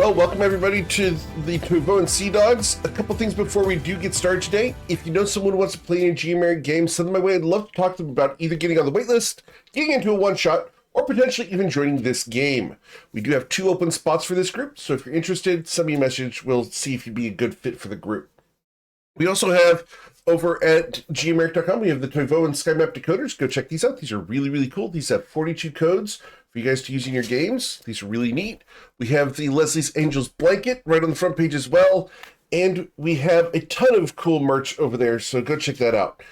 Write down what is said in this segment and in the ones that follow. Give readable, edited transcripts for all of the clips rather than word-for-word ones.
Well, welcome everybody to the Toivoan Sea Dogs. A couple things before we do get started today. If you know someone who wants to play a GMR game, send them my way. I'd love to talk to them about either getting on the waitlist, getting into a one-shot, or potentially even joining this game. We do have 2 open spots for this group, so if you're interested, send me a message. We'll see if you'd be a good fit for the group. We also have, over at gmeric.com, we have the Toivoan Sky Map decoders. Go check these out. These are really, really cool. These have 42 codes for you guys to use in your games. These are really neat. We have the Leslie's Angels blanket right on the front page as well. And we have a ton of cool merch over there, so go check that out.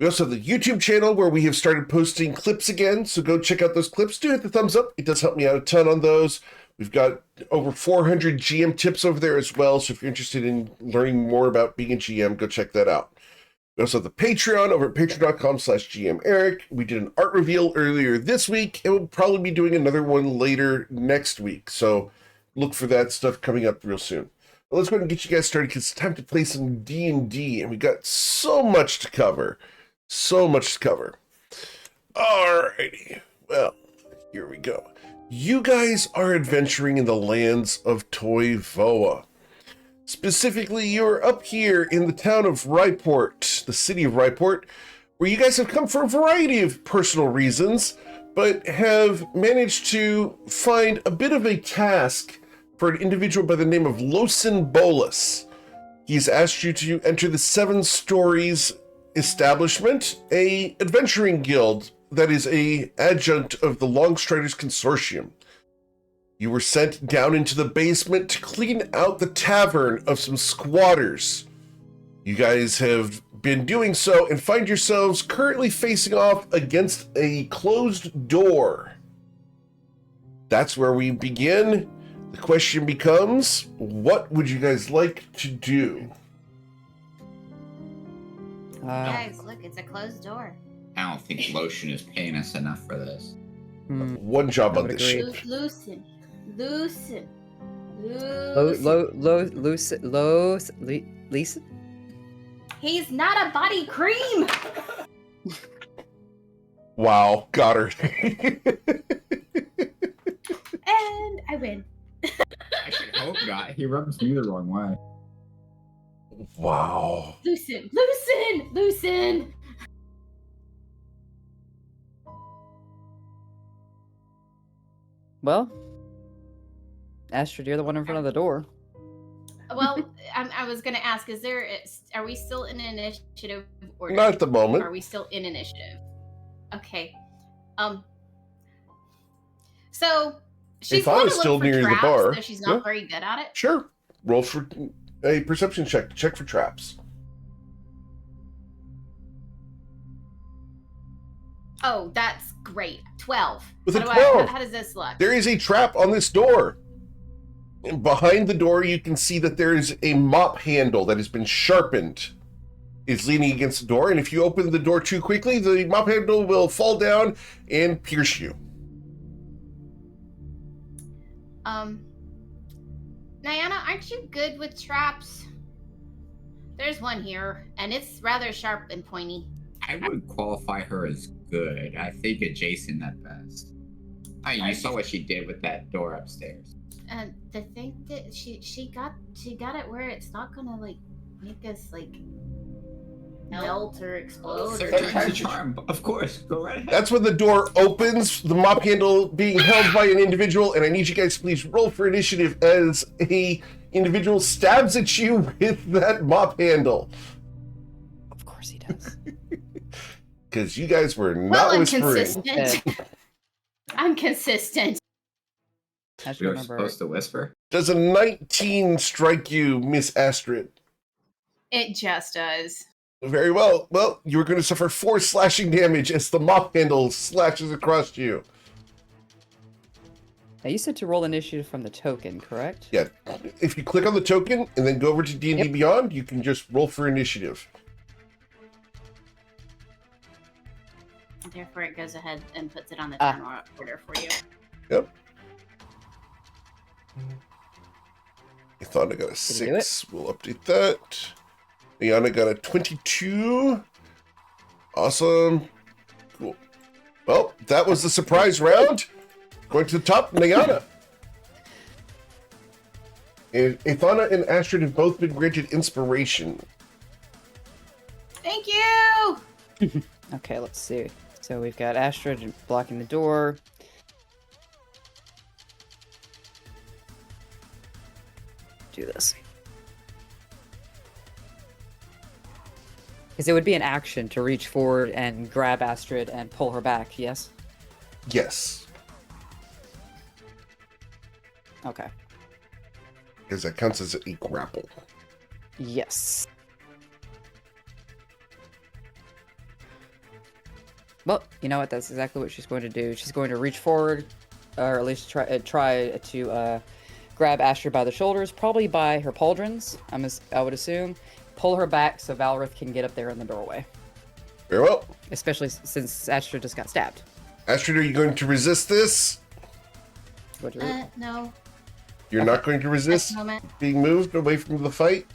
We also have the YouTube channel where we have started posting clips again, so go check out those clips. Do hit the thumbs up. It does help me out a ton on those. We've got over 400 GM tips over there as well, so if you're interested in learning more about being a GM, go check that out. We also have the Patreon over at patreon.com/GMEric. We did an art reveal earlier this week, and we'll probably be doing another one later next week, so look for that stuff coming up real soon. But let's go ahead and get you guys started, because it's time to play some D&D, and we got so much to cover. So much to cover. Alrighty, well, here we go. You guys are adventuring in the lands of Toivoa. Specifically, you're up here in the town of Ryport, the city of Ryport, where you guys have come for a variety of personal reasons, but have managed to find a bit of a task for an individual by the name of Losin Bolus. He's asked you to enter the 7 Stories establishment, a adventuring guild that is a adjunct of the Longstriders Consortium. You were sent down into the basement to clean out the tavern of some squatters. You guys have been doing so and find yourselves currently facing off against a closed door. That's where we begin. The question becomes, what would you guys like to do? Guys, look, it's a closed door. I don't think Lotion is paying us enough for this. One job on this ship. Loosen. Lisa? He's not a body cream! Wow, got her. And I win. I should hope not. He rubs me the wrong way. Wow. Loosen! Well, Astrid, you're the one in front of the door. Well, I was gonna ask, are we still in initiative order? Not at the moment. Are we still in initiative? Okay. So she's If I going was to still look for near the traps, bar, though she's not yeah. very good at it. Sure. Roll for a perception check to check for traps. Oh, that's great. 12. With a How 12. How does this look? There is a trap on this door. And behind the door, you can see that there is a mop handle that has been sharpened. It's leaning against the door, and if you open the door too quickly, the mop handle will fall down and pierce you. Nyana, aren't you good with traps? There's one here, and it's rather sharp and pointy. I would qualify her as good. I think adjacent at best. You saw what she did with that door upstairs. And the thing that she got it where it's not gonna like make us like melt or explode. Third time's a charm, of course. Go right ahead. That's when the door opens, the mop handle being held by an individual, and I need you guys to please roll for initiative as a individual stabs at you with that mop handle. Of course he does. Because you guys were not Well, I'm whispering. consistent. I'm consistent. Astrid, We were remember, supposed to whisper. Does a 19 strike you, Miss Astrid? It just does. Very well. Well, you're going to suffer 4 slashing damage as the mop handle slashes across you. now you said to roll initiative from the token, correct? Yeah. If you click on the token and then go over to D&D Yep. Beyond, you can just roll for initiative. Therefore, it goes ahead and puts it on the turn order for you. Yep. I thought I got a Did you do 6. We'll update that. Liana got a 22. Awesome. Cool. Well, that was the surprise round. Going to the top, Liana. And Ithana and Astrid have both been granted inspiration. Thank you! Okay, let's see. So we've got Astrid blocking the door. Do this. Because it would be an action to reach forward and grab Astrid and pull her back, yes? Yes. Okay. Because that counts as a grapple. Yes. Well, you know what? That's exactly what she's going to do. She's going to reach forward, or at least try to grab Astrid by the shoulders, probably by her pauldrons, I would assume. Pull her back so Valrith can get up there in the doorway. Very well. Especially since Astrid just got stabbed. Astrid, are you going to resist this? No. You're not going to resist being moved away from the fight?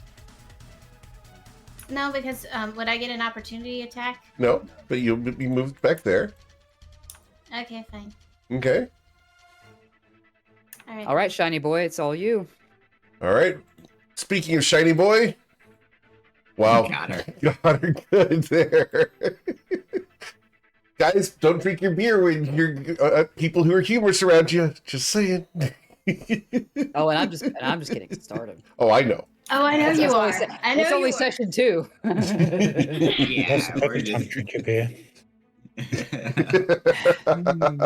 No, because would I get an opportunity attack? No, but you'll be moved back there. Okay, fine. Okay. All right. All right, shiny boy, it's all you. All right. Speaking of shiny boy. Wow. Got her. Got her good there. Guys, don't drink your beer when you're people who are humorous around you. Just saying. Oh, and I'm just getting started. Oh, I know. Oh, I know you are. I know It's only you are. session 2. Yeah, That's we're every time just... drink your beer.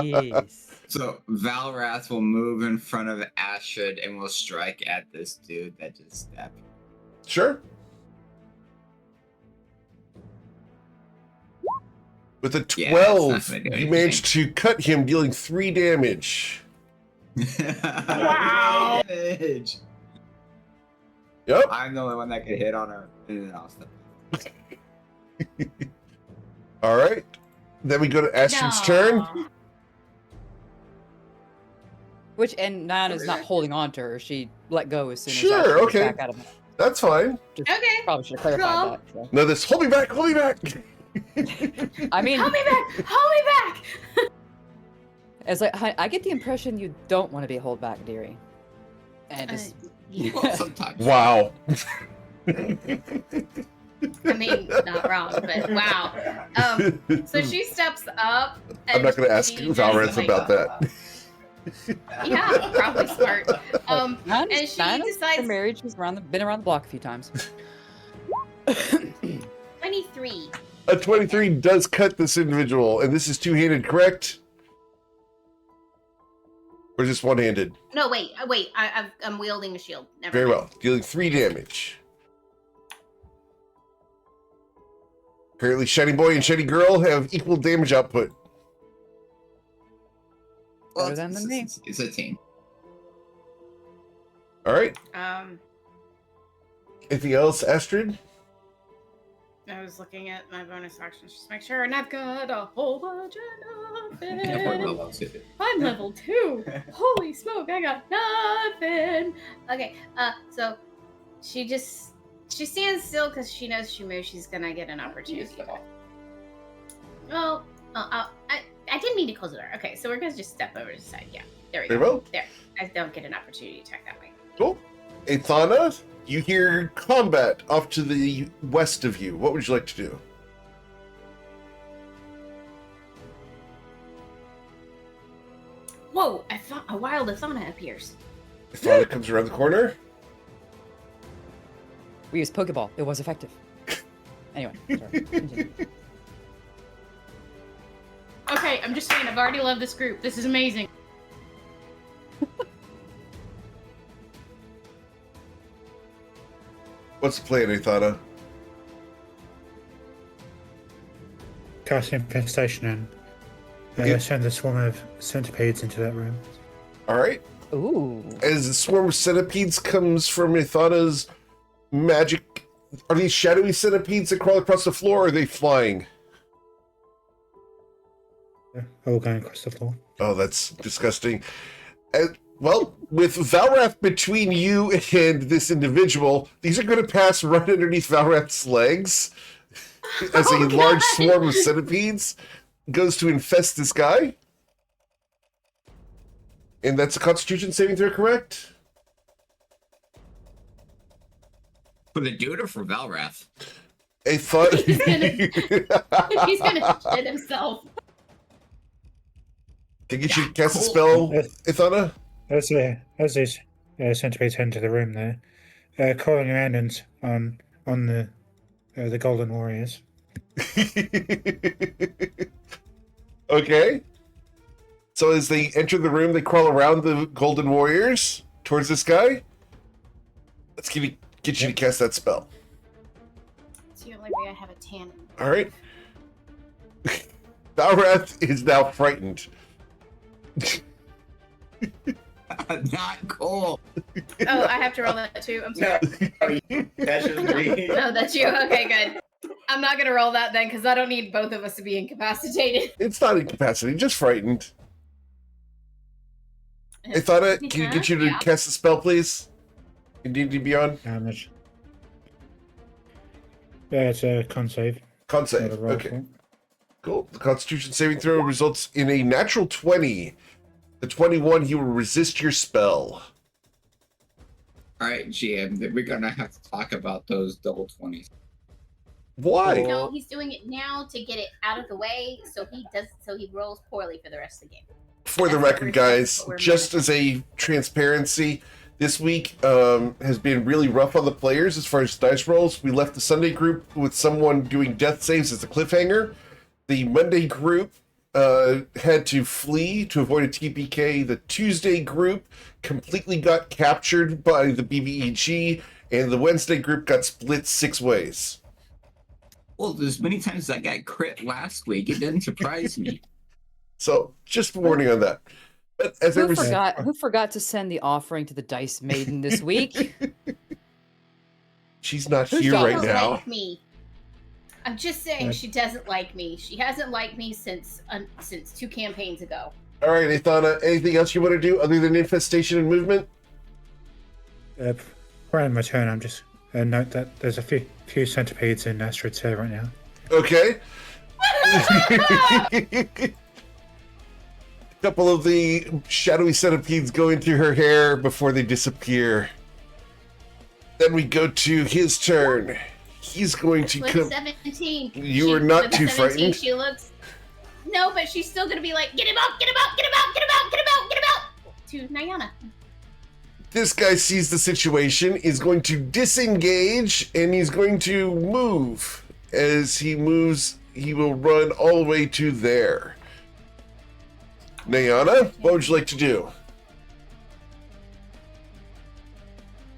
Yes. So Valrath will move in front of Astrid and will strike at this dude that just stepped. Sure. With a Yeah, 12, that's not gonna do you anything. managed to cut him, dealing 3 damage. Wow! Damage. Yep. I'm the only one that could hit on her. And then I'll step. All right. Then we go to Astrid's turn. Which, and Nana's not holding on to her. She let go as soon as Sure, Astrid was okay. back out of it. That's fine. Just Okay. Probably should have clarified that. So. No, this, hold me back, hold me back. I mean, Hold me back! Hold me back! it's like I get the impression you don't want to be held back, dearie. And just Well, sometimes. Wow. I mean, not wrong, but wow. So she steps up. And I'm not going to ask she just, Valrith like, about that. Yeah, probably smart. And Nana's she decides married. She's been around the block a few times. 23. A 23 does cut this individual, and this is two-handed, correct? Or is this one-handed? No, wait. I'm wielding a shield. Never Very mind. well. Dealing 3 damage. Apparently, Shiny Boy and Shiny Girl have equal damage output. Well, Better than me. it's a team. All right. Anything else, Astrid? I was looking at my bonus actions just to make sure, and I've got a whole bunch of Yeah, we're nothing. level 2. I'm level 2. Holy smoke, I got nothing. Okay, so she stands still because she knows she moves, she's gonna get an opportunity. Well, I didn't mean to close the door. Okay, so we're gonna just step over to the side. Yeah, there we Very go. well. There. I don't get an opportunity to attack that way. Cool. Ithana, you hear combat off to the west of you. What would you like to do? Whoa, I thought a wild Athana appears. Ithana comes around the corner. We used Pokeball. It was effective. Anyway, sorry. Continue. Okay, I'm just saying, I've already loved this group. This is amazing. What's the plan, Ithana? Cast infestation and Okay. send a swarm of centipedes into that room. All right. Ooh. As the swarm of centipedes comes from Ithana's magic, are these shadowy centipedes that crawl across the floor, or are they flying? Yeah, all going across the floor. Oh, that's disgusting. Well, with Valrath between you and this individual, these are going to pass right underneath Valrath's legs as a Oh, large God. swarm of centipedes goes to infest this guy. And that's a Constitution saving throw, correct? For the dude or for Valrath? I thought He's gonna shit himself. Can get you to Yeah, cast a cool. spell, Ithana? As these centipedes head into the room there, calling around on the Golden Warriors. Okay. So as they enter the room, they crawl around the Golden Warriors towards this guy. Let's get you to cast that spell. It's the only way I have a tan. All right. Valrath is now frightened. Not cool. Oh, I have to roll that too. I'm sorry. That's just me. No, that's you. Okay, good. I'm not gonna roll that then, because I don't need both of us to be incapacitated. It's not incapacity, just frightened. Ithana, can you get you to Yeah. cast the spell, please? In D&D Beyond? How much? Yeah, it's a con save. Con Not save. a roll Okay. for it. Cool. The Constitution saving throw results in a natural 20. The 21, he will resist your spell. All right, GM, we're gonna have to talk about those double 20s. Why? No, he's doing it now to get it out of the way, so he rolls poorly for the rest of the game. For the That's what record, we're guys, doing, but we're just as a transparency, this week has been really rough on the players as far as dice rolls. We left the Sunday group with someone doing death saves as a cliffhanger. The Monday group had to flee to avoid a TPK. The Tuesday group completely got captured by the BBEG, and the Wednesday group got split 6 ways. Well, as many times as I got crit last week, it didn't surprise me. So, just warning on that. But as I was, Who forgot to send the offering to the Dice Maiden this week? she's not Who's here got- right Doesn't now. like me. I'm just saying she doesn't like me. She hasn't liked me since 2 campaigns ago. All right, Ithana, anything else you want to do other than infestation and movement? Around my turn, I'm just note that there's a few centipedes in Astrid's hair right now. Okay. A couple of the shadowy centipedes go into her hair before they disappear. Then we go to his turn. He's going to With come. 17. You are not with too 17, frightened? She looks. No, but she's still gonna be like, get him out, get him out, get him out, get him out, get him out, get him out. To Nyana. This guy sees the situation, is going to disengage, and he's going to move. As he moves, he will run all the way to there. Nayana, what would you like to do?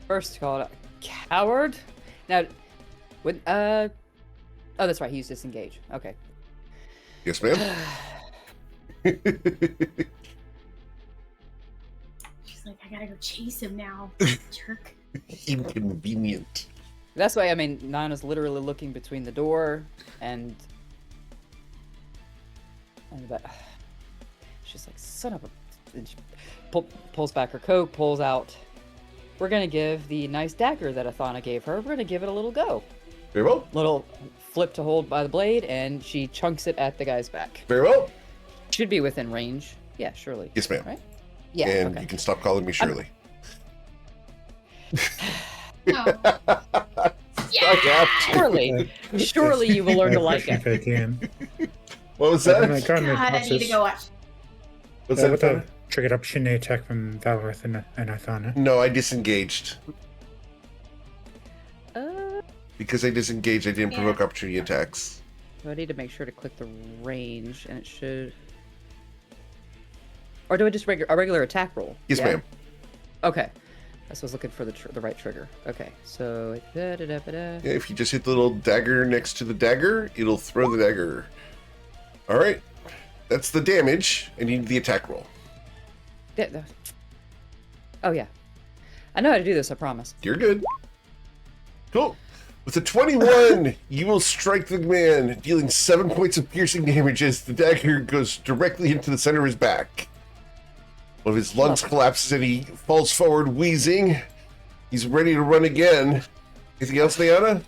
First called coward. Now, when oh, that's right. He's disengaged. Okay. Yes, ma'am. She's like, I gotta go chase him now. Jerk. Inconvenient. That's why I mean Nana's literally looking between the door and that. She's like, son of a. And she pulls back her coat, pulls out. We're gonna give the nice dagger that Athana gave her. We're gonna give it a little go. Very well. Little flip to hold by the blade, and she chunks it at the guy's back. Very well. Should be within range. Yeah, surely. Yes, ma'am. Right? Yeah. And okay. you can stop calling me Shirley. Oh. Yeah. Surely you will learn to like Question it. for the DM. What was When I that? go in the God, I need to process, go watch. What's that? with the Thana? triggered opportunity attack from Valrath and Ithana. No, I disengaged. Uh, Because I disengaged, I didn't Yeah. provoke opportunity attacks. do I need to make sure to click the range, and it should. Or do I just a regular attack roll? Yes, Yeah? ma'am. Okay. I was looking for the right trigger. Okay, so Yeah, if you just hit the little dagger next to the dagger, it'll throw the dagger. All right. That's the damage. I need the attack roll. Oh yeah, I know how to do this. I promise. You're good. Cool. With a 21, you will strike the man, dealing 7 points of piercing damage as the dagger goes directly into the center of his back. One of his lungs collapses and he falls forward, wheezing. He's ready to run again. Anything else, Liana?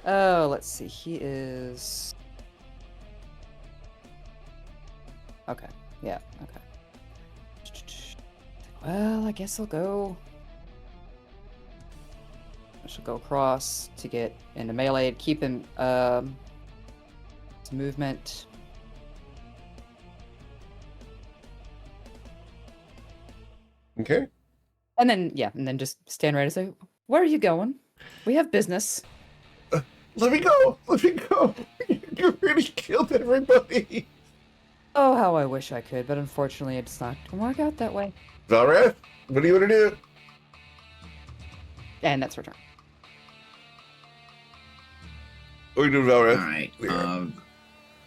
Oh, let's see. He is. Okay. Yeah. Okay. Well, I guess I'll go. She'll go across to get into melee, keep him movement. Okay. And then just stand right and say, "Where are you going? We have business." Let me go. Let me go. You already killed everybody. Oh, how I wish I could, but unfortunately it's not gonna work out that way. Valrath, what do you want to do? And that's her turn. What are you doing, Valrath? Alright. Yeah.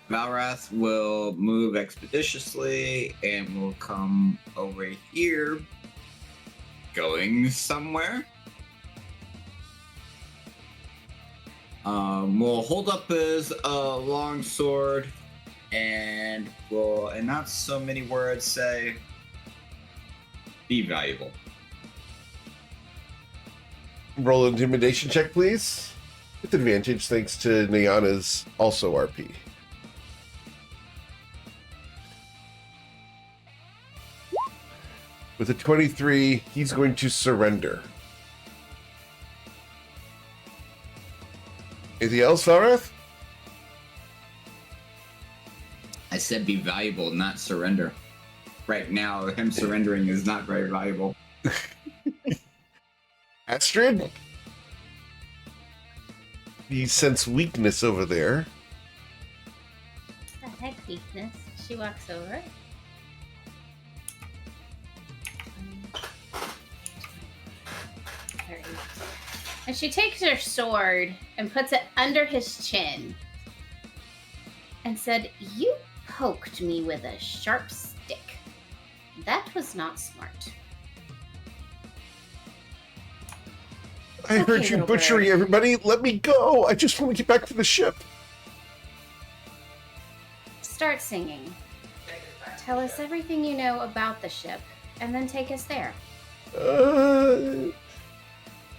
Valrath will move expeditiously and will come over here, going somewhere. Will hold up his long sword and will, in not so many words, say, "Be valuable." Roll an intimidation check, please. With advantage, thanks to Nyana's also RP. With a 23, he's going to surrender. Anything else, Valrath? I said be valuable, not surrender. Right now, him surrendering is not very valuable. Astrid? You sense weakness over there. The heck weakness. She walks over. And she takes her sword and puts it under his chin and said, "You poked me with a sharp stick. That was not smart." I heard Okay, you little butchering bird. everybody. Let me go. I just want to get back to the ship. Start singing. Tell us everything you know about the ship, and then take us there.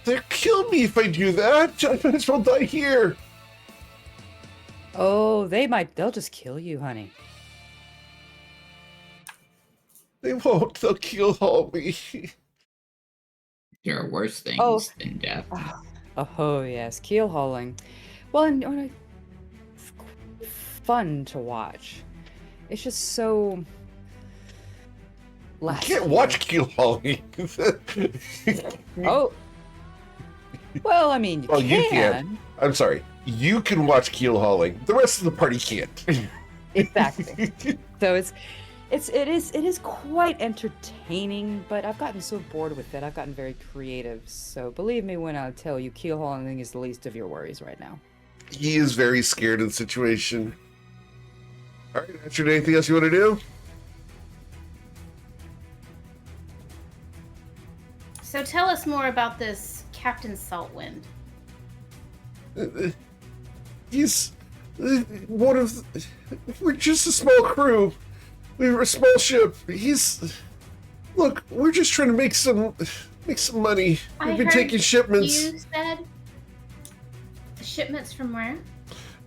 They'll kill me if I do that. I might as well die here. Oh, they'll just kill you, honey. They won't. They'll kill haul me. There are worse things Oh. than death. Oh yes, keel hauling. Well, and fun to watch. It's just so. You can't watch keel hauling. Oh. Well, I mean, you Well, can. you can. I'm sorry. You can watch keel hauling. The rest of the party can't. Exactly. So it is quite entertaining, but I've gotten so bored with it. I've gotten very creative. So believe me when I tell you, keel hauling is the least of your worries right now. He is very scared of the situation. All right, Astrid, anything else you want to do? So tell us more about this Captain Saltwind. He's one of. We're just a small crew. We're a small ship. Look, we're just trying to make some money. We've been taking shipments. You said shipments from where?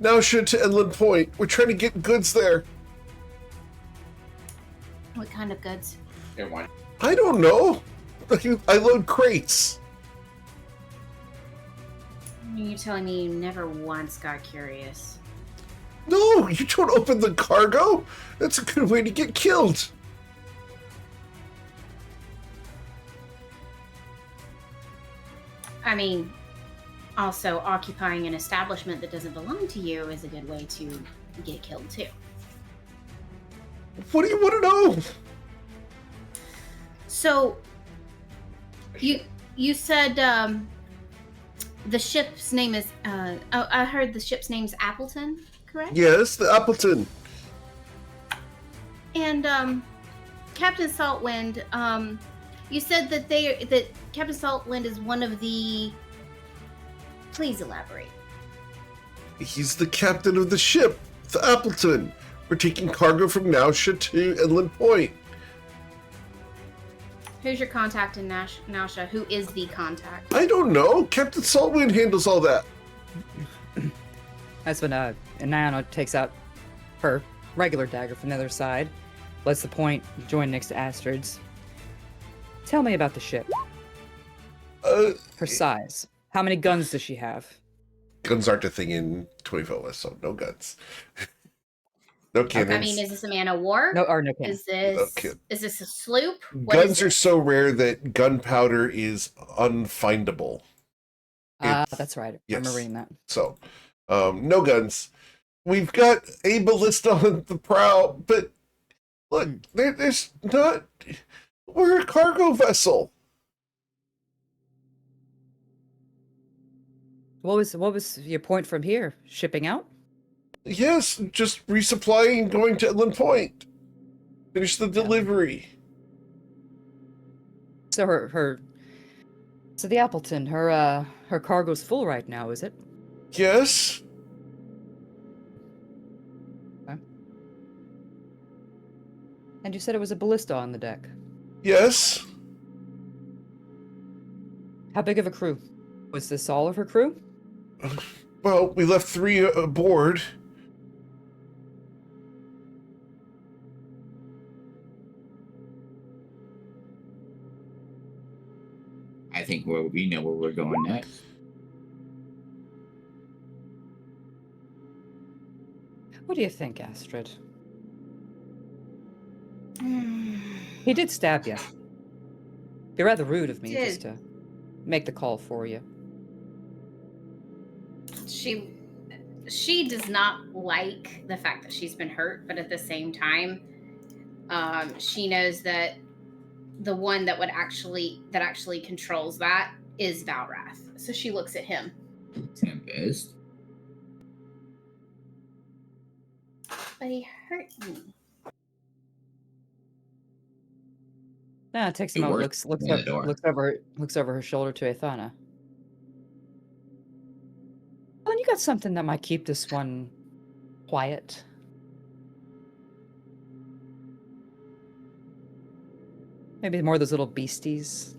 Now should to Inland Point. We're trying to get goods there. What kind of goods? I don't know. I load crates. You're telling me you never once got curious. No, you don't open the cargo. That's a good way to get killed. I mean, also occupying an establishment that doesn't belong to you is a good way to get killed too. What do you want to know? So, you said the ship's name is I heard the ship's name's Appleton, correct? Yes, the Appleton. And Captain Saltwind, you said that Captain Saltwind is one of the. Please elaborate. He's the captain of the ship, the Appleton. We're taking cargo from Nausha to Inland Point. Who's your contact in Nausha? Who is the contact? I don't know. Captain Saltwind handles all that. That's when Nano takes out her regular dagger from the other side, lets the point join next to Astrid's. Tell me about the ship. Her size. How many guns does she have? Guns aren't a thing in Toivoa, so no guns. No cannons. I mean, is this a man of war? No, or no cannon. Is this Okay. is this a sloop? What Guns is are this? so rare that gunpowder is unfindable. That's right. I Yes. remember reading that. So, no guns. We've got a ballista on the prow, but look, there's not. We're a cargo vessel. What was your point from here? Shipping out? Yes, just resupplying and going to Inland Point. Finish the delivery. So so the Appleton, her cargo's full right now, is it? Yes. Okay. And you said it was a ballista on the deck. Yes. How big of a crew? Was this all of her crew? Well, we left 3 aboard. I think we know where we're going next. What do you think, Astrid? He did stab you. Be rather rude of me Did. just to make the call for you. She does not like the fact that she's been hurt, but at the same time, she knows that the one that actually controls that is Valrath. So she looks at him. Tempest. But he hurt me. Takes him It out, works. looks Open the door. looks over her shoulder to Athana. Well, you got something that might keep this one quiet. Maybe more of those little beasties.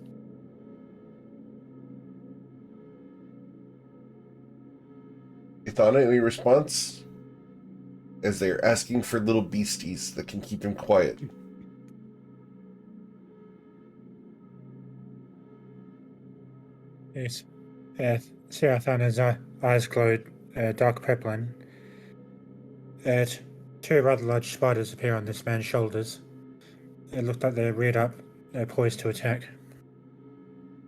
Ithana, any response? As they're asking for little beasties that can keep him quiet. Yes. Serathana's eyes glowed dark purple, and 2 rather large spiders appear on this man's shoulders. It looked like they're reared up, poised to attack.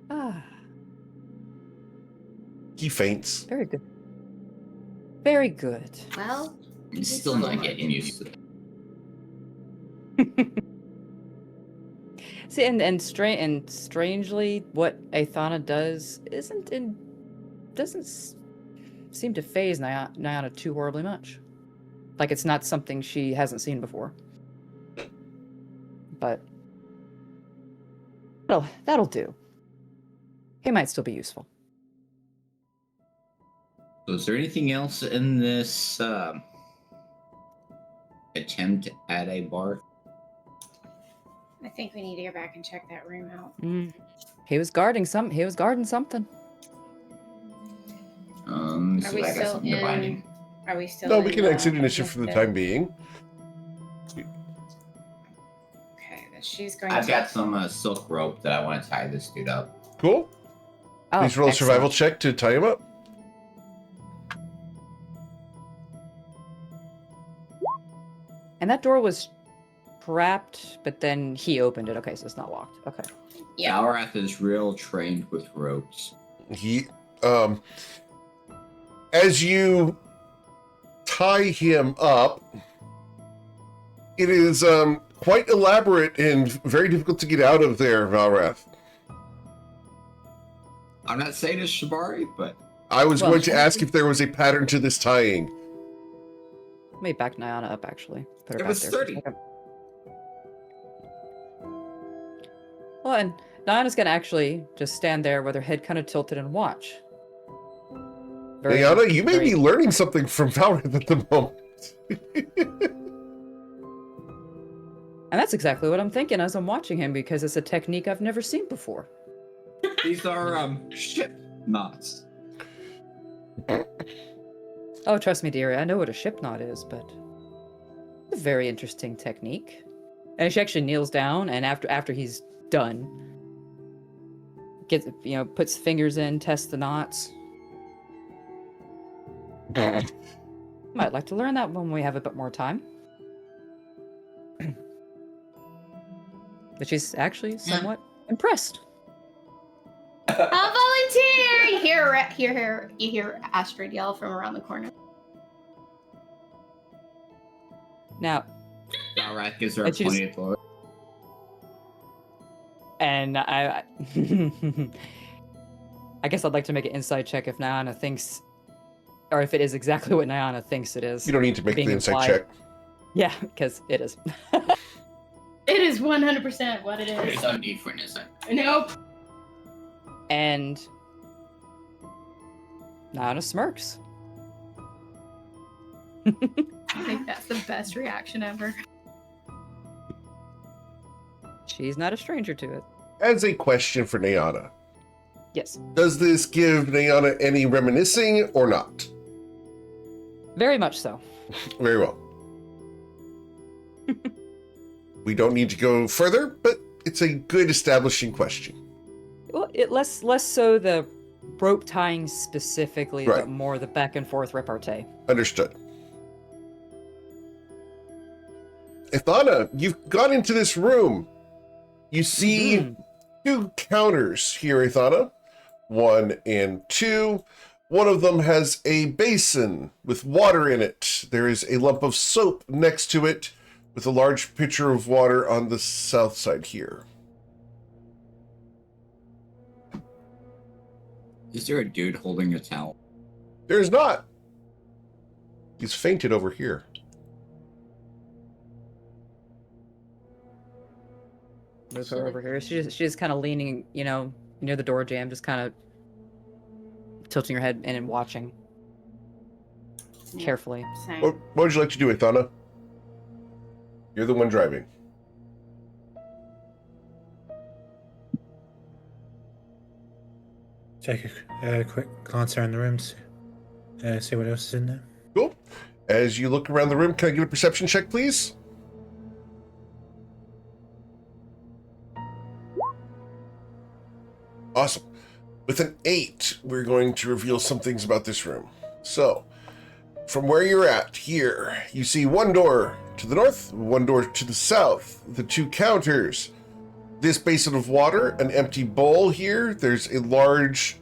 Ah, He faints. very good. Very good. Well, I'm still not getting used to it. See, and strangely, what Athana does doesn't seem to phase Nyana too horribly much. Like it's not something she hasn't seen before. But that'll do. He might still be useful. So is there anything else in this attempt at a bar? I think we need to go back and check that room out. He was guarding something. So Are we I got still something to bind in? him. Are we still? No, we in, can exit initiative for the time being. Okay, then she's going I've to. got some silk rope that I want to tie this dude up. Cool. Oh, Please roll a excellent. survival check to tie him up. And that door was trapped, but then he opened it. Okay, so it's not locked. Okay. Yeah. Valrath is real trained with ropes. He, as you tie him up, it is quite elaborate and very difficult to get out of there, Valrath. I'm not saying it's Shibari, but I was Well, going to ask if there was a pattern to this tying. Let me back Nyana up, actually. Put her It back was there for a 30. second. Well, and Nyana's gonna actually just stand there with her head kind of tilted and watch. Diana, you may very- be learning something from Valrath at the moment. And that's exactly what I'm thinking as I'm watching him, because it's a technique I've never seen before. these are ship knots. Oh, trust me, dearie, I know what a ship knot is, but it's a very interesting technique. And she actually kneels down, and after he's done, gets, puts fingers in, tests the knots. Might like to learn that when we have a bit more time. But she's actually somewhat impressed. I'll volunteer! You hear Astrid yell from around the corner. Now, Alright, gives her a And she just- pointed look. and I guess I'd like to make an insight check if Nyana thinks, or if it is exactly what Nyana thinks it is. You don't need to make the Being insight implied. check. Yeah, because it is. It is 100% what it There's is. no need for an insight. Nope. And Nyana smirks. I think that's the best reaction ever. She's not a stranger to it. As a question for Nayana, Yes, does this give Nayana any reminiscing or not? very much so. Very well. We don't need to go further, but it's a good establishing question. Well, it less so the rope tying specifically, Right. but more the back and forth repartee. Understood. Ithana, you've gone into this room. You see Mhm. two counters here, Ithana. 1 and 2. One of them has a basin with water in it. There is a lump of soap next to it with a large pitcher of water on the south side here. Is there a dude holding a towel? There's not. He's fainted over here. Move her over here. She's kind of leaning, near the door jamb, just kind of tilting her head in and watching carefully. Same. What would you like to do, Ithana? You're the one driving. Take a quick glance around the room to see what else is in there. Cool. As you look around the room, can I get a perception check, please? Awesome. With an 8, we're going to reveal some things about this room. So, from where you're at here, you see one door to the north, one door to the south, the two counters, this basin of water, an empty bowl here. There's a large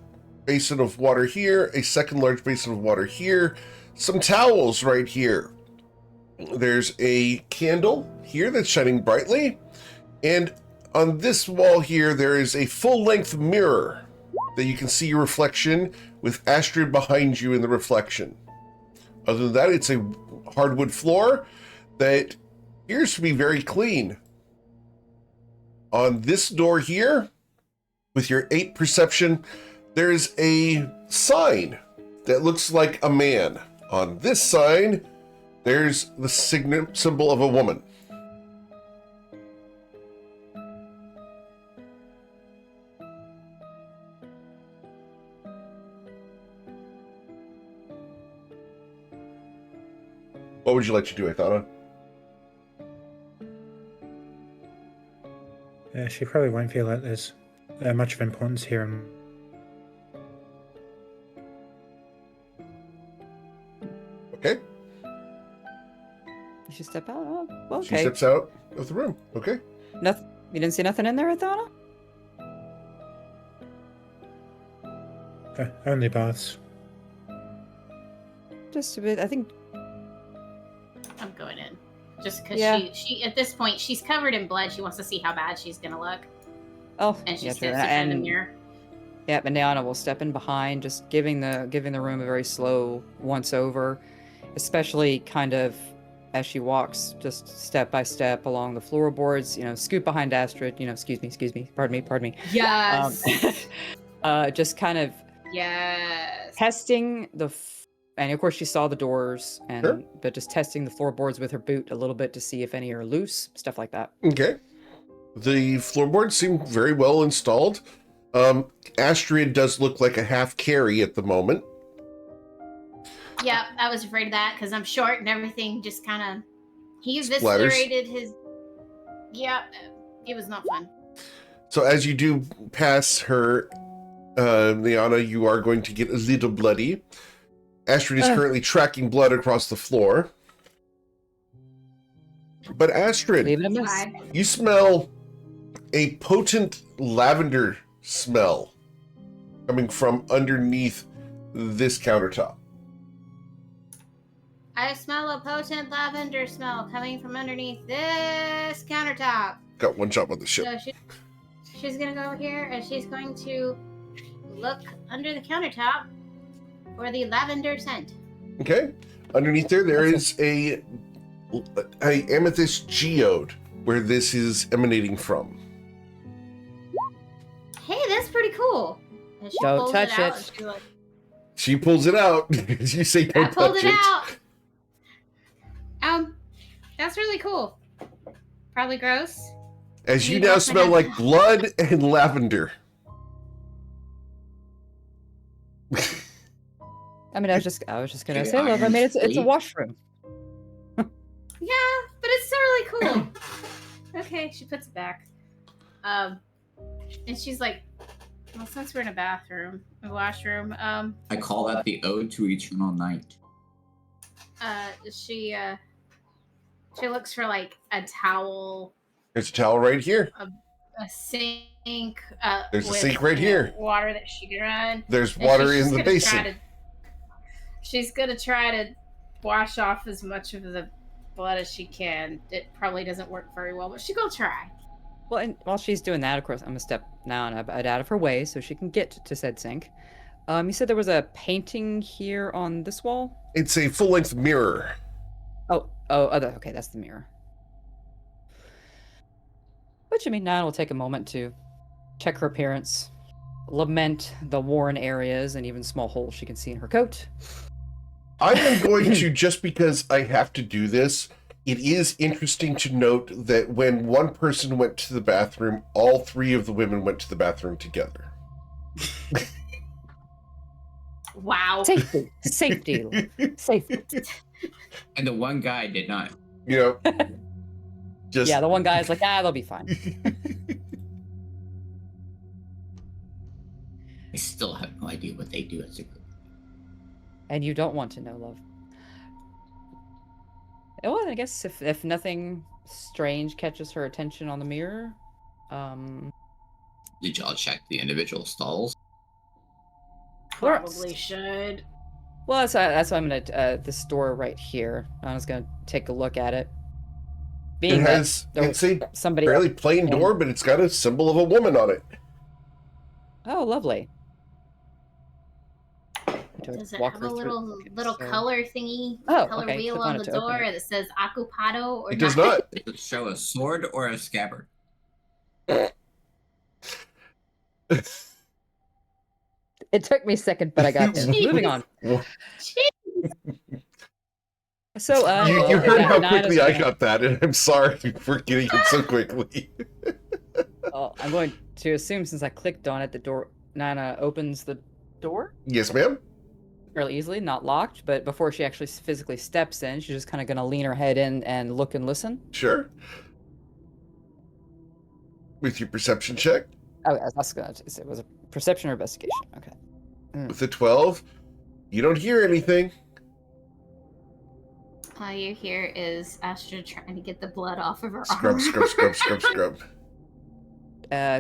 basin of water here, a second large basin of water here, some towels right here. There's a candle here that's shining brightly, and on this wall here, there is a full-length mirror that you can see your reflection with Astrid behind you in the reflection. Other than that, it's a hardwood floor that appears to be very clean. On this door here, with your 8 perception, there's a sign that looks like a man. On this sign, there's the symbol of a woman. What would you like to do, Ithana? She probably won't feel like there's much of importance here. Okay. You should step out. Oh, well, She okay. steps out of the room. Okay. Nothing. You didn't see nothing in there, Athana? Only baths. Just a bit. I think. I'm going in. Just because Yeah. she at this point, she's covered in blood. She wants to see how bad she's going to look. Oh, And she yeah, steps true. in front of the mirror. Yeah, but Niana will step in behind, just giving the room a very slow once over, especially kind of as she walks, just step by step along the floorboards. Scoot behind Astrid. Excuse me. Pardon me. Yes. Just kind of Yes. testing and of course she saw the doors, Sure. but just testing the floorboards with her boot a little bit to see if any are loose, stuff like that. Okay. The floorboards seem very well installed. Astrid does look like a half carry at the moment. Yep, I was afraid of that because I'm short and everything just kind of. He Splatters. eviscerated his. Yep, it was not fun. So as you do pass her, Liana, you are going to get a little bloody. Astrid is currently tracking blood across the floor. But Astrid, Leave it a miss. Five. you smell a potent lavender smell coming from underneath this countertop. I smell a potent lavender smell coming from underneath this countertop. Got one shot with the ship. So she's gonna go over here and she's going to look under the countertop for the lavender scent. Okay. Underneath there is a amethyst geode where this is emanating from. Hey, that's pretty cool. And she Don't pulls touch it. Out it. and she's like, She pulls it out. You say I don't pulled touch it it. out. That's really cool. Probably gross. As you You now definitely smell have- like blood and lavender. I mean, I was just gonna Okay, say, love. I mean, it's a sleep. washroom. Yeah, but it's still really cool. Okay, she puts it back. And she's like, well, since we're in a washroom, I call that the ode to eternal night. she looks for like a towel, There's a towel right here. a sink. There's a with, sink right you know, here. water that she can run. There's And water she's in the just gonna basin. she's gonna try to wash off as much of the blood as she can. It probably doesn't work very well, but she's gonna try. Well, and while she's doing that, of course, I'm gonna step now and a bit out of her way so she can get to said sink. You said there was a painting here on this wall. It's a full-length mirror. Okay, that's the mirror. Which, I mean, now it'll take a moment to check her appearance, lament the worn areas and even small holes she can see in her coat. I am going to, just because I have to do this, it is interesting to note that when one person went to the bathroom, all three of the women went to the bathroom together. Wow. Safety, safety, safety. And the one guy did not. You know, just Yeah, the one guy's like, they'll be fine. I still have no idea what they do as a group. And you don't want to know, love. Well, I guess if nothing strange catches her attention on the mirror, Did y'all check the individual stalls? Probably should. well, that's why I'm gonna this door right here. I was gonna take a look at it. it Being that has, there it's was a somebody. fairly plain and- door, but it's got a symbol of a woman on it. Oh, lovely. To Does it walk have her a through- little okay, little so- color thingy? Oh, color okay, wheel click on on it the to open door it. that says Ocupado or It does not. Does it show a sword or a scabbard? It took me a second, but I got there. Jeez. Moving on. Jeez. So, You heard how Nina's quickly I gonna- got that, and I'm sorry for getting it so quickly. Well, I'm going to assume since I clicked on it, the door. Nina opens the door Yes, ma'am. fairly easily, not locked. But before she actually physically steps in, she's just kind of going to lean her head in and look and listen. Sure. With your perception check. Oh, that's good. It was a perception or investigation. Okay. With a 12, you don't hear anything. All you hear is Astra trying to get the blood off of her Scrub, arm. scrub, scrub, scrub, scrub.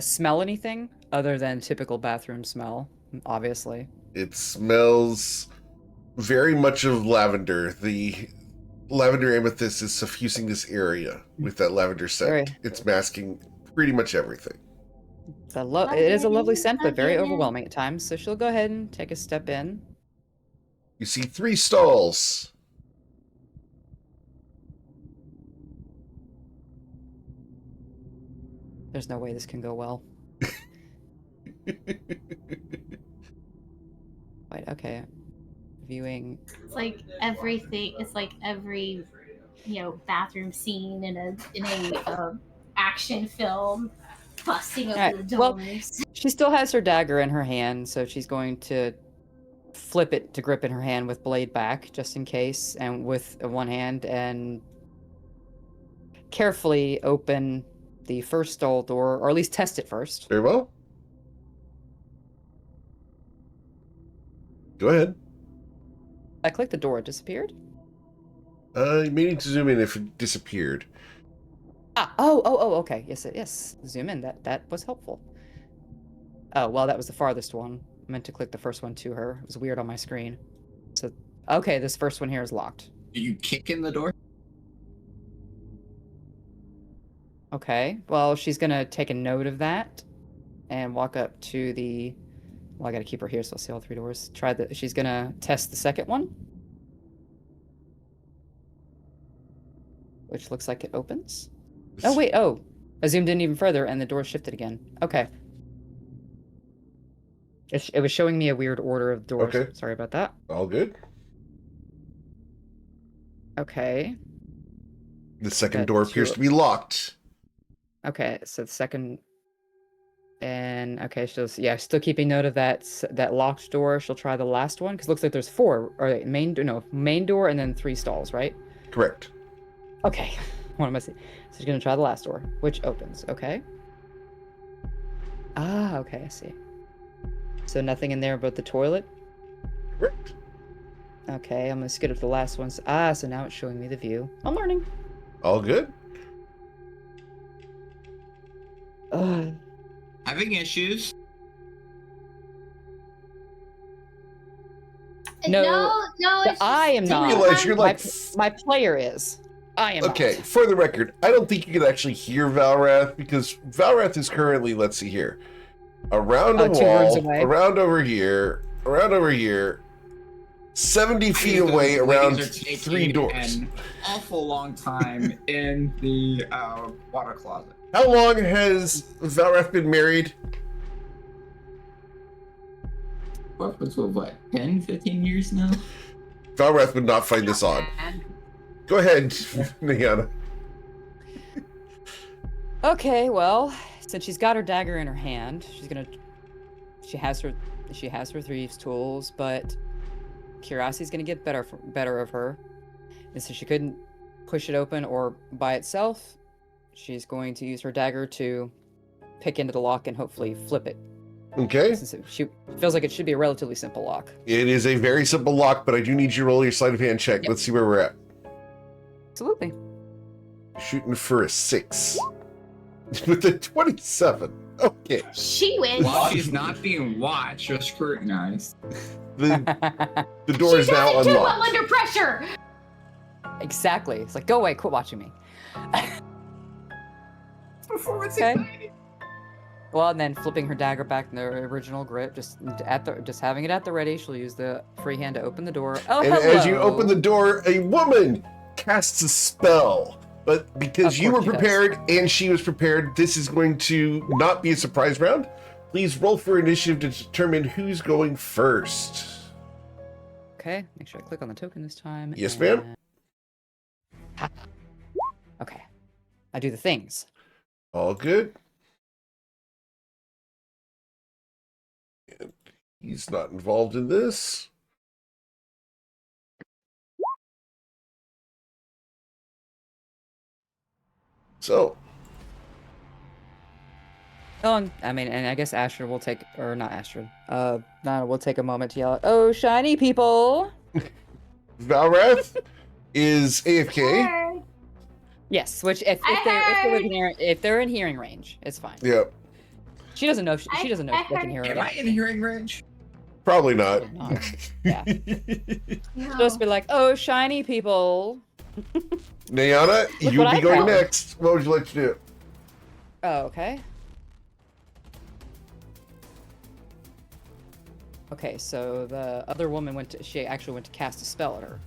Smell anything other than typical bathroom smell? Obviously. It smells very much of lavender. The lavender amethyst is suffusing this area with that lavender scent. Very- It's masking pretty much everything. It is a lovely scent, but very Lovely. overwhelming at times. So she'll go ahead and take a step in. You see 3 stalls. There's no way this can go well. Wait, okay. Viewing. It's like everything. It's like every, bathroom scene in a action film, busting open Alright, the well- doors. She still has her dagger in her hand, so she's going to flip it to grip in her hand with blade back, just in case, and with one hand, and carefully open the first stall door, or at least test it first. Very well. Go ahead. I clicked the door, it disappeared. You may need to zoom in if it disappeared. Okay. Yes. Zoom in. That was helpful. Oh, well, that was the farthest one. I meant to click the first one to her. It was weird on my screen. So, okay, this first one here is locked. Do you kick in the door? Okay, well, she's gonna take a note of that and walk up to the... Well, I gotta keep her here so I'll see all 3 doors. She's gonna test the second one. Which looks like it opens. Oh, wait, I zoomed in even further and the door shifted again. Okay. It was showing me a weird order of doors. Okay. Sorry about that. All good. Okay. The second Got door 2. appears to be locked. Okay, so the second... And, okay, still keeping note of that locked door. She'll try the last one, because it looks like there's 4. Or main door and then 3 stalls, right? Correct. Okay. What am I saying? So she's gonna try the last door, which opens. Okay. Okay, I see. So nothing in there but the toilet? Correct. Okay, I'm gonna skip up the last one. So now it's showing me the view. I'm learning. All good. Having issues. No, it's I am just not. realize you're like... My player is. I am Okay, not. for the record, I don't think you can actually hear Valrath, because Valrath is currently, let's see here, around a 2 rooms wall, away. around over here, 70 feet Those away, around ladies are 3 taking doors. An awful long time in the water closet. How long has Valrath been married? What, 10, 15 years now? Valrath would not find this odd. Go ahead, Niana. Okay, well, since she's got her dagger in her hand, she has her thieves' tools, but curiosity's gonna get better of her. And since she couldn't push it open or by itself, she's going to use her dagger to pick into the lock and hopefully flip it. Okay. Since she feels like it should be a relatively simple lock. It is a very simple lock, but I do need you to roll your sleight of hand check. Yep. Let's see where we're at. Absolutely. Shooting for a 6. With a 27. Okay. She wins. While she's not being watched or scrutinized. The door is She now does it too well unlocked. under pressure. Exactly. It's like, go away, quit watching me. Performance Okay. anxiety. Well, and then flipping her dagger back in the original grip, just having it at the ready, she'll use the free hand to open the door. Oh, And hello. as you open the door, a woman casts a spell. But because Of you were course she does. prepared and she was prepared, this is going to not be a surprise round. Please roll for initiative to determine who's going first. Okay, make sure I click on the token this time. Yes, ma'am. Ha. Okay, I do the things. All good. And he's not involved in this. So, Oh, and I guess Astrid will take, or not Astrid. Nana will take a moment to yell out, "Oh, shiny people!" Valrath is AFK. Yes, which if they're in hearing range, it's fine. Yep, She doesn't know. She doesn't know if they can hear her. Am I in hearing range? probably not. Yeah. No. Supposed to be like, "Oh, shiny people." Niana, Look you'll what be I going found. next. What would you like to do? Oh, okay. Okay, so the other woman she actually went to cast a spell at her.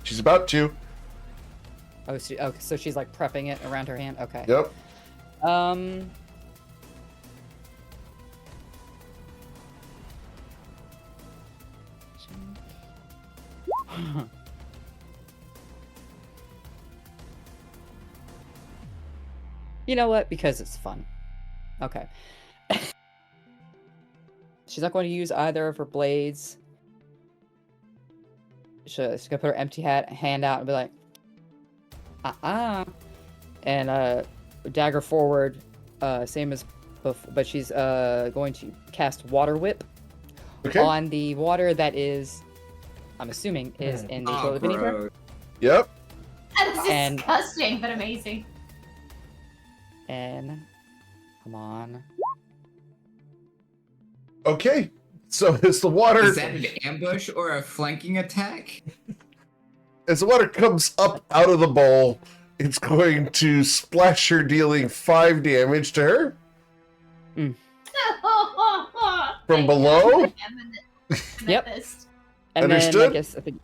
She's about to. Oh, so she's like prepping it around her hand. Okay. Yep. You know what? Because it's fun. Okay. She's not going to use either of her blades. She's gonna put her empty hand out and be like, and dagger forward, same as before, but she's going to cast Water Whip on the water that is, I'm assuming, is in the toilet beneath her. Yep. That's disgusting, but amazing. And come on. Okay. So as the water... Is that an ambush or a flanking attack? As the water comes up out of the bowl, it's going to splash her, dealing 5 damage to her. From below? Yep. And Understood? then I guess I think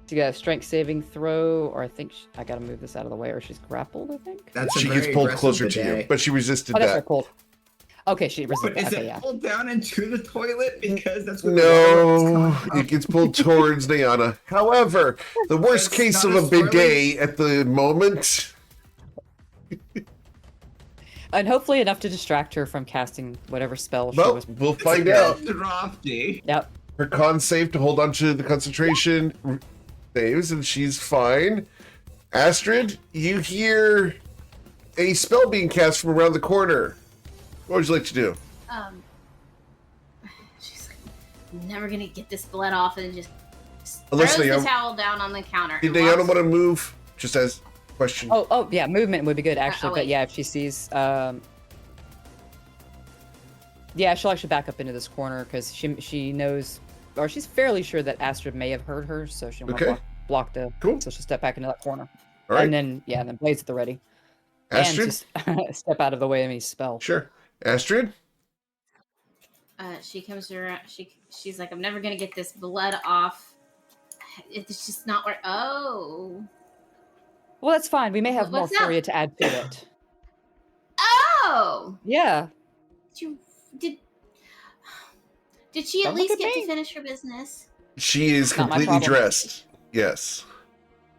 she got a strength saving throw, or I think I gotta move this out of the way, or she's grappled, I think. That's She gets pulled closer to you, but she resisted Oh, that's that. right, pulled. Okay, she resisted But is that. it Okay, yeah. pulled down into the toilet? Because that's what No, it gets pulled towards Niana. However, the worst It's case not of a a swirly- bidet at the moment. And hopefully enough to distract her from casting whatever spell she Well, was. we'll find out. Drafty. Yep. Her con save to hold on to the concentration saves, and she's fine. Astrid, you hear a spell being cast from around the corner. What would you like to do? She's like, I'm never gonna get this blood off, and just Unless throws Niana- the towel down on the counter. Did and Diana walks- want to move? Just as a question. Oh, yeah. Movement would be good actually, oh, but wait. yeah, if she sees, yeah, she'll actually back up into this corner because she knows, or she's fairly sure that Astrid may have heard her, so she'll Okay. block the. Cool. So she'll step back into that corner, All right. and then then Blaze at the ready, Astrid? and just step out of the way of any spell. Sure. Astrid? She comes around. She's like, I'm never gonna get this blood off. It's just not where. Oh. Well, that's fine. We may have more What's that? for you to add to it. Oh. Yeah. Did she at Don't look least at get me. to finish her business? She is Not my completely problem. dressed. Yes.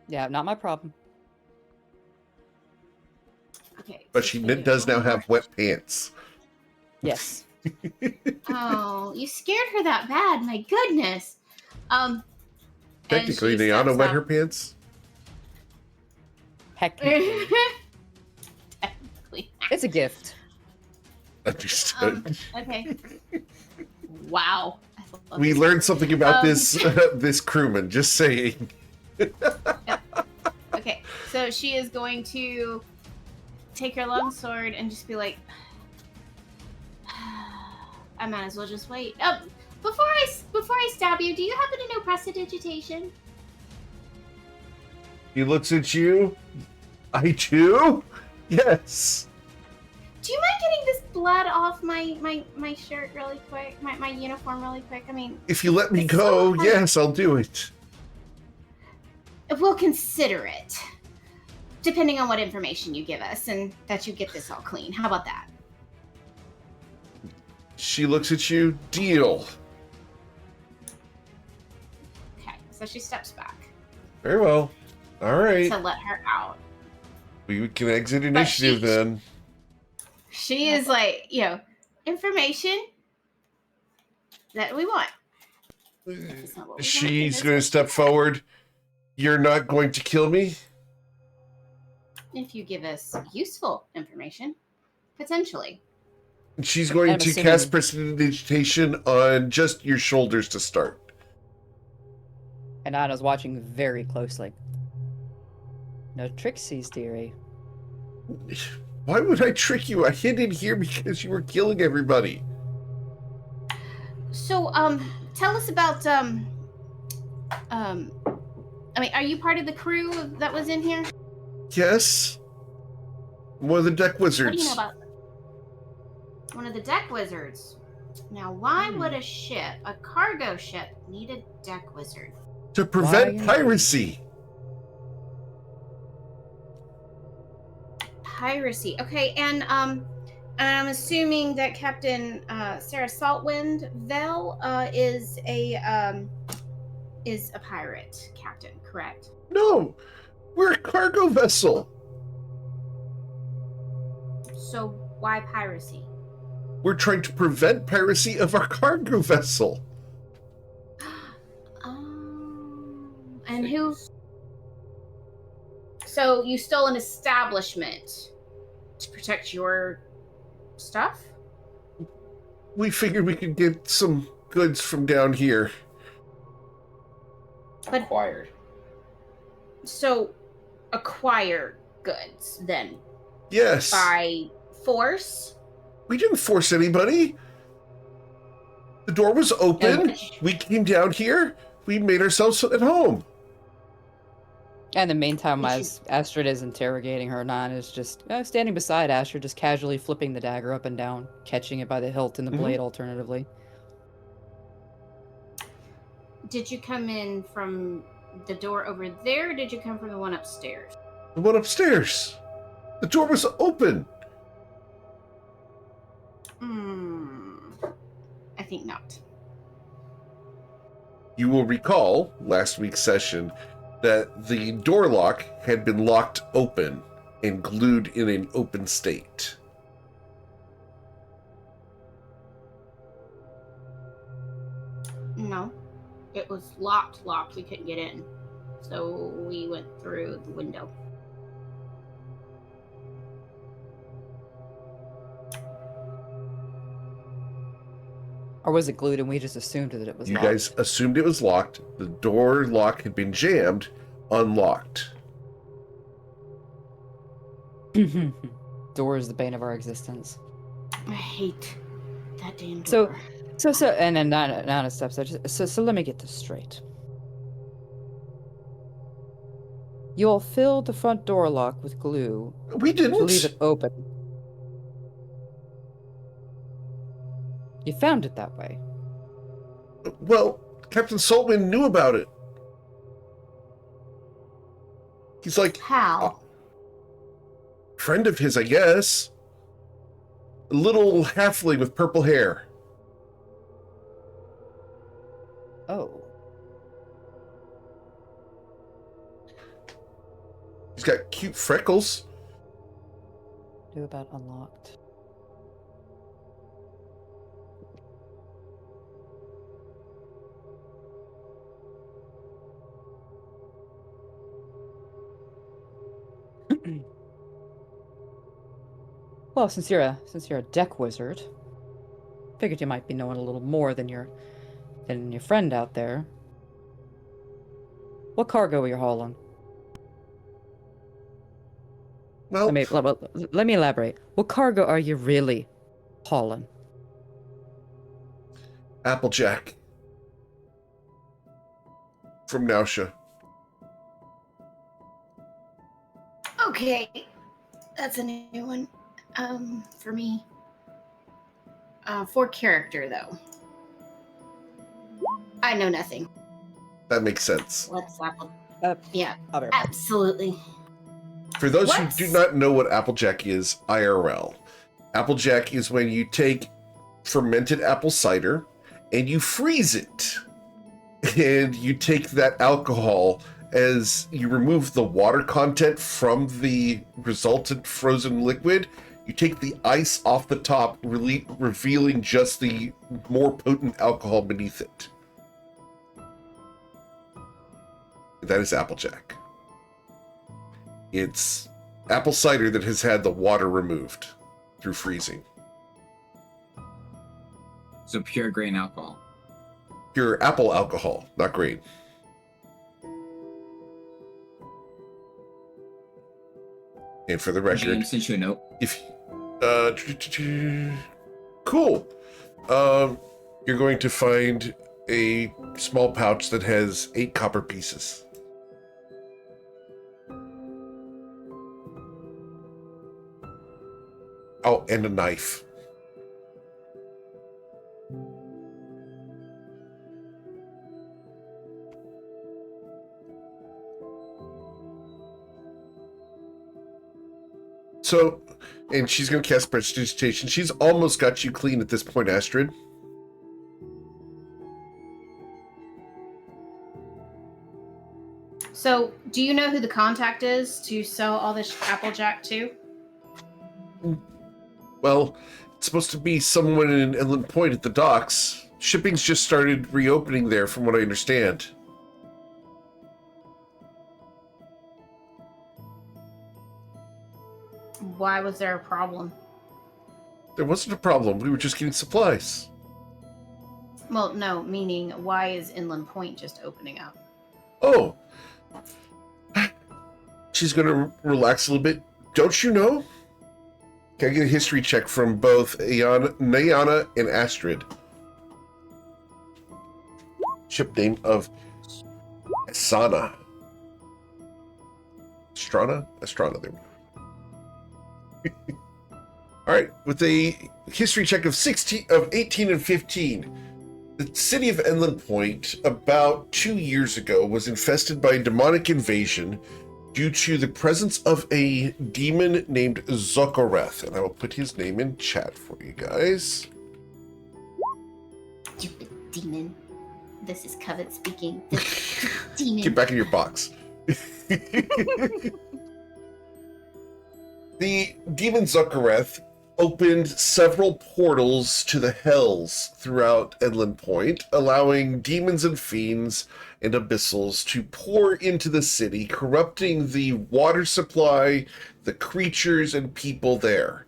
Yeah, not my problem. Okay. But she does now have wet pants. Yes. Oh, you scared her that bad. My goodness. And Technically, she Niana steps wet up. her pants. Heck. Technically. It's a gift. Understood. Okay. Wow. I love We this. learned something about Um, this this crewman. Just saying. Okay, so she is going to take her longsword and just be like, I might as well just wait. Oh, before I stab you, do you happen to know prestidigitation? He looks at you. I do. Yes. Do you mind getting this blood off my shirt really quick? My uniform really quick? I mean, If you let me It's go, so hard. yes, I'll do it. we'll consider it. Depending on what information you give us and that you get this all clean. How about that? She looks at you. Deal. Okay, so she steps back Very well. All right. to let her out. We can exit initiative she- then. She is like, information that we want. That's not what we She's want. going to step forward. You're not going to kill me? If you give us useful information, potentially. She's going I'm to assuming- cast prestidigitation on just your shoulders to start. And Anna's watching very closely. No Trixie's dearie. Why would I trick you? I hid in here because you were killing everybody. So, tell us about, I mean, are you part of the crew that was in here? Yes? One of the deck What do you know wizards. about one of the deck wizards? Now, why would a ship, a cargo ship, need a deck wizard? To prevent Why? piracy. Piracy. Okay, and I'm assuming that Captain Sarah Saltwind Vel is a pirate captain, correct? No, we're a cargo vessel. So why piracy? We're trying to prevent piracy of our cargo vessel. And who? So you stole an establishment To protect your stuff? We figured we could get some goods from down here. But- Acquired. So, acquire goods, then. Yes. By force? We didn't force anybody. The door was open. And- We came down here. We made ourselves at home. And in the meantime, Did you- as Astrid is interrogating her, Nan is just standing beside Astrid, just casually flipping the dagger up and down, catching it by the hilt and the blade alternatively. Did you come in from the door over there, or did you come from the one upstairs? The one upstairs. The door was open. I think not. You will recall last week's session that the door lock had been locked open and glued in an open state. No. It was locked. We couldn't get in. So we went through the window. Or was it glued and we just assumed that it was You locked? guys assumed it was locked. The door lock had been jammed, unlocked. Door is the bane of our existence. I hate that damn So- door. So, and then Nana steps out. So let me get this straight. You all filled the front door lock with glue We to leave didn't. it open. You found it that way. Well, Captain Saltman knew about it. He's like How? friend of his, I guess. A little halfling with purple hair. Oh. He's got cute freckles. Do about unlocked. Well, since you're a deck wizard, figured you might be knowing a little more than your friend out there. What cargo are you hauling? Well, Let me elaborate. What cargo are you really hauling? Applejack. From Nausea. Okay. That's a new one. For me. For character, though. I know nothing. That makes sense. What's apple? Yeah, I'll be right back. Absolutely. For those What's- who do not know what Applejack is, IRL. Applejack is when you take fermented apple cider and you freeze it. And you take that alcohol as you remove the water content from the resultant frozen liquid. You take the ice off the top, really revealing just the more potent alcohol beneath it. That is Applejack. It's apple cider that has had the water removed through freezing. So pure grain alcohol. Pure apple alcohol, not grain. And for the record, James sent you a note. if cool, you're going to find a small pouch that has 8 copper pieces. Oh, and a knife. So, and she's going to cast Prestidigitation. She's almost got you clean at this point, Astrid. So, do you know who the contact is to sell all this Applejack to? Well, it's supposed to be someone in Inland Point at the docks. Shipping's just started reopening there, from what I understand. Why was there a problem? There wasn't a problem. We were just getting supplies. Well, no, meaning why is Inland Point just opening up? Oh. She's going to relax a little bit. Don't you know? Can I get a history check from both Nayana and Astrid? Ship name of Asana. Astrana, there we go. All right, with a history check of 18 and 15, the city of Inland Point about 2 years ago was infested by a demonic invasion due to the presence of a demon named Zokoreth, and I will put his name in chat for you guys. Stupid demon. This is Covet speaking. The demon. Get back in your box. The demon Zokoreth opened several portals to the hells throughout Inland Point, allowing demons and fiends and abyssals to pour into the city, corrupting the water supply, the creatures and people there.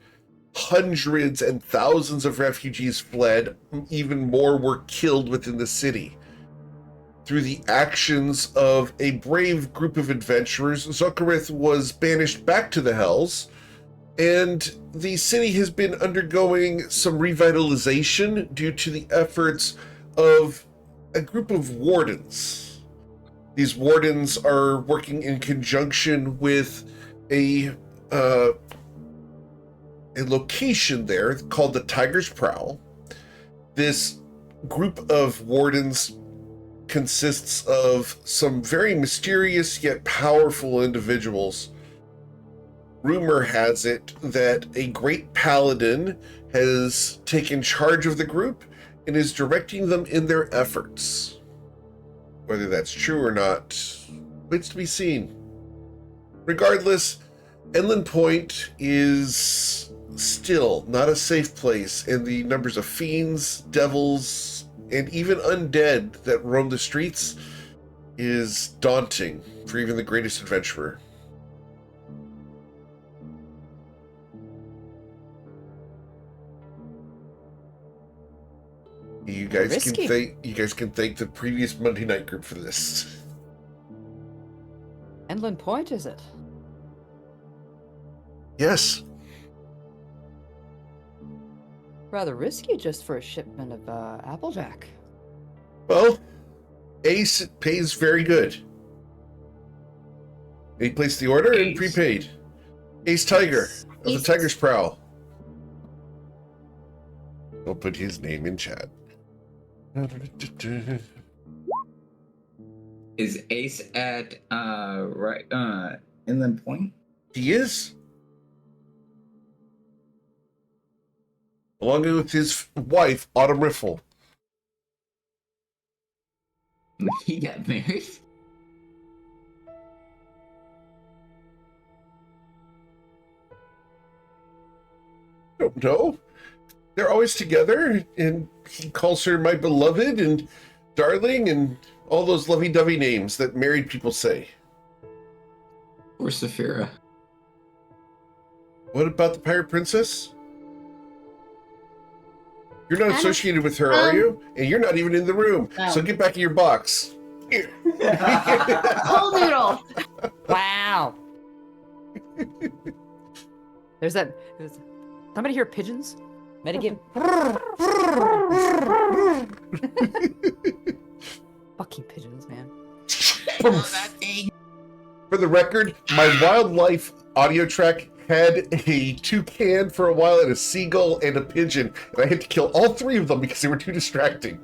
Hundreds and thousands of refugees fled, even more were killed within the city. Through the actions of a brave group of adventurers, Zokoreth was banished back to the hells, and the city has been undergoing some revitalization due to the efforts of a group of wardens. These wardens are working in conjunction with a location there called the Tiger's Prowl. This group of wardens consists of some very mysterious yet powerful individuals. Rumor has it that a great paladin has taken charge of the group and is directing them in their efforts. Whether that's true or not, waits to be seen. Regardless, Inland Point is still not a safe place, and the numbers of fiends, devils, and even undead that roam the streets is daunting for even the greatest adventurer. You guys can thank the previous Monday night group for this. Inland Point, is it? Yes. Rather risky just for a shipment of Applejack. Well, Ace pays very good. He placed the order and prepaid. Ace Tiger of the Tiger's Prowl. I'll put his name in chat. Is Ace at Inland Point? He is. Along with his wife, Autumn Riffle. He got married? Don't know. They're always together, and he calls her my beloved and darling and all those lovey-dovey names that married people say. Or Saphira? What about the Pirate Princess? You're not associated with her, are you? And you're not even in the room. No. So get back in your box. Here. Whole noodle. Wow. There's somebody hear pigeons? Metagame. Fucking pigeons, man. For the record, my wildlife audio track had a toucan for a while and a seagull and a pigeon, and I had to kill all three of them because they were too distracting.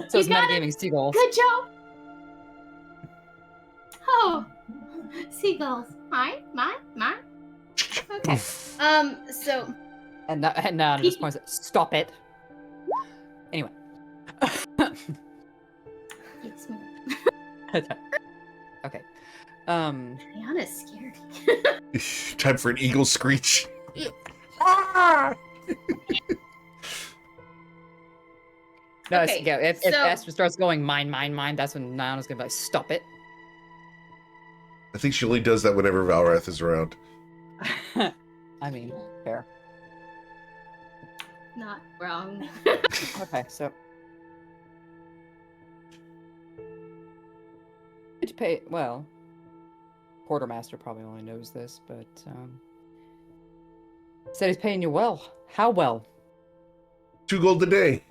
So it's metagaming seagulls. Good job. Oh, seagulls. Mine. Okay. So. And now at this point, stop it. Anyway. Yes, ma'am. Okay. Rihanna's scared. Time for an eagle screech. No, Okay, if so- Esther starts going mine, that's when Niana's gonna be like, stop it. I think she only does that whenever Valrath is around. I mean, fair. Not wrong. Okay, so to pay. Well, quartermaster probably only knows this, but said he's paying you well. How well? 2 gold a day.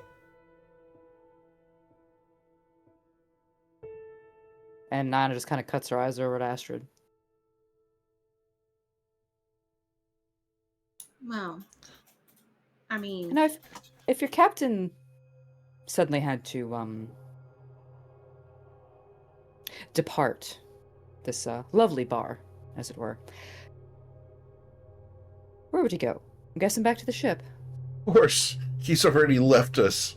And Nana just kind of cuts her eyes over at Astrid. Well, I mean, And if your captain suddenly had to depart this lovely bar, as it were, where would he go? I'm guessing back to the ship. Of course, he's already left us.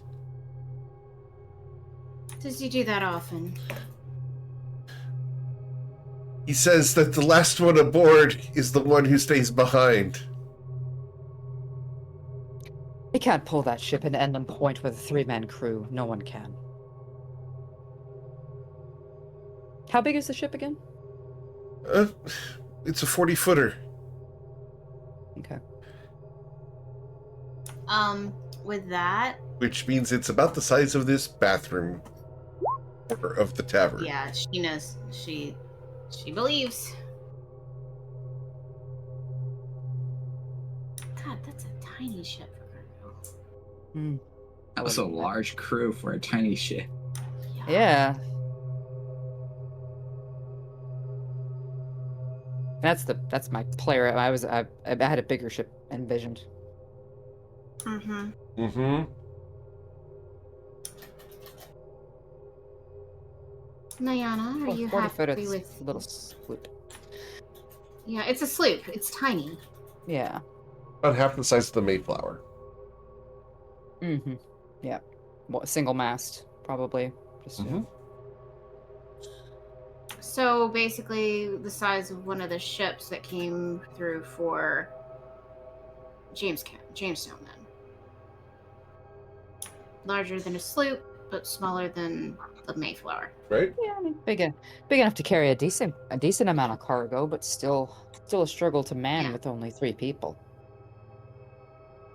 does he do that often? He says that the last one aboard is the one who stays behind. He can't pull that ship into Endland Point with a 3-man crew. No one can. How big is the ship again? It's a 40-footer. Okay. With that, Which means it's about the size of this bathroom of the tavern. yeah, she knows. She believes. God, that's a tiny ship for Virgo. That was a large crew for a tiny ship. Yeah. That's my player. I had a bigger ship envisioned. Mm-hmm. Mm-hmm. Nayana, are you 40 happy foot, it's with? a little sloop. Yeah, it's a sloop. It's tiny. Yeah. About half the size of the Mayflower. Mm-hmm. Yeah. Well, single mast, probably. Just Mm-hmm. So basically, the size of one of the ships that came through for Jamestown, then. Larger than a sloop, but smaller than the Mayflower. Right? Yeah, I mean, big enough to carry a decent amount of cargo, but still a struggle to man Yeah. with only 3 people.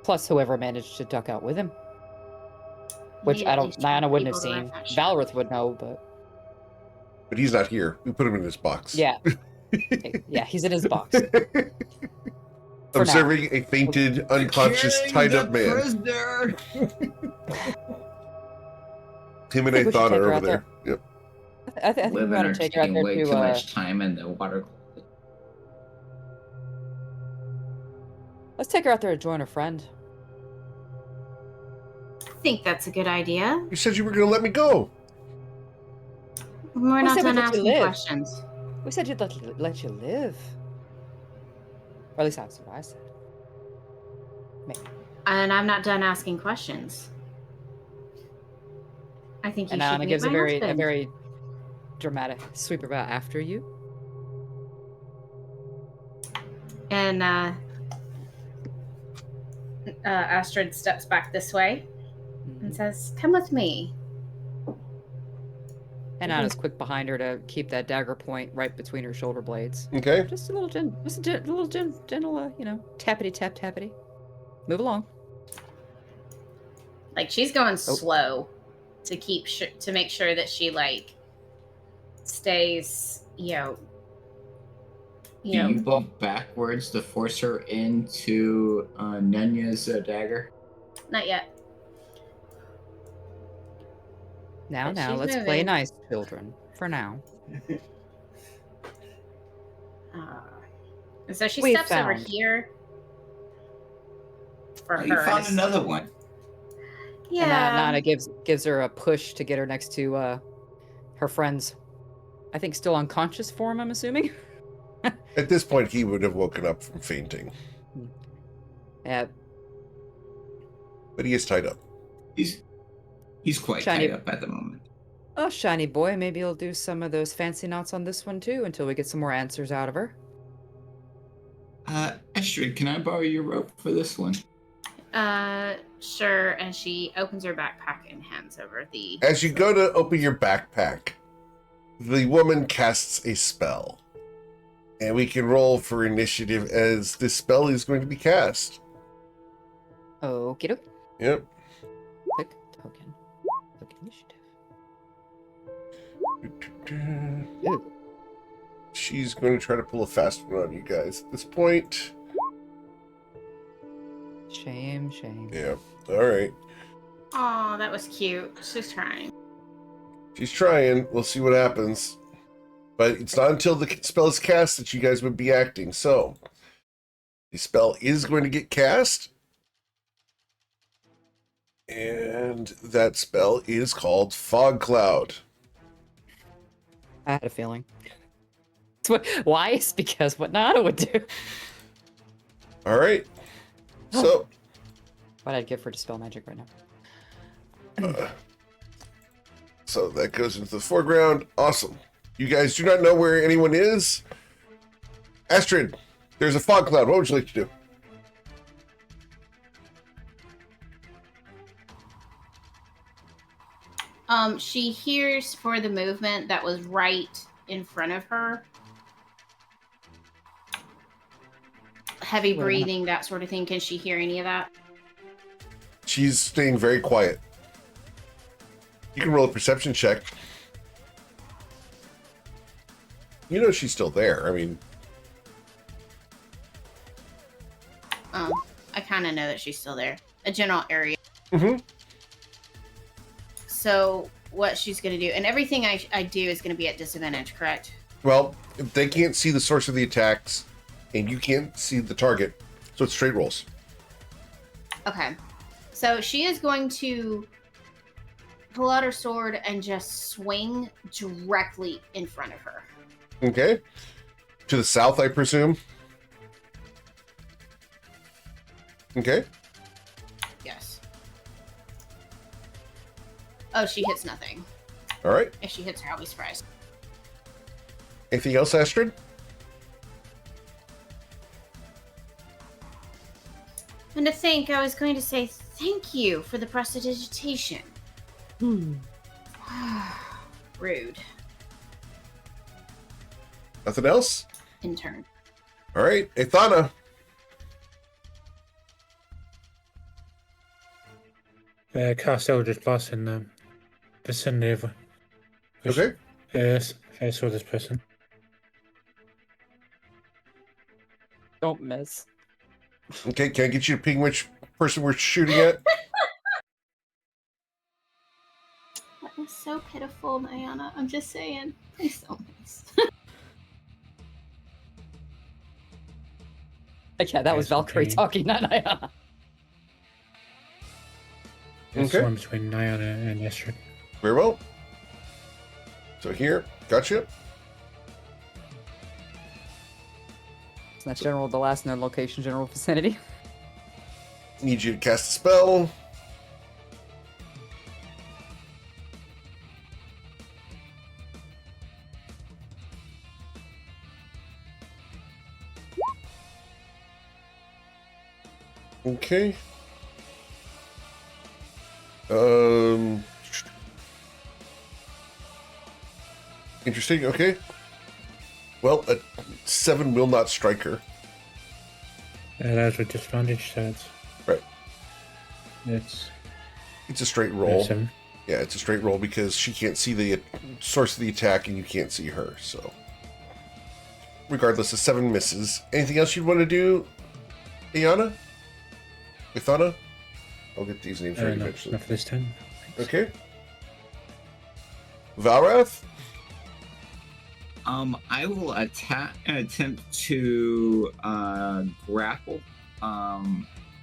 Plus, whoever managed to duck out with him, which Need I at don't. least Nana 12 wouldn't have people to run seen. that ship. Valrith would know, but But he's not here. We put him in his box. yeah, yeah, he's in his box. For now. Observing a fainted, unconscious, tied-up man. Prisoner. Him and I think we should Athana take her are out over there. Yep. I think we Living want are to take her out taking there way to. too much time in the water. Let's take her out there to join her friend. I think that's a good idea. You said you were going to let me go. We're We not said we'd done let you asking live. questions. We said you'd let you live. Or at least that's what I said. And I'm not done asking questions. I think you And should Anna meet gives my a husband. very dramatic sweep about after you. And Astrid steps back this way and says, "Come with me." And Anna's quick behind her to keep that dagger point right between her shoulder blades. Okay. Just a little gentle, tappity tap tappity. Move along. Like she's going slow to keep to make sure that she stays, Do you bump backwards to force her into Nenya's dagger? Not yet. Now, But she's let's play moving. nice, children. For now. And so she We steps over found- here for Oh, her. you found and another one. Yeah. And Nana gives her a push to get her next to her friend's, I think, still unconscious form, I'm assuming. At this point, he would have woken up from fainting. Yeah. But he is tied up. He's quite Shiny- tied up at the moment. Oh, shiny boy, maybe he'll do some of those fancy knots on this one too until we get some more answers out of her. Astrid, can I borrow your rope for this one? Sure. And she opens her backpack and hands over the. As you go to open your backpack, the woman casts a spell. And we can roll for initiative as this spell is going to be cast. Okie doke. Yep. Click token. Click initiative. Ooh. She's going to try to pull a fast one on you guys at this point. Shame, shame. Yeah. All right. Oh, that was cute. She's trying. She's trying. We'll see what happens. But it's not until the spell is cast that you guys would be acting. So, the spell is going to get cast. And that spell is called Fog Cloud. I had a feeling. Why? It's because what Nana would do. All right. So, What I'd give for Dispel Magic right now. so that goes into the foreground. Awesome. You guys do not know where anyone is. Astrid, there's a fog cloud. What would you like to do? She hears for the movement that was right in front of her. Heavy Wait a minute. breathing, that sort of thing. Can she hear any of that? She's staying very quiet. You can roll a perception check. You know she's still there. I mean, I kind of know that she's still there. A general area. mm-hmm. So what she's going to do, and everything I do is going to be at disadvantage, correct? Well, if they can't see the source of the attacks, and you can't see the target, so it's straight rolls. Okay. So she is going to pull out her sword and just swing directly in front of her. Okay. To the south, I presume. Okay. Yes. Oh, she hits nothing. All right. If she hits her, I'll be surprised. Anything else, Astrid? And to think, I was going to say thank you for the prestidigitation. Rude. Nothing else? In turn. All right. Athana. Cast Eldritch Blast in the vicinity of. Okay. Yes, I saw this person. Don't miss. Okay. Can I get you to ping which person we're shooting at? That was so pitiful, Diana. I'm just saying. Please don't miss. Yeah, that was Yes, Valkyrie okay. talking, not Niana. It's Okay. one between Nyana and Estrid. Very well. So here, gotcha. So that's general, the last known location, general vicinity. Need you to cast a spell. Okay. Interesting. Okay. Well, a 7 will not strike her. That's with disadvantage, so it's. Right. It's. It's a straight roll. 7. Yeah, it's a straight roll because she can't see the source of the attack and you can't see her. So, regardless, a 7 misses. Anything else you'd want to do, Iana? Ithana? I'll get these names right No, eventually. not for this time. Okay. Valrath? I will attempt to grapple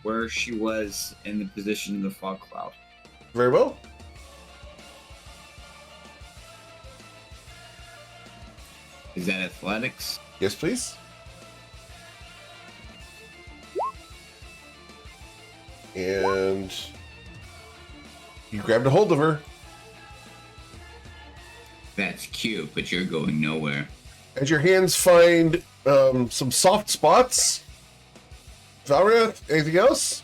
where she was in the position of the fog cloud. Very well. Is that athletics? Yes, please. And you grabbed a hold of her. That's cute, but you're going nowhere. As your hands find some soft spots. Valrath, anything else?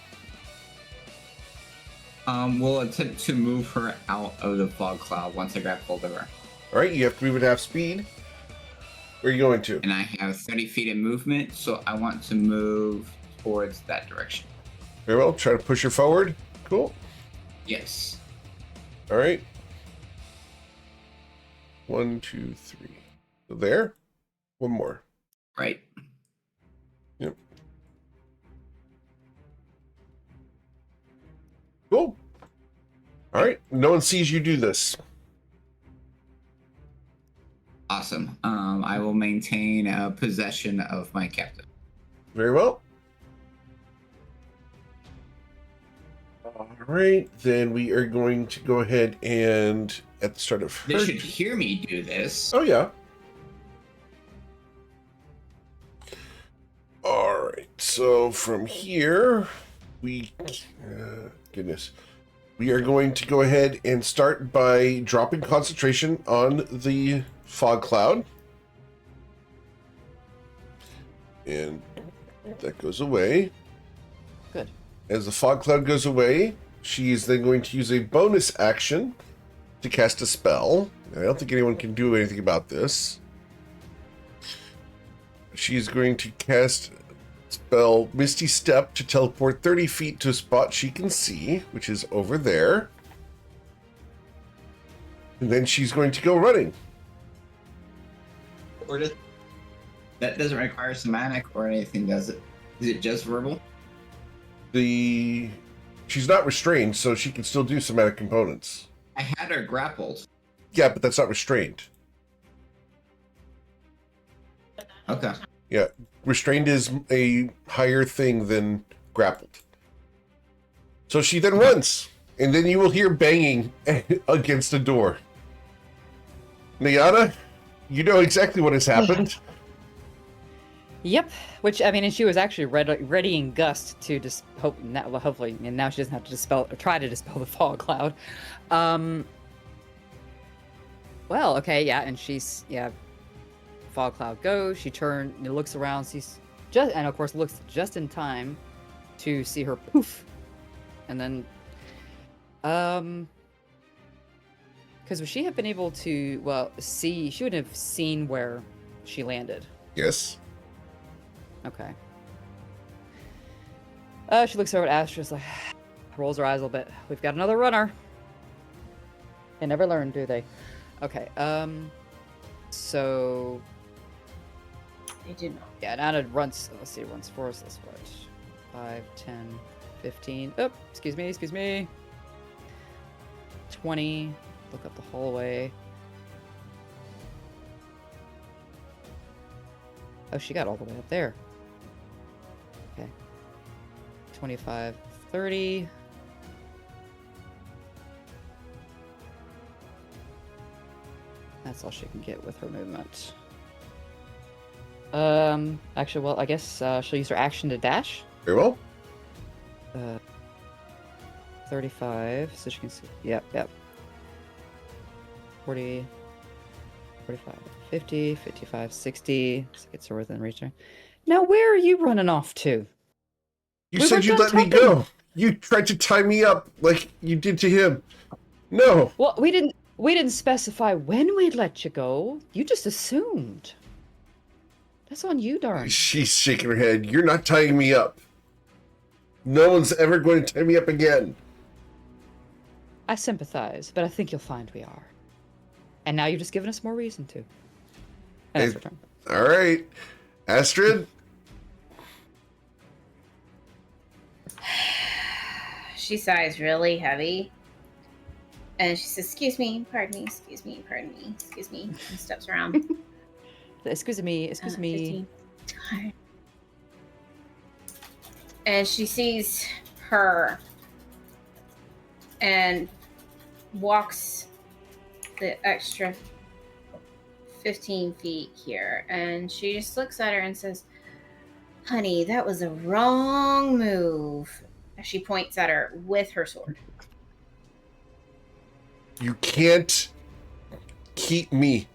We'll attempt to move her out of the fog cloud once I grab hold of her. All right, you have to move at half speed. Where are you going to? And I have 30 feet of movement, so I want to move towards that direction. Very well. Try to push her forward. Cool. Yes. All right. 1, 2, 3. So there. One more. Right. Yep. Cool. All right. No one sees you do this. Awesome. I will maintain possession of my captive. Very well. All right. Then we are going to go ahead and at the start of They her... should hear me do this. Oh, yeah. All right. So from here, we... goodness. We are going to go ahead and start by dropping concentration on the fog cloud. And that goes away. Good. As the fog cloud goes away, she is then going to use a bonus action to cast a spell. I don't think anyone can do anything about this. She's going to cast spell Misty Step to teleport 30 feet to a spot she can see, which is over there. And then she's going to go running. Or does that doesn't require somatic or anything, does it? Is it just verbal? She's not restrained, so she can still do somatic components. I had her grappled. Yeah, but that's not restrained. Okay. Yeah, restrained is a higher thing than grappled. So she then runs, and then you will hear banging against a door. Niana, you know exactly what has happened. Yep. Which I mean, and she was actually readying Gust to hopefully, and now she doesn't have to try to dispel the fog cloud. Well, okay, yeah, and she's fog cloud goes. She looks around, sees and of course looks just in time to see her poof, and then because would she have been able to see? She would have seen where she landed. Yes. Okay. She looks over at Astra's, like, rolls her eyes a little bit. We've got another runner. They never learn, do they? Okay, so... I did not. Yeah, Nana runs, let's see, runs for us, that's what, 5, 10, 15, oh, excuse me, 20, look up the hallway. Oh, she got all the way up there. Okay. 25, 30. That's all she can get with her movement. Actually, well, I guess she'll use her action to dash. Very well. 35, so she can see. Yep. 40, 45, 50, 55, 60. So it's her within reach. Now, where are you running off to? You We said were you'd done let me go. You tried to tie me up like you did to him. No. Well, we didn't specify when we'd let you go. You just assumed. That's on you, darn. She's shaking her head. You're not tying me up. No one's ever going to tie me up again. I sympathize, but I think you'll find we are. And now you've just given us more reason to. And that's her turn. All right. Astrid? She sighs really heavy. And she says, excuse me, pardon me, and steps around. Excuse me. 15. And she sees her and walks the extra 15 feet here. And she just looks at her and says, honey, that was a wrong move. As she points at her with her sword. You can't keep me.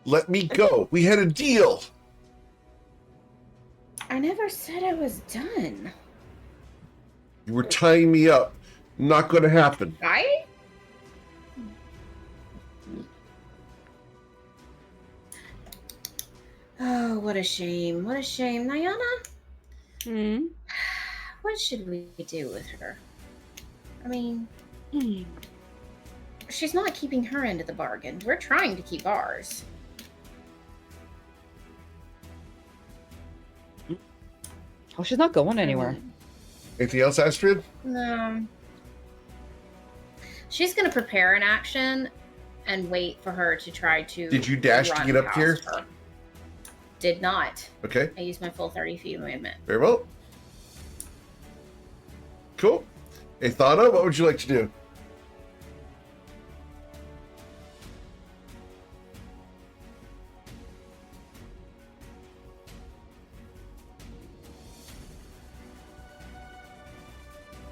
Let me go. We had a deal. I never said I was done. You were tying me up. Not going to happen. Right? what a shame. What a shame. Nyana, Hmm. what should we do with her? I mean, she's not keeping her end of the bargain. We're trying to keep ours. Oh, she's not going anywhere. Anything else, Astrid? No. She's going to prepare an action and wait for her to try to. Did you dash to run get up past here? her. Did not. Okay, I used my full 30 feet movement. very well. Cool. Athana, what would you like to do?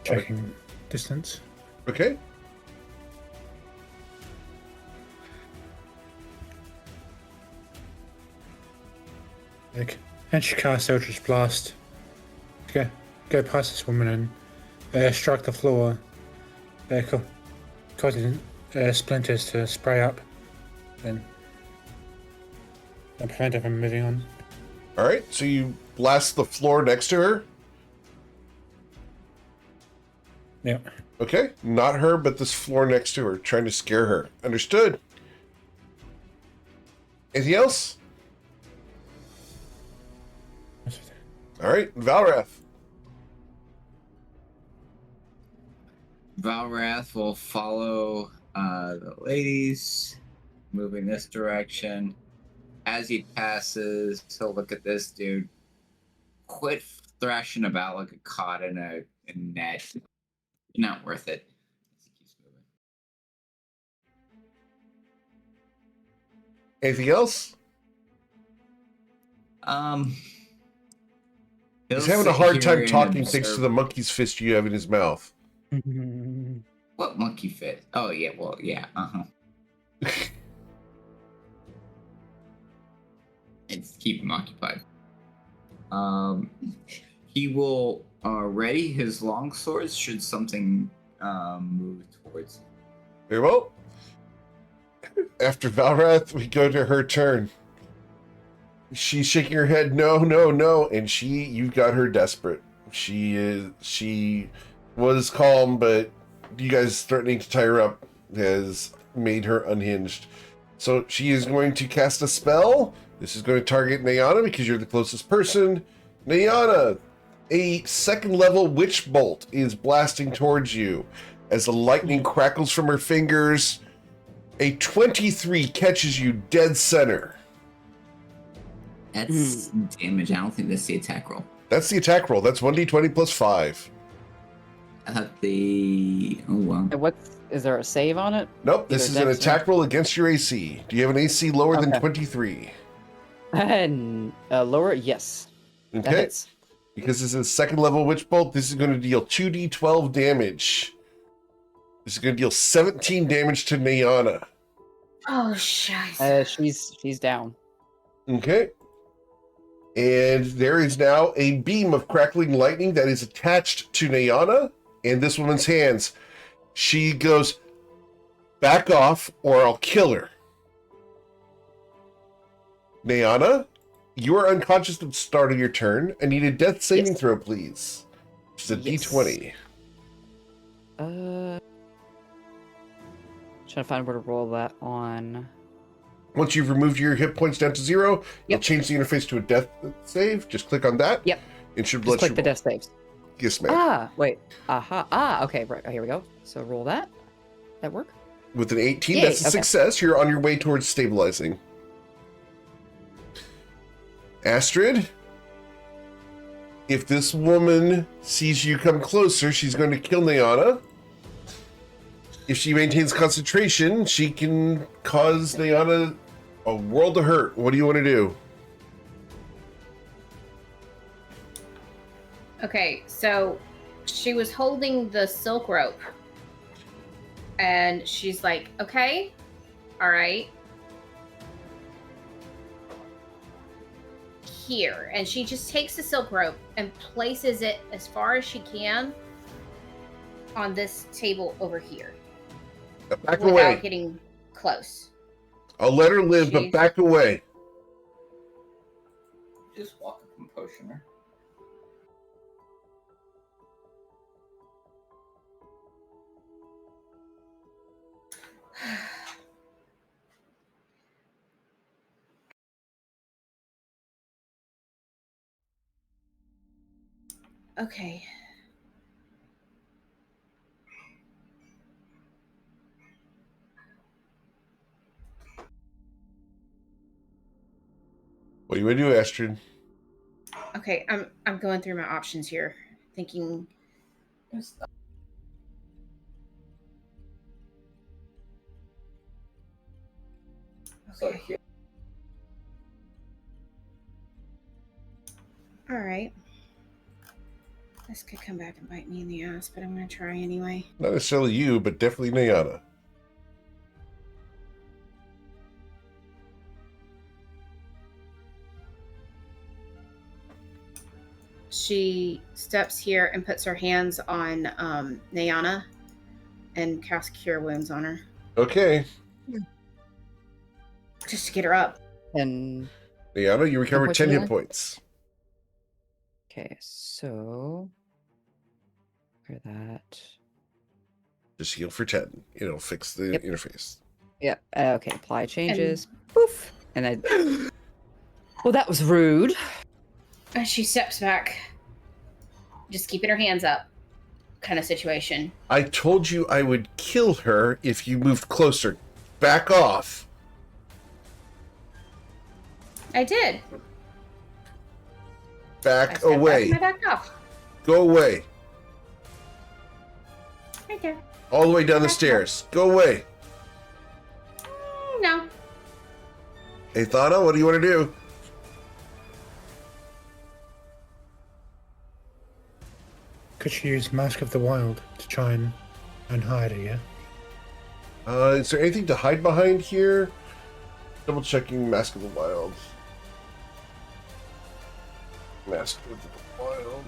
Checking distance. Okay. Like, and she casts Eldritch Blast. Go past this woman and strike the floor, causing splinters to spray up and prevent her from moving on. All right, so you blast the floor next to her. Yeah. Okay, not her, but this floor next to her, trying to scare her. Understood. Anything else? All right, Valrath. Valrath will follow the ladies, moving this direction. As he passes, he'll look at this dude. Quit thrashing about like a cod in a net. Not worth it. He keeps moving. Anything else? He's having a hard time talking thanks to the monkey's fist you have in his mouth. What monkey fit? Oh yeah, well yeah, It's keep him occupied. He will ready his long swords should something move towards him. Very well. After Valrath, we go to her turn. She's shaking her head, no, no, no, and you got her desperate. She was calm, but you guys threatening to tie her up has made her unhinged. So she is going to cast a spell. This is going to target Nayana because you're the closest person. Nayana, a second level witch bolt is blasting towards you. As the lightning crackles from her fingers, a 23 catches you dead center. That's damage. I don't think that's the attack roll. That's the attack roll. That's 1d20 plus 5. I thought the And is there a save on it? Nope, this is an attack roll against your AC. Do you have an AC lower than 23? And lower, yes. That Okay. hits. Because this is a second level witch bolt, this is going to deal 2d12 damage. This is going to deal 17 damage to Nayana. Oh, shit. She's down. Okay. And there is now a beam of crackling lightning that is attached to Nayana and this woman's hands. She goes, back off or I'll kill her. Nayana, you are unconscious at the start of your turn. I need a death saving throw, please. It's a d20. Trying to find where to roll that on. Once you've removed your hit points down to 0, you'll change the interface to a death save. Just click on that. Yep. It should Just let click you the roll. death saves. Yes, ma'am. Ah, wait. Aha. Ah, okay. Right. Here we go. So roll that. That work? With an 18, Yay, that's a okay. success. You're on your way towards stabilizing. Astrid, if this woman sees you come closer, she's going to kill Nayana. If she maintains concentration, she can cause Nayana a world of hurt. What do you want to do? Okay, so she was holding the silk rope. And she's like, okay, all right. Here. And she just takes the silk rope and places it as far as she can on this table over here. Back without away. getting close. I'll let her live, but Jeez. back away. Just walk up and potion her. Okay. What do you want to do, Astrid? Okay, I'm going through my options here, thinking. Okay. All right. This could come back and bite me in the ass, but I'm gonna try anyway. Not necessarily you, but definitely Nayana. She steps here and puts her hands on Nayana and casts Cure Wounds on her. Okay. Just to get her up. And Nayana, you recover 10 hit Unfortunately. points. okay, so for that. Just heal for 10. It'll fix the Yep. interface. Yep. Okay. Apply changes. Poof. And I. Well, that was rude. And she steps back. Just keeping her hands up. Kind of situation. I told you I would kill her if you moved closer. Back off. I did. I Back stepped away. back and I backed off. Go away. Right there. All the way down the Back stairs. Go away. No. Hey, Thana, what do you want to do? Could she use Mask of the Wild to try and hide her, yeah? Is there anything to hide behind here? Double checking Mask of the Wild. Mask of the Wild.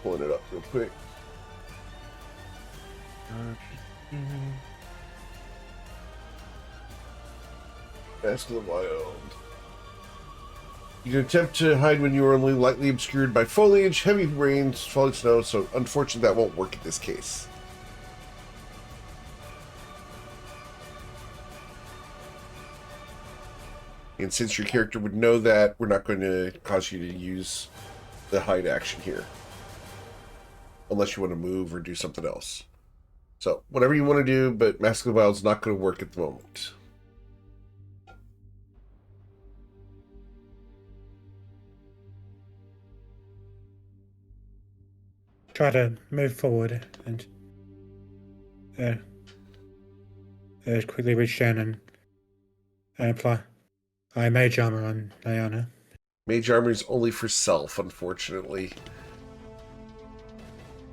Pulling it up real quick. Mask of the Wild. You can attempt to hide when you are only lightly obscured by foliage, heavy rains, falling snow, so unfortunately that won't work in this case. And since your character would know that, we're not going to cause you to use the hide action here. Unless you want to move or do something else. So, whatever you want to do, but Mask of the Wild is not going to work at the moment. Try to move forward and quickly reach down and apply Mage Armor on Diana. Mage Armor is only for self, unfortunately.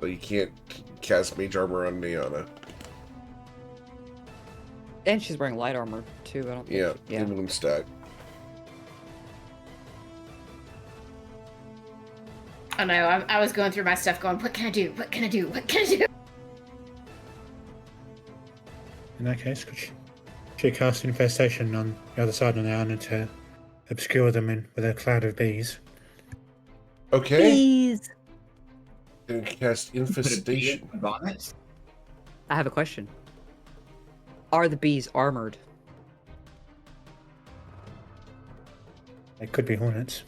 So you can't cast Mage Armor on Nayana. And she's wearing light armor too. I don't think. Yeah, Yeah. minimum stat. Oh no, I was going through my stuff going, what can I do? What can I do? What can I do? In that case, could she cast Infestation on the other side of Diana to obscure them with a cloud of bees? Okay. Please. Gonna cast Infestation. Put a bee on it. I have a question. Are the bees armored? They could be hornets.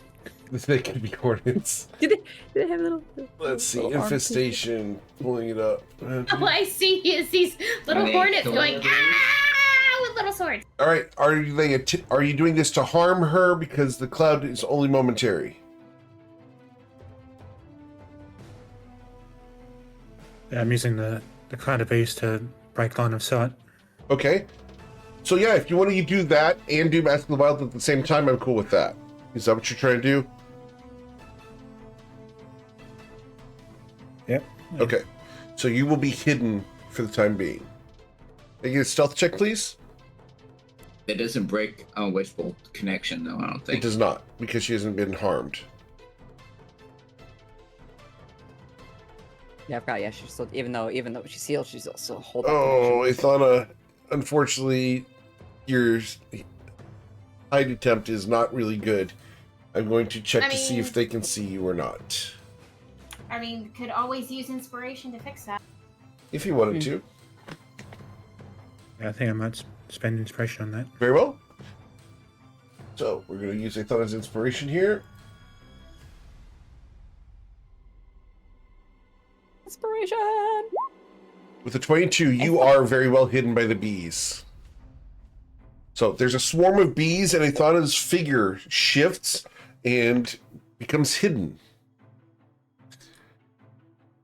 They could be hornets. Do they have little? Let's see, little arms? Infestation. Pulling it up. All I see is these little Are they hornets killer going, bees? ah, with little swords. All right, are you doing this to harm her because the cloud is only momentary? I'm using the cloud of bees to break line of sight. Okay. So yeah, if you want to do that and do Mask of the Wild at the same time, I'm cool with that. Is that what you're trying to do? Yep. Okay. So you will be hidden for the time being. Can you get a stealth check, please? It doesn't break a Witch Bolt connection, though, I don't It think. does not, because she hasn't been harmed. Yeah, I forgot. Yeah, she's still even though she's sealed, she's still holding. Oh, Ithana, unfortunately, your hide attempt is not really good. I'm going to check I to see if mean- they can see you or not. I mean, could always use inspiration to fix that. If you wanted to. Yeah, I think I might spend inspiration on that. Very well. So, we're going to use Athana's inspiration here. Inspiration! With a 22, you are very well hidden by the bees. So, there's a swarm of bees, and Athana's figure shifts and becomes hidden.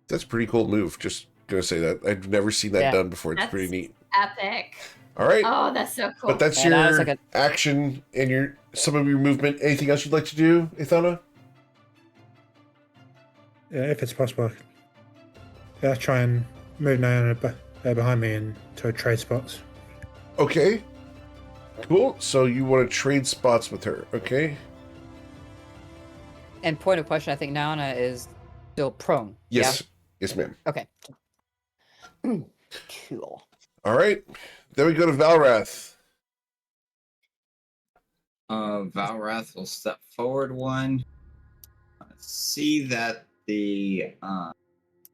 That's a pretty cool move. Just gonna say that. I've never seen that done before. It's That's pretty neat. Epic. All right. Oh, that's so cool. But that's And I was your like action and some of your movement. Anything else you'd like to do, Athana? Yeah, if it's possible, yeah, try and move Naona behind me into trade spots. Okay. Cool. So you want to trade spots with her, okay? And point of question, I think Naona is still prone. Yes. Yes, ma'am. Yeah? Okay. Cool. All right. Then we go to Valrath. Valrath will step forward one. See that the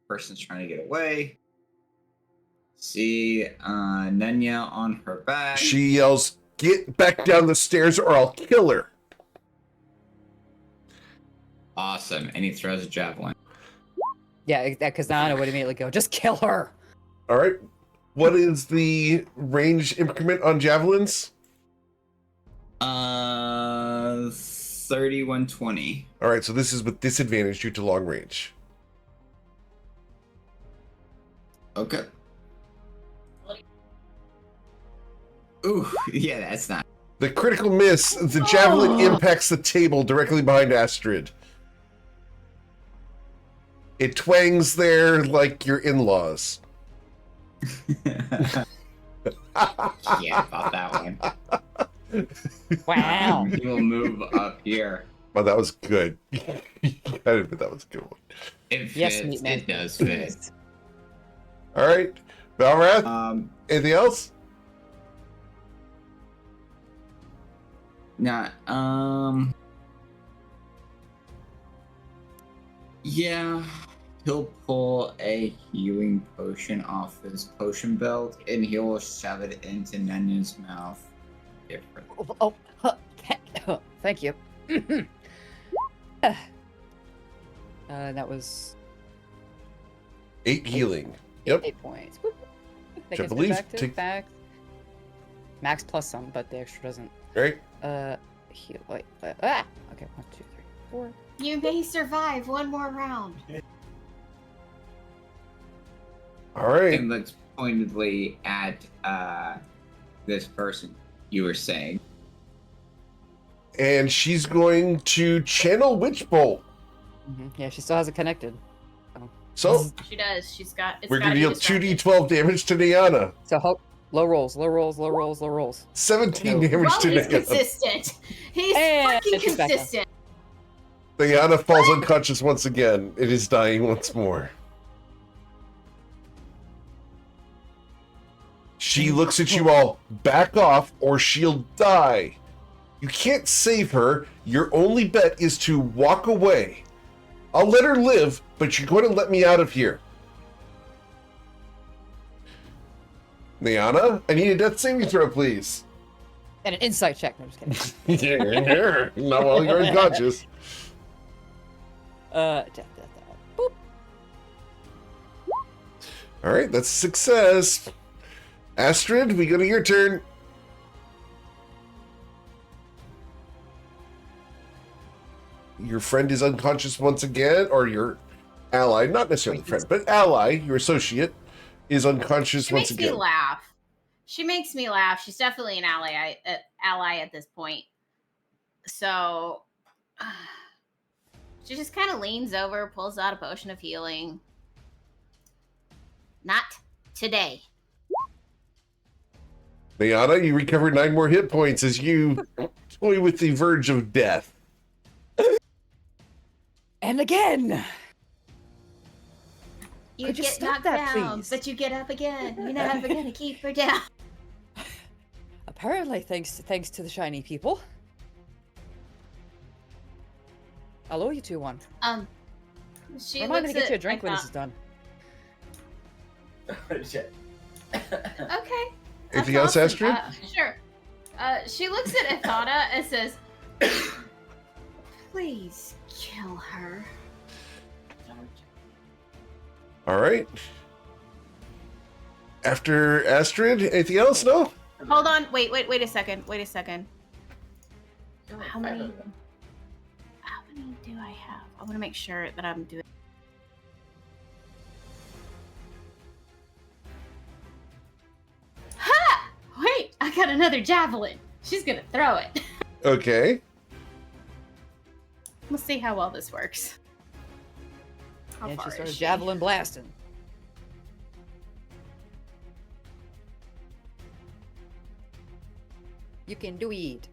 person's trying to get away. See Nenya on her back. She yells, "Get back down the stairs or I'll kill her." Awesome. And he throws a javelin. Yeah, because Naona would immediately go, just kill her! All right. What is the range increment on javelins? 3120. All right. So this is with disadvantage due to long range. Okay. Ooh, yeah, that's not. The critical miss. The javelin impacts the table directly behind Astrid. It twangs there like your in-laws. Yeah, about that one. Wow. He will move up here. Oh, that was good. I admit that was a good one. It fits. Yes, meat man. It does fit. All right. Valrath, anything else? Nah, yeah, he'll pull a healing potion off his potion belt and he'll shove it into Nenya's mouth. Different. Thank you. That was 8 healing. Yep. 8 points. Whoop. That I gets me believe back to back. Max plus some, but the extra doesn't. Right. Heal. Wait. Okay, 1, 2, 3, 4. You may survive one more round. All right. And looks pointedly at this person you were saying. And she's going to channel Witch Bolt. Yeah, she still has it connected. So She does. She's got. It's we're going going to to deal 2d12 damage to Niana. So hope low rolls, low rolls, low rolls, low rolls. 17 No. damage Well, to he's Niana. consistent. He's And fucking she's back up. consistent. Niana falls unconscious once again. It is dying once more. She looks at you all. Back off or she'll die. You can't save her. Your only bet is to walk away. I'll let her live, but you're going to let me out of here. Niana, I need a death saving throw, please. And an insight check. No, I'm just kidding. Not while you're unconscious. Death. Boop. All right, that's a success. Astrid, we go to your turn. Your friend is unconscious once again, or your ally, not necessarily friend, but ally, your associate, is unconscious She once makes me again. laugh. She makes me laugh. She's definitely an ally at this point. So she just kind of leans over, pulls out a potion of healing. Not today. Niana, you recover 9 more hit points as you toy with the verge of death. And again. You Could you get stop knocked that, down, please? but you get up again. You're never gonna keep her down. Apparently, thanks to the shiny people. I'll owe you 2-1. She Remind me looks to get at you a drink when this is done. Shit. Okay. Anything else, awesome. Astrid? Sure. She looks at Ithana and says, "Please kill her." All right. After Astrid, anything else? No? Hold on. Wait a second. How many do I have? I want to make sure that I'm doing. Ha! Wait, I got another javelin. She's gonna throw it. Okay. Let's see how well this works. How And far she is started she? javelin blasting. You can do it.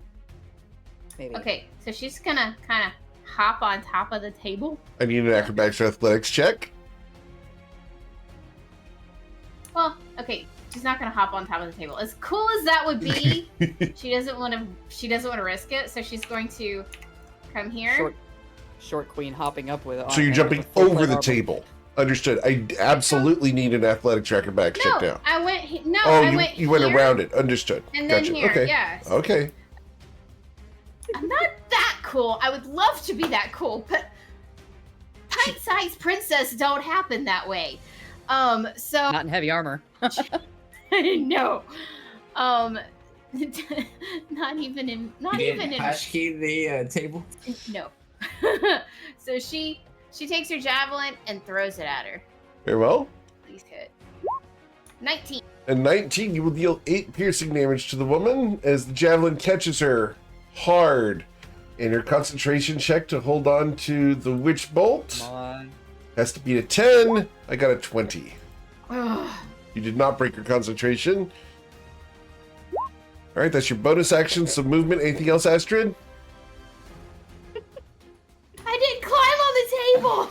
Maybe. Okay, so she's gonna kind of hop on top of the table. I need an acrobatics or athletics check. Well, okay, she's not gonna hop on top of the table. As cool as that would be, she doesn't want to. She doesn't want to risk it, so she's going to come here. Short queen hopping up with it. So you're jumping over the table. Understood. I absolutely need an athletics or acrobatics check now. I went. You went here, around it. Understood. and then Gotcha. here. Okay. Yes. Okay. I'm not that cool. I would love to be that cool, but pint-sized princess don't happen that way. So Not in heavy armor. no. Not even in. Not You even didn't in. hashkey the table? No. So she takes her javelin and throws it at her. Very well. Please hit. 19. And 19, you will deal 8 piercing damage to the woman as the javelin catches her hard. And her concentration check to hold on to the witch bolt Come on. has to be a 10. I got a 20. Ugh. You did not break your concentration. All right, that's your bonus action, some movement. Anything else, Astrid? I didn't climb on the table.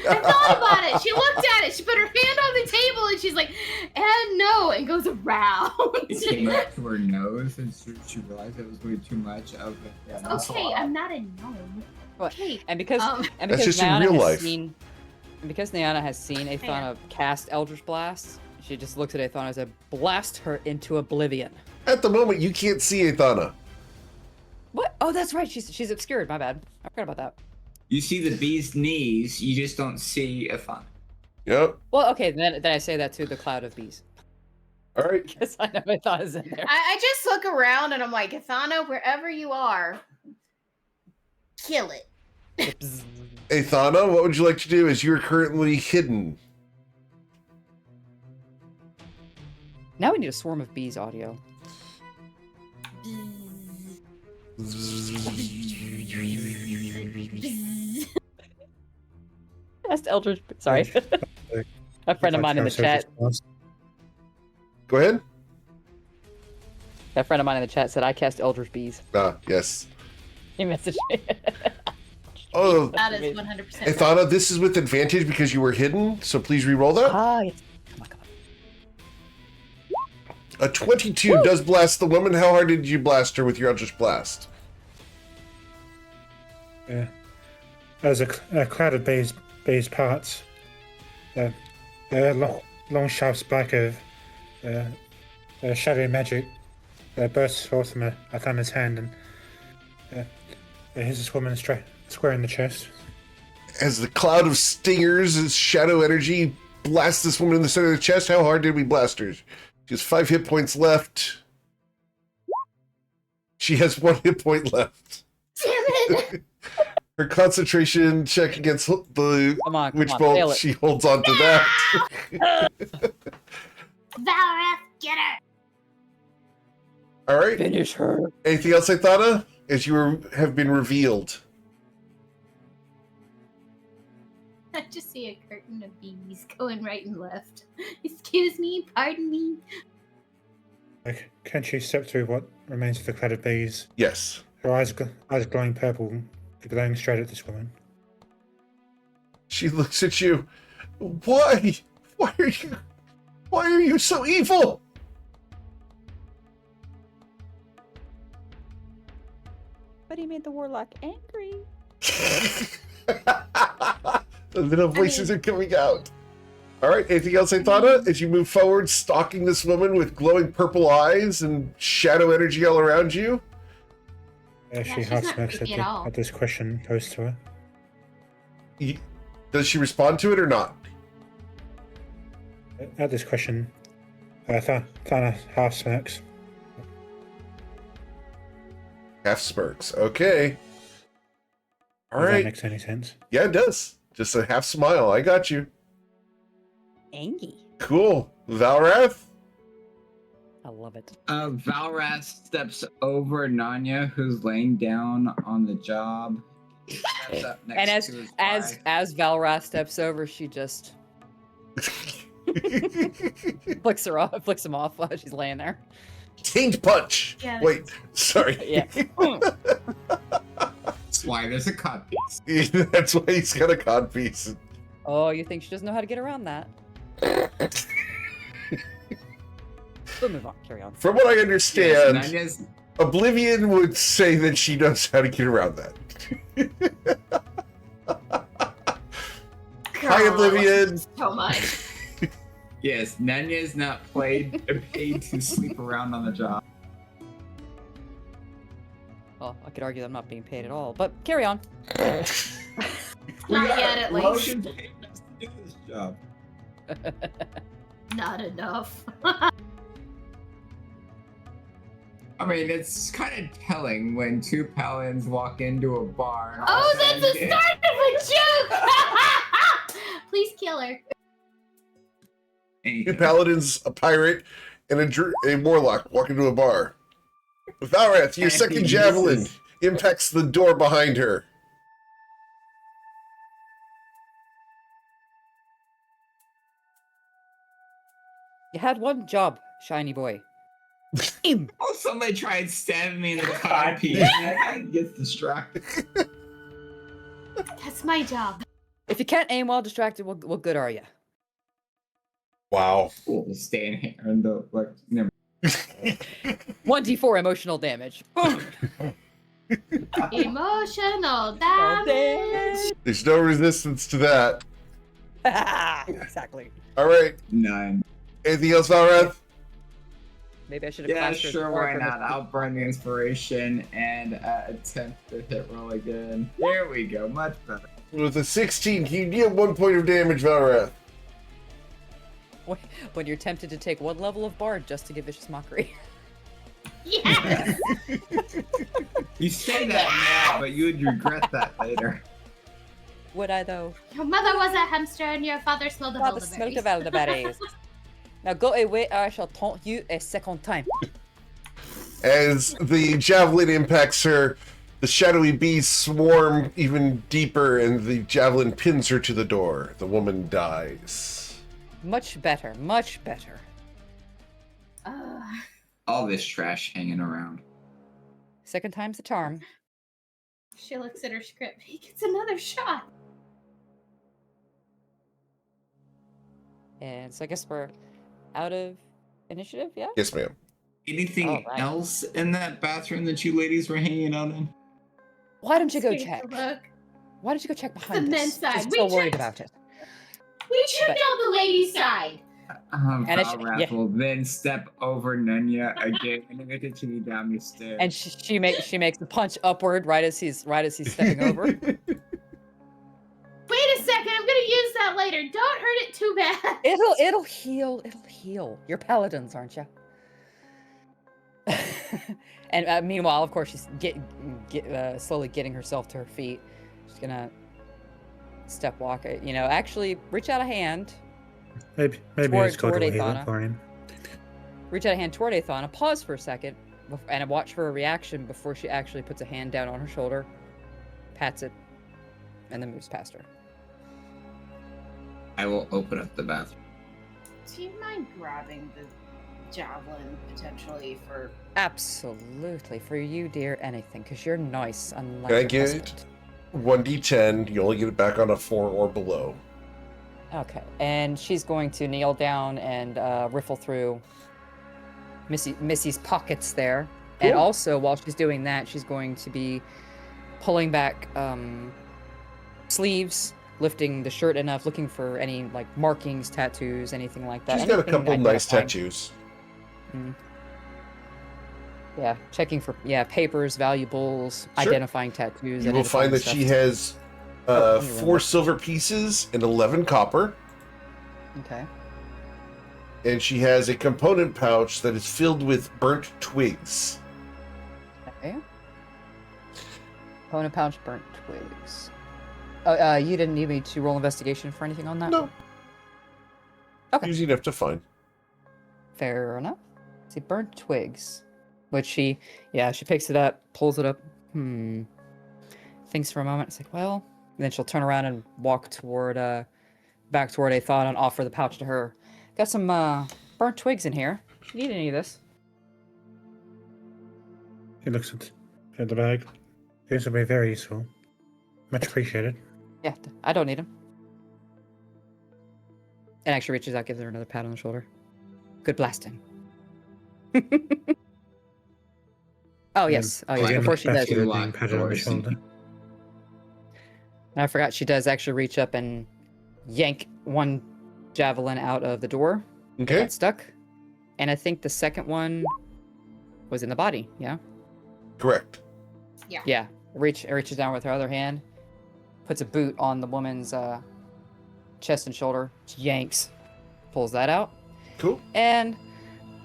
I thought about it. She looked at it. She put her hand on the table and she's like, and no, and goes around. It came up to her nose and she realized it was way too much of it. Yeah, that's a Okay, lot. I'm not a gnome. What? Okay. And because That's just in Niana real has life. seen, and because Niana has seen Athana cast Eldritch Blast, she just looks at Athana and says, "Blast her into oblivion." At the moment, you can't see Athana. What? Oh, that's right. She's obscured. My bad. I forgot about that. You see the bee's knees, you just don't see a fun. Yep. Well, okay, then I say that to the cloud of bees. All right. Because I know Athana's in there. I just look around and I'm like, Athana, wherever you are, kill it. Bzz. Athana, what would you like to do as you're currently hidden? Now we need a swarm of bees audio. Cast Eldritch. Sorry. A friend of mine in the chat. Go ahead. A friend of mine in the chat said I cast Eldritch Bees. Ah, yes. He messaged me. Oh, That is 100%. Athana, this is with advantage because you were hidden, so please re-roll that. Oh my god. A 22 does blast the woman. How hard did you blast her with your Eldritch Blast? Yeah. There's a cloud of bees parts. Long shafts black of shadowy magic bursts forth from Athana's hand and hits this woman square in the chest. As the cloud of stingers, as shadow energy blasts this woman in the center of the chest, how hard did we blast her? She has 5 hit points left. She has 1 hit point left. Damn it! Her concentration check against the Come on, witch fail bolt, it. she holds on to that. Valrath, get her! All right. Finish her. Anything else, Athana? As you have been revealed. I just see a curtain of bees going right and left. Excuse me, pardon me. Can she step through what remains of the cloud of bees? Yes. Her eyes glowing purple, glowing straight at this woman. She looks at you. Why? Why are you so evil? But he made the warlock angry. The little voices are coming out. All right, anything else, Aethana? As you move forward, stalking this woman with glowing purple eyes and shadow energy all around you? She she's half not smacks creepy at all. at this question posed to her. Does she respond to it or not? At this question, Thana half smacks. Half smirks. Okay. All If that right. makes any sense. Yeah, it does. Just a half smile. I got you. Angie. Cool. Valrath? I love it. Valrath steps over Nanya, who's laying down on the job. Steps up next And to his wife. as Valrath steps over, she just flicks him off while she's laying there. Taint punch. Yeah. Wait, sorry. Yeah. That's why there's a cut piece. That's why he's got a cod piece. Oh, you think she doesn't know how to get around that? We'll move on. Carry on. From what I understand, Nanya's Oblivion would say that she knows how to get around that. Hi, Girl, Oblivion. So much. Yes, Nanya's not paid to sleep around on the job. Well, I could argue that I'm not being paid at all, but carry on. Not yet, at least. Lotion paid us to do this job. Not enough. I mean, it's kind of telling when two paladins walk into a bar. And all Oh, of a that's sudden the start of a joke! Please kill her. Two paladins, a pirate, and a warlock walk into a bar. Valrath, your And second he javelin misses. impacts the door behind her. You had one job, shiny boy. Oh, somebody tried stabbing me in the cod piece, and I get distracted. That's my job. If you can't aim while distracted, what good are you? Wow. Cool, stay in here and never. 1d4 emotional damage. Emotional damage. There's no resistance to that. Exactly. All right. None. Anything else, Valrath? Maybe I should have Yeah, classed her as sure, a why dwarf not? or I'll burn the inspiration and attempt to hit roll again. There we go, much better. With a 16, you deal 1 point of damage, Valrath. when you're tempted to take one level of bard just to give vicious mockery. Yes. You say that now, but you would regret that later. Would I though? Your mother was a hamster and your father smelled of Father smelt of elderberries. Now go away or I shall taunt you a second time. As the javelin impacts her, the shadowy bees swarm even deeper and the javelin pins her to the door. The woman dies. Much better, much better. All this trash hanging around. Second time's the charm. She looks at her script. He gets another shot. And so I guess we're out of initiative, yeah? Yes, ma'am. Anything All right. else in that bathroom that you ladies were hanging out in? Why don't you go Take a check? look. Why don't you go check behind The us? men's side. Just We so worried checked. about it. We checked out the ladies' side. And it's- Valrath yeah. will then step over Nunya again and continue down the stairs. And she makes the punch upward right as he's stepping over. Wait a second. I'm gonna use that later. Don't hurt it too bad. It'll heal. It'll heal. You're paladins, aren't you? And meanwhile, of course, she's slowly getting herself to her feet. She's gonna step walk. Actually, reach out a hand. Maybe it's got toward a healer Aethana. for him. Reach out a hand toward Aethana. Pause for a second, and watch for a reaction before she actually puts a hand down on her shoulder, pats it, and then moves past her. I will open up the bathroom. Do you mind grabbing the javelin potentially for? Absolutely, for you, dear, anything, because you're nice, unlike Can I your get husband. 1d10. You only get it back on a 4 or below. Okay, and she's going to kneel down and riffle through Missy's pockets there. And Cool. also, while she's doing that, she's going to be pulling back sleeves, lifting the shirt enough, looking for any like markings, tattoos, anything like that. She's got a Anything couple nice identifying. tattoos. Yeah, checking for papers, valuables, Sure. identifying tattoos. You will find that she has 4 silver pieces and 11 copper. Okay. And she has a component pouch that is filled with burnt twigs. Okay. Component pouch, burnt twigs. You didn't need me to roll investigation for anything on that? No. Okay. Easy enough to find. Fair enough. See, burnt twigs. Which she picks it up, pulls it up. Thinks for a moment. It's like, well. And then she'll turn around and walk toward, back toward Athon and offer the pouch to her. Got some burnt twigs in here. You need any of this? He looks at the bag. These will be very useful. Much appreciated. Yeah, I don't need them. And actually reaches out, gives her another pat on the shoulder. Good blasting. Oh yes. Oh yes. Again, Before she does, Becky Lock being patted on the doors. shoulder. I forgot she does actually reach up and yank one javelin out of the door. Okay. Got stuck. And I think the second one was in the body. Yeah. Correct. Yeah. Reaches down with her other hand, puts a boot on the woman's chest and shoulder, yanks, pulls that out, Cool. and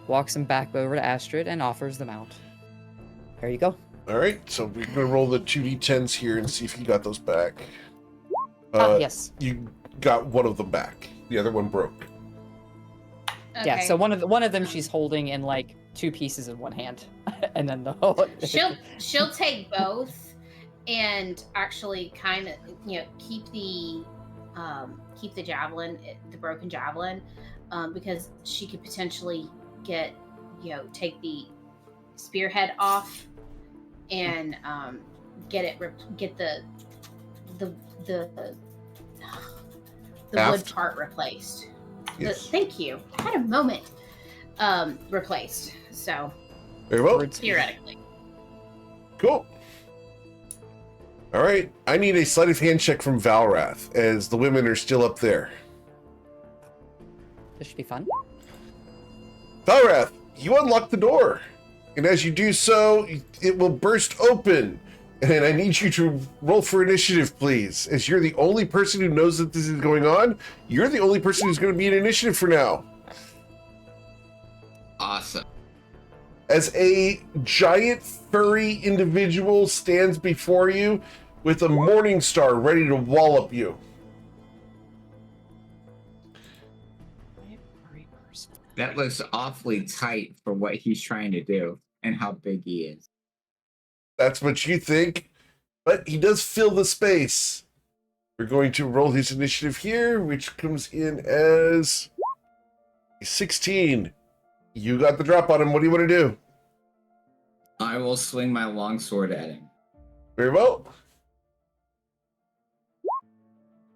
walks him back over to Astrid and offers them out. There you go. All right. So we're going to roll the 2d10s here and see if you got those back. Yes. You got one of them back. The other one broke. Yeah. Okay. So one of them she's holding in like 2 pieces in one hand, and then the whole. she'll take both and actually kind of keep the javelin, the broken javelin, because she could potentially get take the spearhead off and get the wood Aft. part replaced. Yes. Thank you. I had a moment. Replaced. So Very well. theoretically. Cool. All right. I need a sleight of hand check from Valrath as the women are still up there. This should be fun. Valrath, you unlock the door. And as you do so, it will burst open. And I need you to roll for initiative, please. As you're the only person who knows that this is going on, you're the only person who's going to be in initiative for now. Awesome. As a giant furry individual stands before you with a morning star ready to wallop you. That looks awfully tight for what he's trying to do and how big he is. That's what you think, but he does fill the space. We're going to roll his initiative here, which comes in as 16. You got the drop on him. What do you want to do? I will swing my longsword at him. Very well.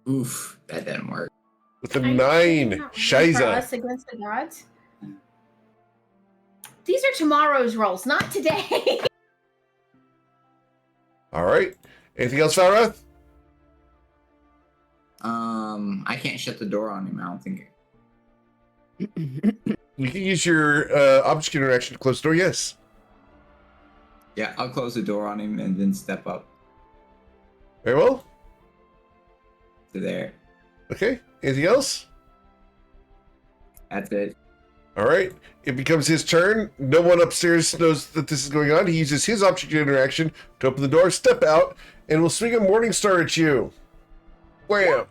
Oof, that didn't work. With a Are you 9, not rooting for Shiza. us against the gods? These are tomorrow's rolls, not today. All right. Anything else, Valrath? I can't shut the door on him. I don't think. You can use your object interaction to close the door. Yes. Yeah, I'll close the door on him and then step up Very well. to there. Okay. Anything else? That's it. All right. It becomes his turn. No one upstairs knows that this is going on. He uses his object interaction to open the door, step out, and will swing a morning star at you. Wham!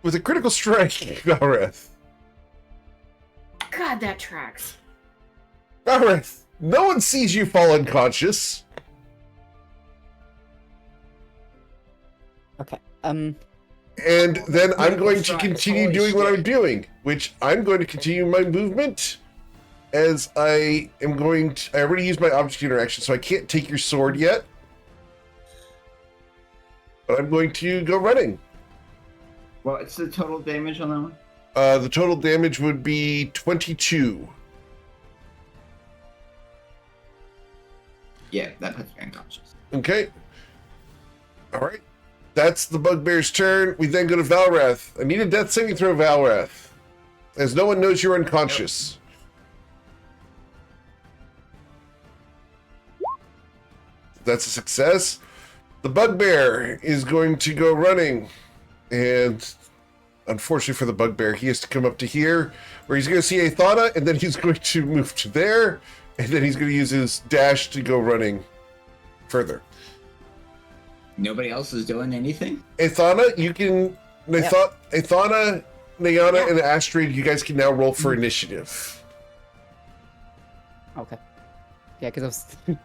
With a critical strike, Valrath. God, that tracks. Valrath, no one sees you fall unconscious. Okay. And then I'm going to Strike. continue Holy doing what I'm shit. doing, which I'm going to continue my movement as I am going to... I already used my object interaction, so I can't take your sword yet. But I'm going to go running. What's the total damage on that one? The total damage would be 22. Yeah, that puts me unconscious. Okay. All right. That's the bugbear's turn. We then go to Valrath. I need a death saving throw, Valrath, as no one knows you're unconscious. That's a success. The bugbear is going to go running, and unfortunately for the bugbear, he has to come up to here, where he's going to see Athana, and then he's going to move to there, and then he's going to use his dash to go running further. Nobody else is doing anything? Athana, you can... Athana, Nayana, and Astrid, you guys can now roll for initiative. Okay. Yeah, because I was...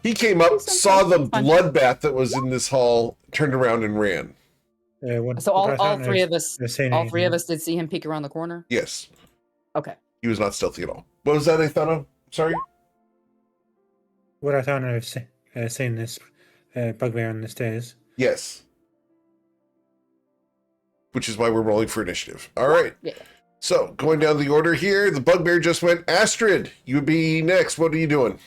He came up, saw the bloodbath that was in this hall, turned around and ran. So all three of us did see him peek around the corner? Yes. Okay. He was not stealthy at all. What was that, Athana? Sorry? Would Athana have seen this bugbear on the stairs? Yes. Which is why we're rolling for initiative. All right. Yeah. So, going down the order here, the bugbear just went, Astrid, you would be next. What are you doing?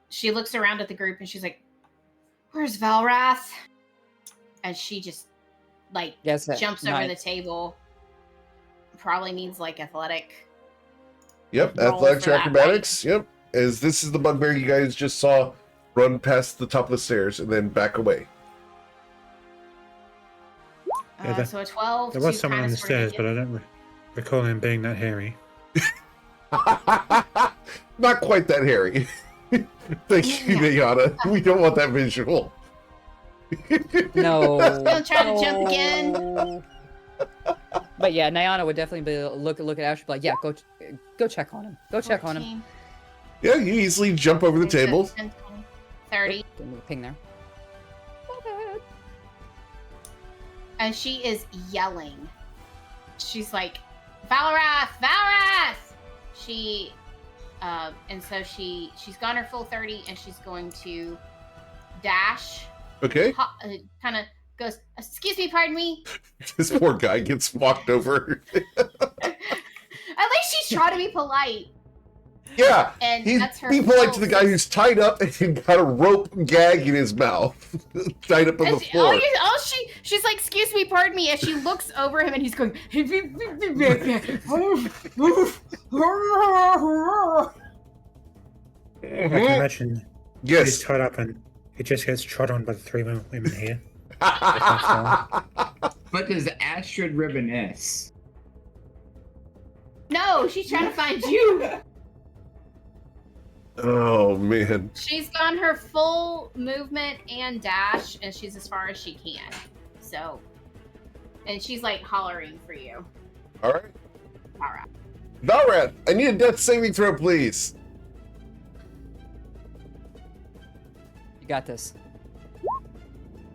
She looks around at the group and she's like, where's Valrath? And she just jumps over the table. Probably needs athletic. Yep, roll athletics for or that, acrobatics. Yep. As this is the bugbear you guys just saw run past the top of the stairs and then back away. So a 12. There was someone on the stairs, but I don't recall him being that hairy. Not quite that hairy. Thank you, Nayana. We don't want that visual. No. Don't try to jump again. But yeah, Nayana would definitely be look at Ashley, like, yeah, go check on him. Go check on him. Yeah, you easily jump over the table. 10, 20, 30. Give me a ping there. And she is yelling. She's like, Valrath! Valrath! And so she's gone her full 30, and she's going to dash. Okay. Kind of goes, excuse me, pardon me. This poor guy gets walked over. At least she's trying to be polite. Yeah, And he's that's her be polite full to the guy who's tied up and got a rope gag in his mouth, tied up on the floor. She's like, excuse me, pardon me, as she looks over him and he's going, I can imagine Yes. he's tied up and he just gets trod on by the three women here. What does Astrid reminisce? No, she's trying to find you. Oh, man. She's gone her full movement and dash, and she's as far as she can. So, and she's hollering for you. All right. All right. Valrath, I need a death saving throw, please. You got this.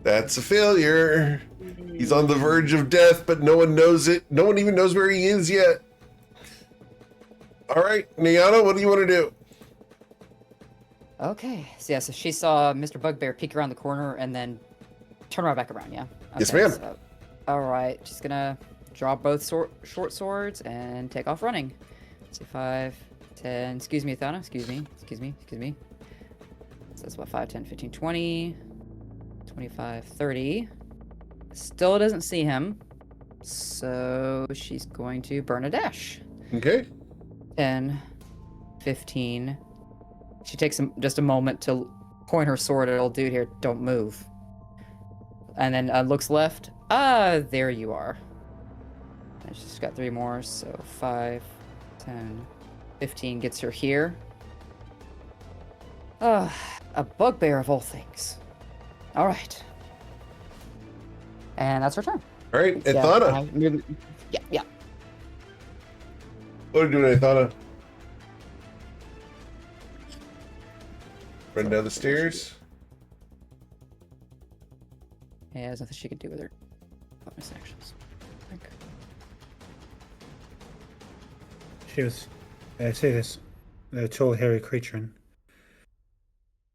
That's a failure. He's on the verge of death, but no one knows it. No one even knows where he is yet. All right, Nayana, what do you want to do? Okay. So she saw Mr. Bugbear peek around the corner and then turn right back around, yeah? Okay, Yes, ma'am. So, all right. She's going to draw both short swords and take off running. Let's see, 5, 10. Excuse me, Athana. Excuse me. So that's what, 5, 10, 15, 20, 25, 30. Still doesn't see him. So she's going to burn a dash. Okay. 10, 15. She takes just a moment to point her sword at old dude here. Don't move. And then looks left. There you are. And she's got 3 more. So 5, 10, 15 gets her here. A bugbear of all things. All right. And that's her turn. All right, Athana. Yeah. What are you doing, Athana? Run down the stairs. Yeah, there's nothing she could do with her bonus actions. She was, see this tall, hairy creature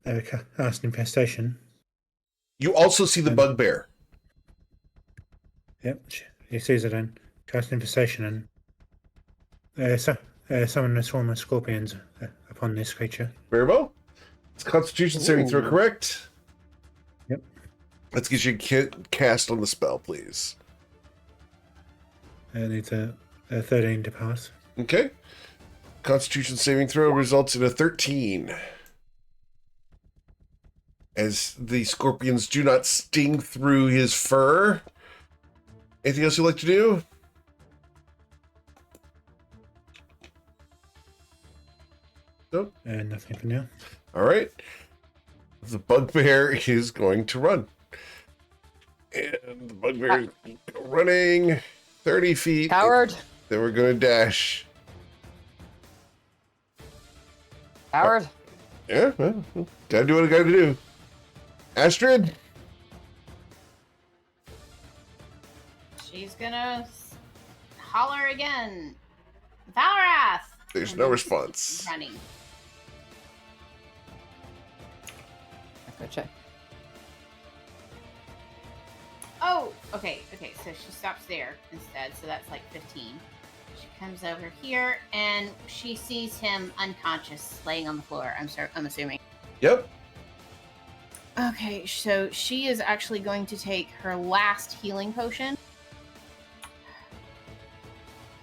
and cast infestation. You also see the bugbear. Yep, he sees it and cast infestation and summon a swarm of scorpions upon this creature. Very well. It's Constitution saving throw, correct? Yep. Let's get you cast on the spell, please. It needs a 13 to pass. Okay. Constitution saving throw results in a 13. As the scorpions do not sting through his fur. Anything else you'd like to do? Nope. And nothing for now. All right. The bugbear is going to run. And the bugbear is running 30 feet. Howard. Then we're going to dash. Howard. Yeah, well, gotta do what I gotta do. Astrid? She's gonna holler again. Valrath! There's And no then response. Running. Gotcha. Oh, okay, so she stops there instead, so that's like 15. She comes over here and she sees him unconscious laying on the floor. I'm assuming. Yep. Okay, so she is actually going to take her last healing potion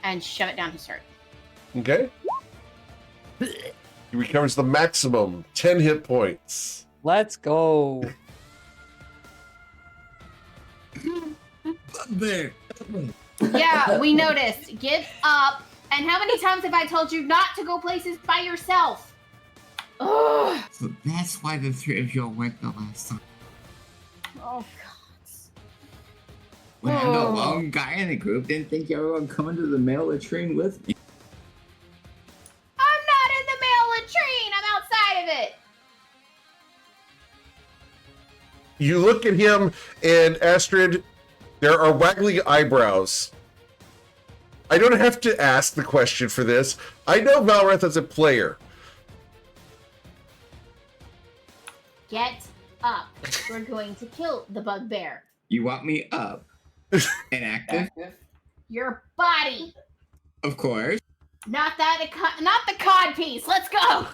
and shove it down his throat. Okay. He recovers the maximum 10 hit points. Let's go. There. Yeah, we noticed. Get up. And how many times have I told you not to go places by yourself? Ugh. So that's why the three of y'all went the last time. Oh, God. When I'm the Oh. lone guy in the group, didn't think y'all were coming to the mail latrine with me. I'm not in the mail latrine. I'm outside of it. You look at him, and Astrid, there are waggly eyebrows. I don't have to ask the question for this. I know Valrath as a player. Get up. We're going to kill the bugbear. You want me up and active? Your body. Of course. Not the cod piece. Let's go.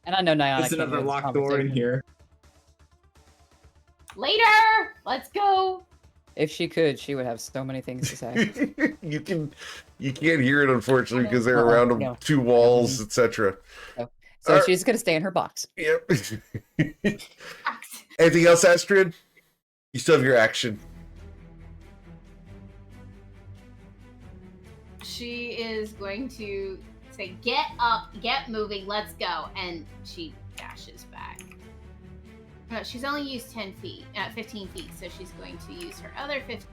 And I know Nyana. There's another locked door in here. Later. Let's go. If she could, she would have so many things to say. you can't hear it, unfortunately, because they're Uh-uh, around no. two walls, etc. So she's gonna stay in her box. Yep. Anything else, Astrid? You still have your action. She is going to say, "Get up, get moving, let's go," and she dashes back. No, she's only used 15 feet, so she's going to use her other 15.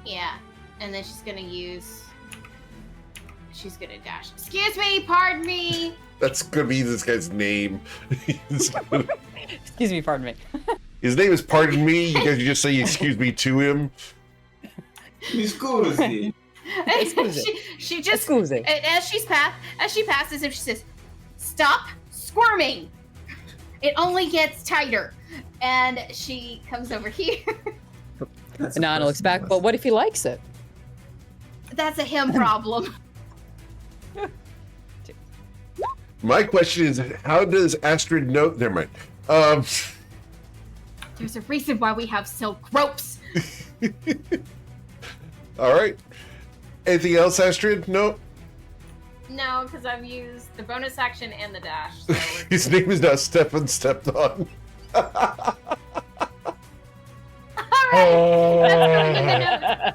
Yeah, and then she's gonna dash. Excuse me, pardon me. That's gonna be this guy's name. Excuse me, pardon me. His name is Pardon Me. You guys just say excuse me to him. Scusi. she just Excuse me. as she passes, if she says, "Stop squirming," it only gets tighter, and she comes over here. Nana looks back, but what if he likes it? That's a him problem. My question is, how does Astrid know? Never mind. There's a reason why we have silk ropes. All right. Anything else, Astrid? No. No, because I've used the bonus action and the dash. So His name is not Stefan Stepped On. All right,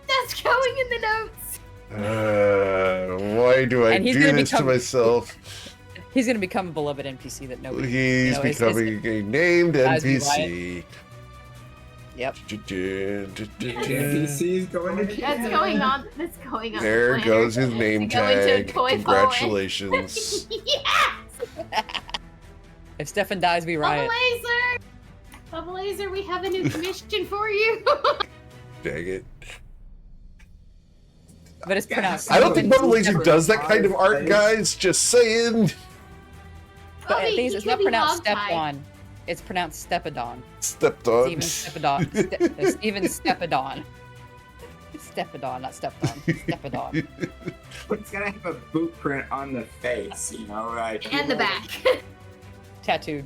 that's going in the notes. Why do I And he's do gonna this to become- myself? He's gonna become a beloved NPC that nobody. He's you know, it's- becoming a named As we NPC. Yep. NPC's going to That's going on. That's going on. the There planner. goes his name To go into tag. Toivoan. Congratulations. Yes! If Stefan dies, we Bubble riot. Laser! Bubble Laser, we have a new commission for you. Dang it. But it's pronounced. I don't think Stefan. Bubble Laser does that kind of art, guys. Just saying. But Bobby, the thing is, he it's could not be pronounced hog-tied. Stepadon. It's pronounced Stepadon. Stepped on. Steven Stepadon. Steven Stepadon. Steppadon, not Steppadon. Steppadon. It's gonna have a boot print on the face, you know, like. And the back. Tattooed.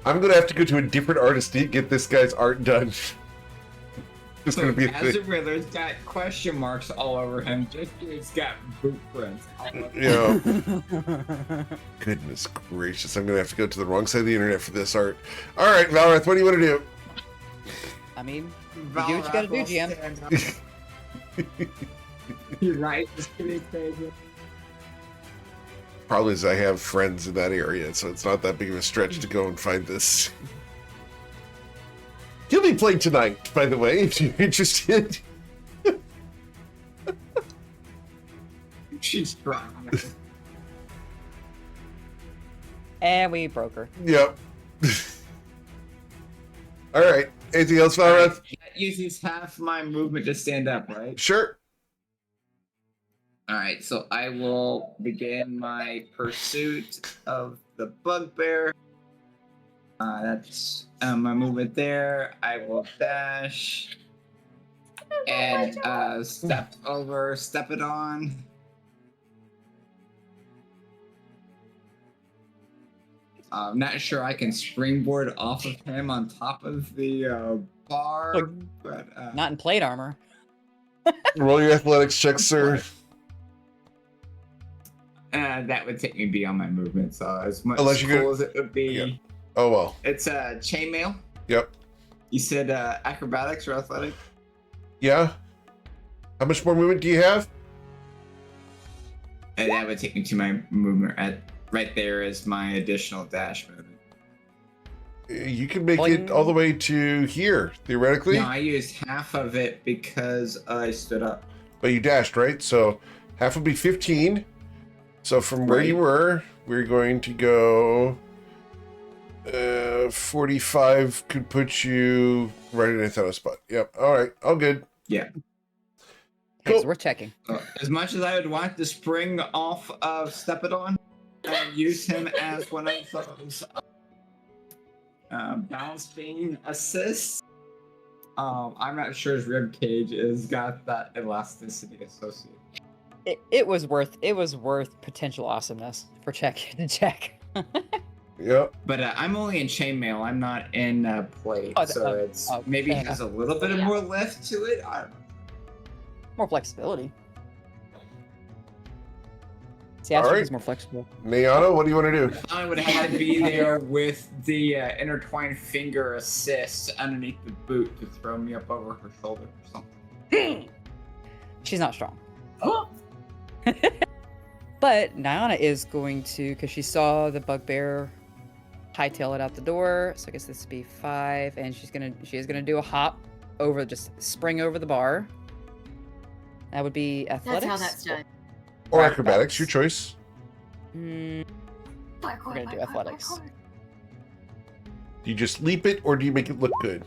I'm gonna have to go to a different artist to get this guy's art done. It's gonna be a As the thing. Riddler's got question marks all over him, just he's got boot prints all over him. Yeah. Goodness gracious, I'm gonna have to go to the wrong side of the internet for this art. All right, Valrath, what do you want to do? I mean, you do what you gotta do, GM. You're right, just kidding, crazy. Problem is, I have friends in that area, so it's not that big of a stretch to go and find this. He'll be playing tonight, by the way, if you're interested. She's strong. And we broke her. Yep. All right. Anything else, Valrath? That uses half my movement to stand up, right? Sure. Alright, so I will begin my pursuit of the bugbear. That's my movement there. I will dash and step it on. I'm not sure I can springboard off of him on top of the bar, but Not in plate armor. Roll your athletics check, sir. That would take me beyond my movement, so as much Unless you cool could- as it would be. Yeah. Oh, well. It's chainmail. Yep. You said acrobatics or athletic? Yeah. How much more movement do you have? And that would take me to my movement. Right there is my additional dash movement. You can make Boing. it all the way to here, theoretically. No, I used half of it because I stood up. But you dashed, right? So half would be 15. So from where you Right. were, we're going to go 45 could put you right in a Thanos spot. Yep. All right. All good. Yeah. Okay, Cool. so we're checking. As much as I would want to spring off of Steppadon and use him as one of those balance beam assists, I'm not sure his rib cage has got that elasticity associated. It was worth potential awesomeness for check to check. Yep. But I'm only in chainmail. I'm not in plate, Oh, so it's maybe fair has a little bit of more lift to it. I don't know. More flexibility. See, All Astrid right. is more flexible. Nayana, what do you want to do? I would have to be there with the intertwined finger assist underneath the boot to throw me up over her shoulder or something. She's not strong. But Nyana is going to, because she saw the bugbear hightail it out the door. So I guess this would be 5, and she is gonna do a hop over, just spring over the bar. That would be athletics. That's how that's done. Or acrobatics, your choice. Mm, we're gonna do athletics. Do you just leap it, or do you make it look good?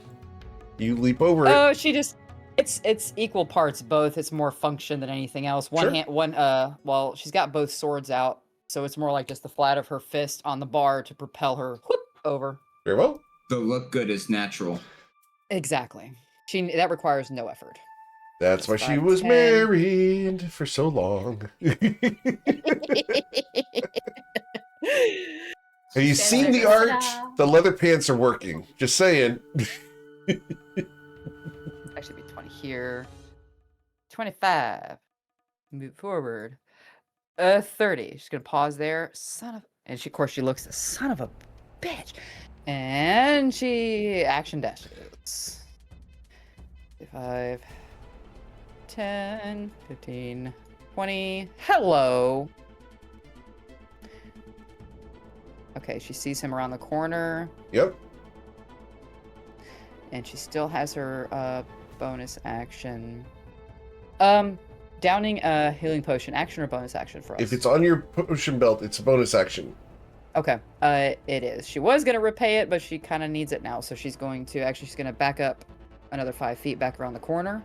You leap over it. Oh, she just. It's equal parts both. It's more function than anything else. Sure. Well, she's got both swords out, so it's more like just the flat of her fist on the bar to propel her whoop, over. Very well. The look good is natural. Exactly. That requires no effort. That's why she 5, was 10. married for so long. Have you seen the art? The leather pants are working. Just saying. That should be 20 here. 25. Move forward. 30. She's gonna pause there. And of course she looks, son of a bitch. And she action dashes. 5, 10, 15, 20. Hello. Okay, she sees him around the corner. Yep. And she still has her bonus action. Downing a healing potion, action or bonus action for us? If it's on your potion belt, it's a bonus action. Okay, it is. She was gonna repay it, but she kind of needs it now, so she's gonna back up another 5 feet back around the corner.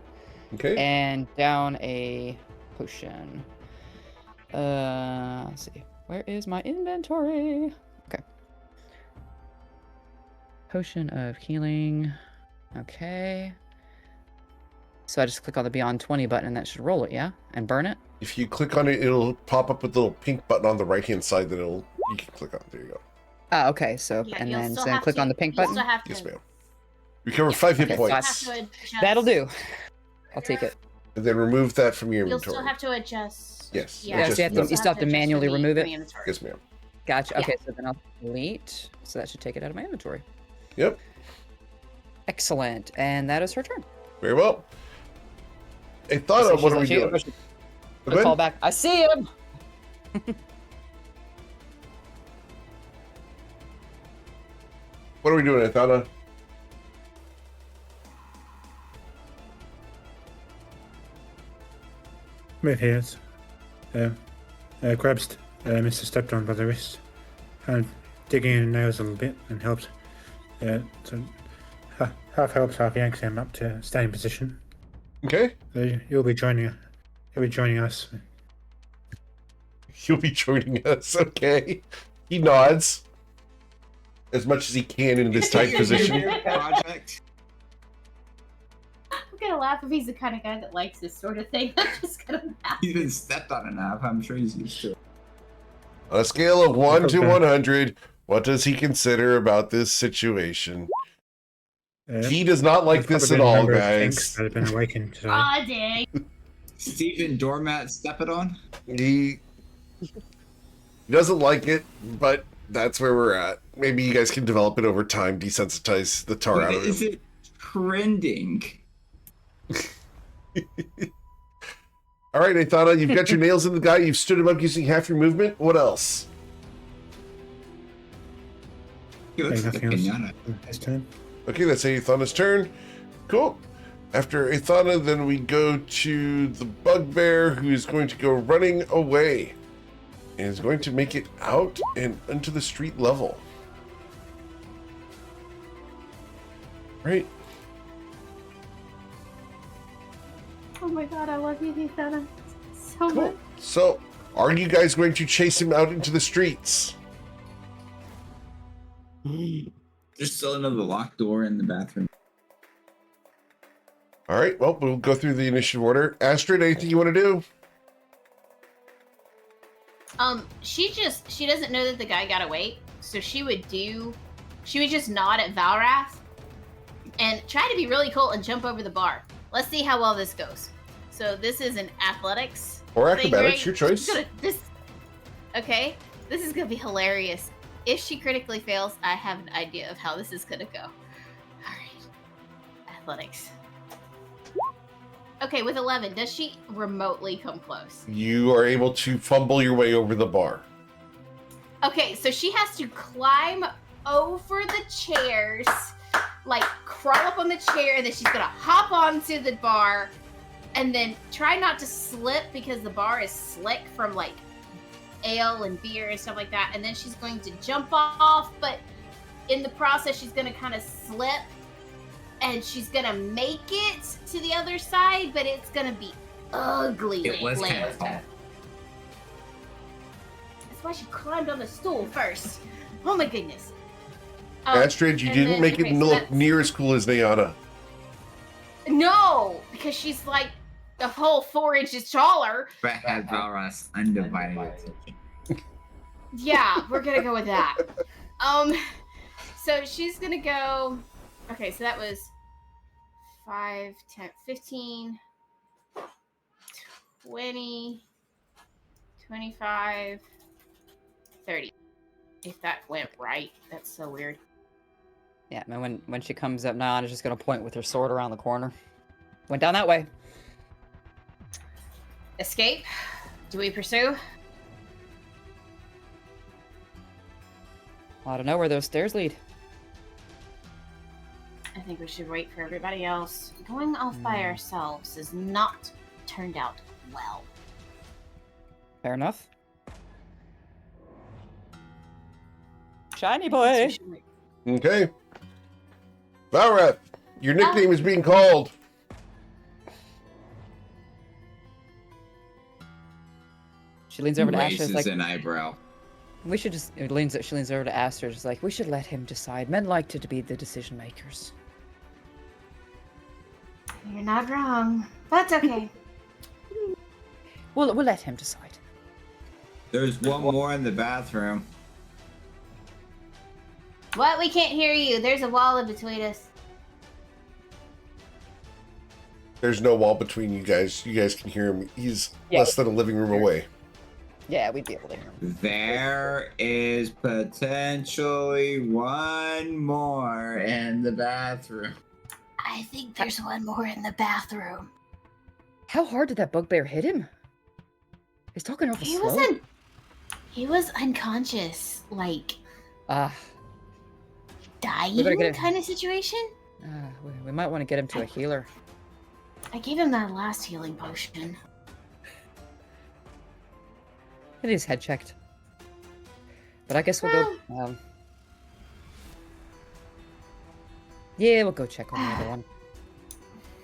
Okay. And down a potion. Let's see. Where is my inventory? Okay. Potion of healing. Okay. So I just click on the Beyond 20 button and that should roll it, yeah? And burn it? If you click on it, it'll pop up with a little pink button on the right-hand side that you can click on. There you go. Ah, okay. So, Yeah, and you'll then still so have click to- on the pink you'll button? still have Yes, to- ma'am. Recover 5 hit Okay, so you'll points. have to adjust- That'll do. I'll take it. And then remove that from your You'll inventory. still have to adjust. Yes, Yeah, adjust so you still have to adjust manually the remove it? inventory. Yes, ma'am. Gotcha. Yeah. Okay, so then I'll delete. So that should take it out of my inventory. Yep. Excellent. And that is her turn. Very well. Hey, So Thana, she's what are we like, doing? Go call back. I see him. What are we doing, Thana? Move here. Grabs Mr. Stepped on by the wrist, and digging in the nails a little bit, and helps. So half helps, half yanks him up to standing position. Okay. So you'll be joining. He'll be joining us. He'll be joining us. Okay. He nods as much as he can in this tight position. Project. I'm gonna laugh if he's the kind of guy that likes this sort of thing. I'm just gonna laugh. He's been stepped on enough. I'm sure he's used to it. On a scale of 1 to Okay. 100, what does he consider about this situation? Uh, He does not like there's this probably at been a all, number of things guys. that have been awakened today. Aw, dang. Stephen Doormat step it on. He doesn't like it, but that's where we're at. Maybe you guys can develop it over time, desensitize the tar out of Is him. it trending? All right, Athana, you've got your nails in the guy. You've stood him up using half your movement. What else? He looks like a nothing else. pinata. His turn. Okay, that's Athana's turn. Cool. After Athana, then we go to the bugbear, who is going to go running away and is going to make it out and onto the street level. Right. Oh my god, I love you, Ethana. So Cool. much. So, are you guys going to chase him out into the streets? There's still another locked door in the bathroom. All right. Well, we'll go through the initiative order. Astrid, anything you want to do? She doesn't know that the guy got away, so she would just nod at Valrath and try to be really cool and jump over the bar. Let's see how well this goes. So this is an athletics Or thing, acrobatics, right? your choice. Okay, this is gonna be hilarious. If she critically fails, I have an idea of how this is gonna go. All right, athletics. Okay, with 11, does she remotely come close? You are able to fumble your way over the bar. Okay, so she has to climb over the chairs, like crawl up on the chair, and then she's gonna hop onto the bar, and then try not to slip because the bar is slick from like ale and beer and stuff like that. And then she's going to jump off, but in the process, she's gonna kind of slip, and she's gonna make it to the other side, but it's gonna be ugly. It was kind of later. tall. That's why she climbed on the stool first. Oh my goodness. Astrid, you and didn't then- make okay, it so look that's- near as cool as Nayana. No, because she's like a whole 4 inches taller. But had Valras undivided attention. Yeah, we're gonna go with that. So she's gonna go. Okay, so that was 5, 10, 15, 20, 25, 30. If that went right, that's so weird. Yeah, and when she comes up, Nyan is just gonna point with her sword around the corner. Went down that way. Escape? Do we pursue? I don't know where those stairs lead. I think we should wait for everybody else. Going off by ourselves has not turned out well. Fair enough. Shiny We boy. should wait. Okay. Valrath, your nickname is being called. She leans over to Asher. Raises It's like, an eyebrow. we should just. She leans over to Asher. Just like, we should let him decide. Men like to be the decision makers. You're not wrong. That's okay. We'll let him decide. There's one more in the bathroom. What? We can't hear you. There's a wall in between us. There's no wall between you guys. You guys can hear him. He's less than a living room away. Yeah, we'd be able to hear him. There is potentially one more in the bathroom. I think there's one more in the bathroom. How hard did that bugbear hit him? He's talking awful slow. He was unconscious, like dying kind of situation. We might want to get him to a healer. I gave him that last healing potion. Get his head checked. But I guess we'll go. Yeah, we'll go check on the other one.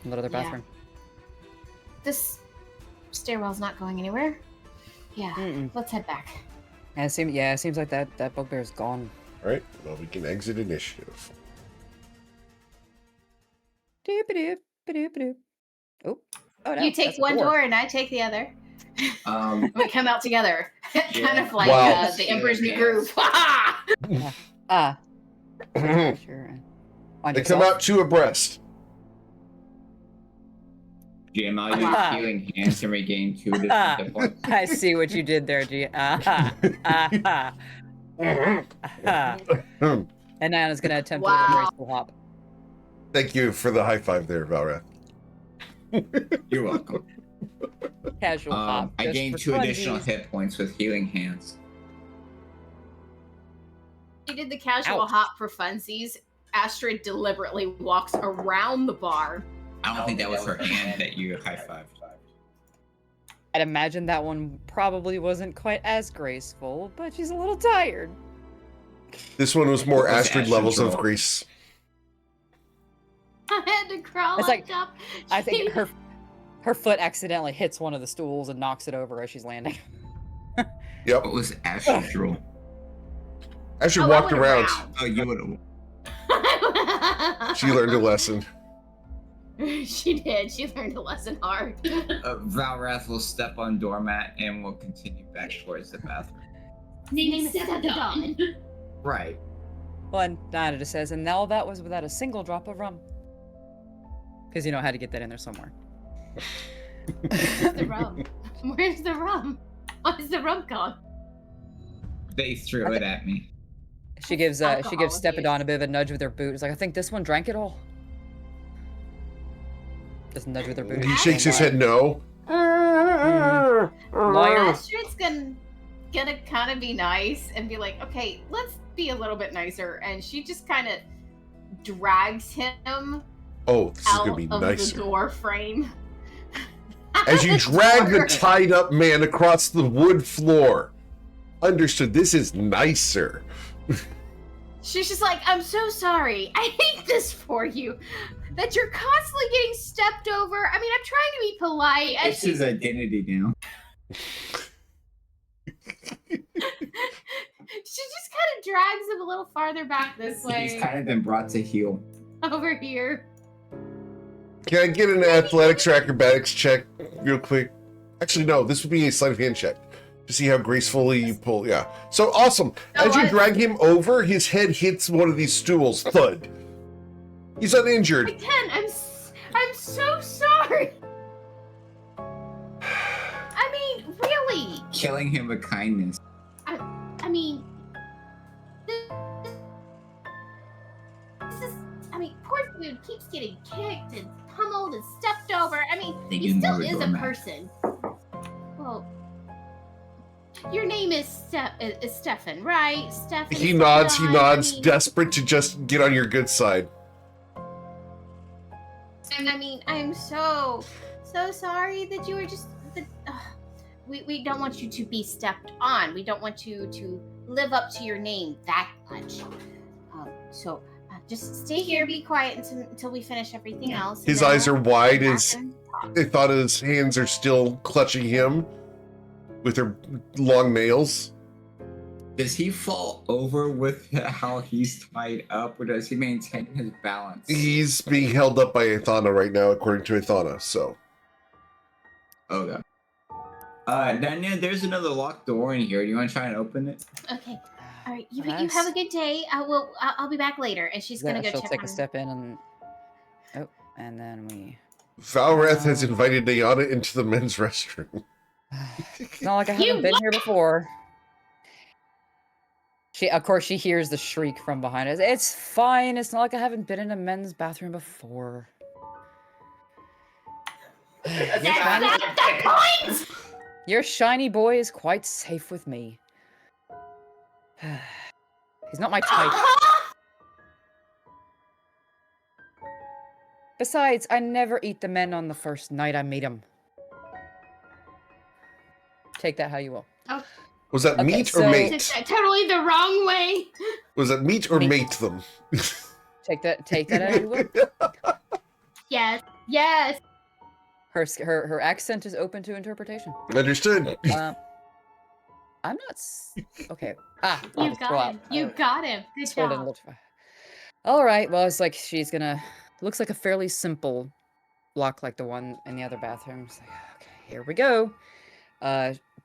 In the other bathroom. This stairwell's not going anywhere. Yeah, let's head back. And it seems like that bugbear's gone. All right. Well, we can exit initiative. Doop-a-doop-a-doop-a-doop. Oh no, you take one door and I take the other. We come out together, kind of like the Emperor's New Groove. Sure. They come out two abreast. GM, I'll use healing hands to regain 2 additional hit points. I see what you did there, G. And Nana's gonna attempt to do a graceful hop. Thank you for the high five there, Valrath. You're welcome. Casual hop. I gained 2 additional hit points with healing hands. He did the casual hop for funsies. Astrid deliberately walks around the bar. I don't think that was her hand that you high-fived. I'd imagine that one probably wasn't quite as graceful, but she's a little tired. This one was more Astrid levels of grace. I had to crawl It's like, up. I think her foot accidentally hits one of the stools and knocks it over as she's landing. Yep. What was Astrid? Astrid walked around. Oh, you would have. She learned a lesson. She did. She learned a lesson hard. Valrath will step on doormat and will continue back towards the bathroom. Name is Dawn. Right. Well, and Nana just says, and now that was without a single drop of rum. Because you know how to get that in there somewhere. Where's the rum? Where's the rum? What is the rum called? They threw it at me. She gives Stepadon a bit of a nudge with her boot. It's like, I think this one drank it all. Just nudge with her boot. He shakes his head no. Lawyer. Astrid's gonna kind of be nice and be like, okay, let's be a little bit nicer. And she just kind of drags him Oh, this is out gonna be of nicer. the door frame. As you drag the tied up man across the wood floor. Understood, this is nicer. She's just like, I'm so sorry. I hate this for you. That you're constantly getting stepped over. I mean, I'm trying to be polite. It's his identity now. She just kind of drags him a little farther back this way. He's kind of been brought to heel. Over here. Can I get an athletics or acrobatics check real quick? Actually, no, this would be a sleight of hand check to see how gracefully you pull. Yeah. So awesome. As you drag him over, his head hits one of these stools. Thud. He's uninjured. Again, I'm so sorry. I mean, really. Killing him with kindness. I mean, this is. I mean, poor dude keeps getting kicked and pummeled and stepped over. I mean, he still is a person. Well, your name is Stefan, right? Stefan. He nods, I mean, desperate to just get on your good side. I mean, I'm so sorry that you were just. We don't want you to be stepped on. We don't want you to live up to your name that much. So just stay here, be quiet until we finish everything else. His eyes are wide as they thought his hands are still clutching him with her long nails. Does he fall over with how he's tied up, or does he maintain his balance? He's being held up by Athana right now, according to Athana, so. Okay. Daniel, there's another locked door in here. Do you want to try and open it? Okay. All right. You Nice. have a good day. I'll be back later. And she's gonna go She'll check take on. a step in and and then we. Valrath has invited Nayana into the men's restroom. It's not like I haven't been here before. Of course, she hears the shriek from behind us. It's fine. It's not like I haven't been in a men's bathroom before. That's not the point. Your shiny boy is quite safe with me. He's not my type. Besides, I never eat the men on the first night I meet them. Take that how you will. Oh. Was that Okay, meet or so- mate? Totally the wrong way. Was that meet or Meat. mate them? Take that how you will. Yes. Yes. Her accent is open to interpretation. Understood. I'm not. Okay. You got him. You got him. Good job. All right. Well, it's like she's gonna. Looks like a fairly simple lock, like the one in the other bathroom. It's like, okay, here we go.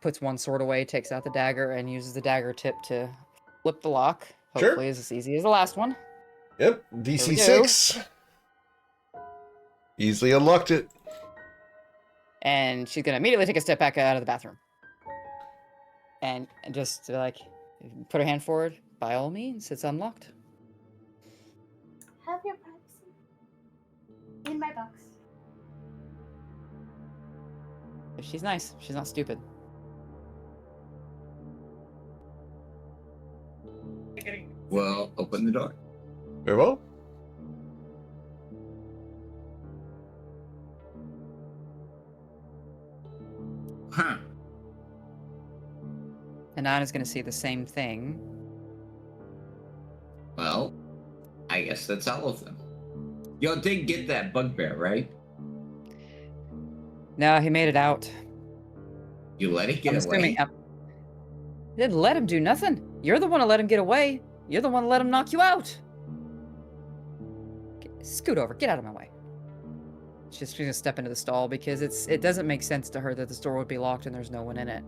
Puts one sword away, takes out the dagger, and uses the dagger tip to flip the lock. Sure. Hopefully, it's as easy as the last one. Yep, There DC we go. 6. Easily unlocked it. And she's gonna immediately take a step back out of the bathroom. And just like put her hand forward. By all means, it's unlocked. Have your privacy in my box. She's nice. She's not stupid. Well, open the door. Very well. Huh. And Anna's gonna see the same thing. Well, I guess that's all of them. Y'all did get that bugbear, right? No, he made it out. You let it get I'm away? assuming. Didn't let him do nothing. You're the one who let him get away. You're the one who let him knock you out. Scoot over. Get out of my way. She's gonna step into the stall because it doesn't make sense to her that the door would be locked and there's no one in it.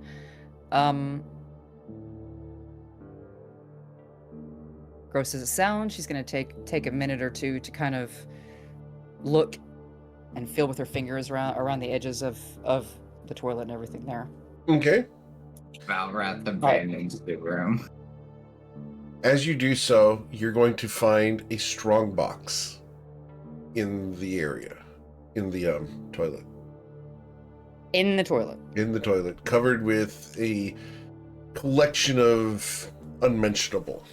Gross as it sounds, she's gonna take a minute or two to kind of look and feel with her fingers around the edges of the toilet and everything there. Okay. Valrath abandons the room. As you do so, you're going to find a strong box in the area, in the toilet. In the toilet. In the toilet, covered with a collection of unmentionable.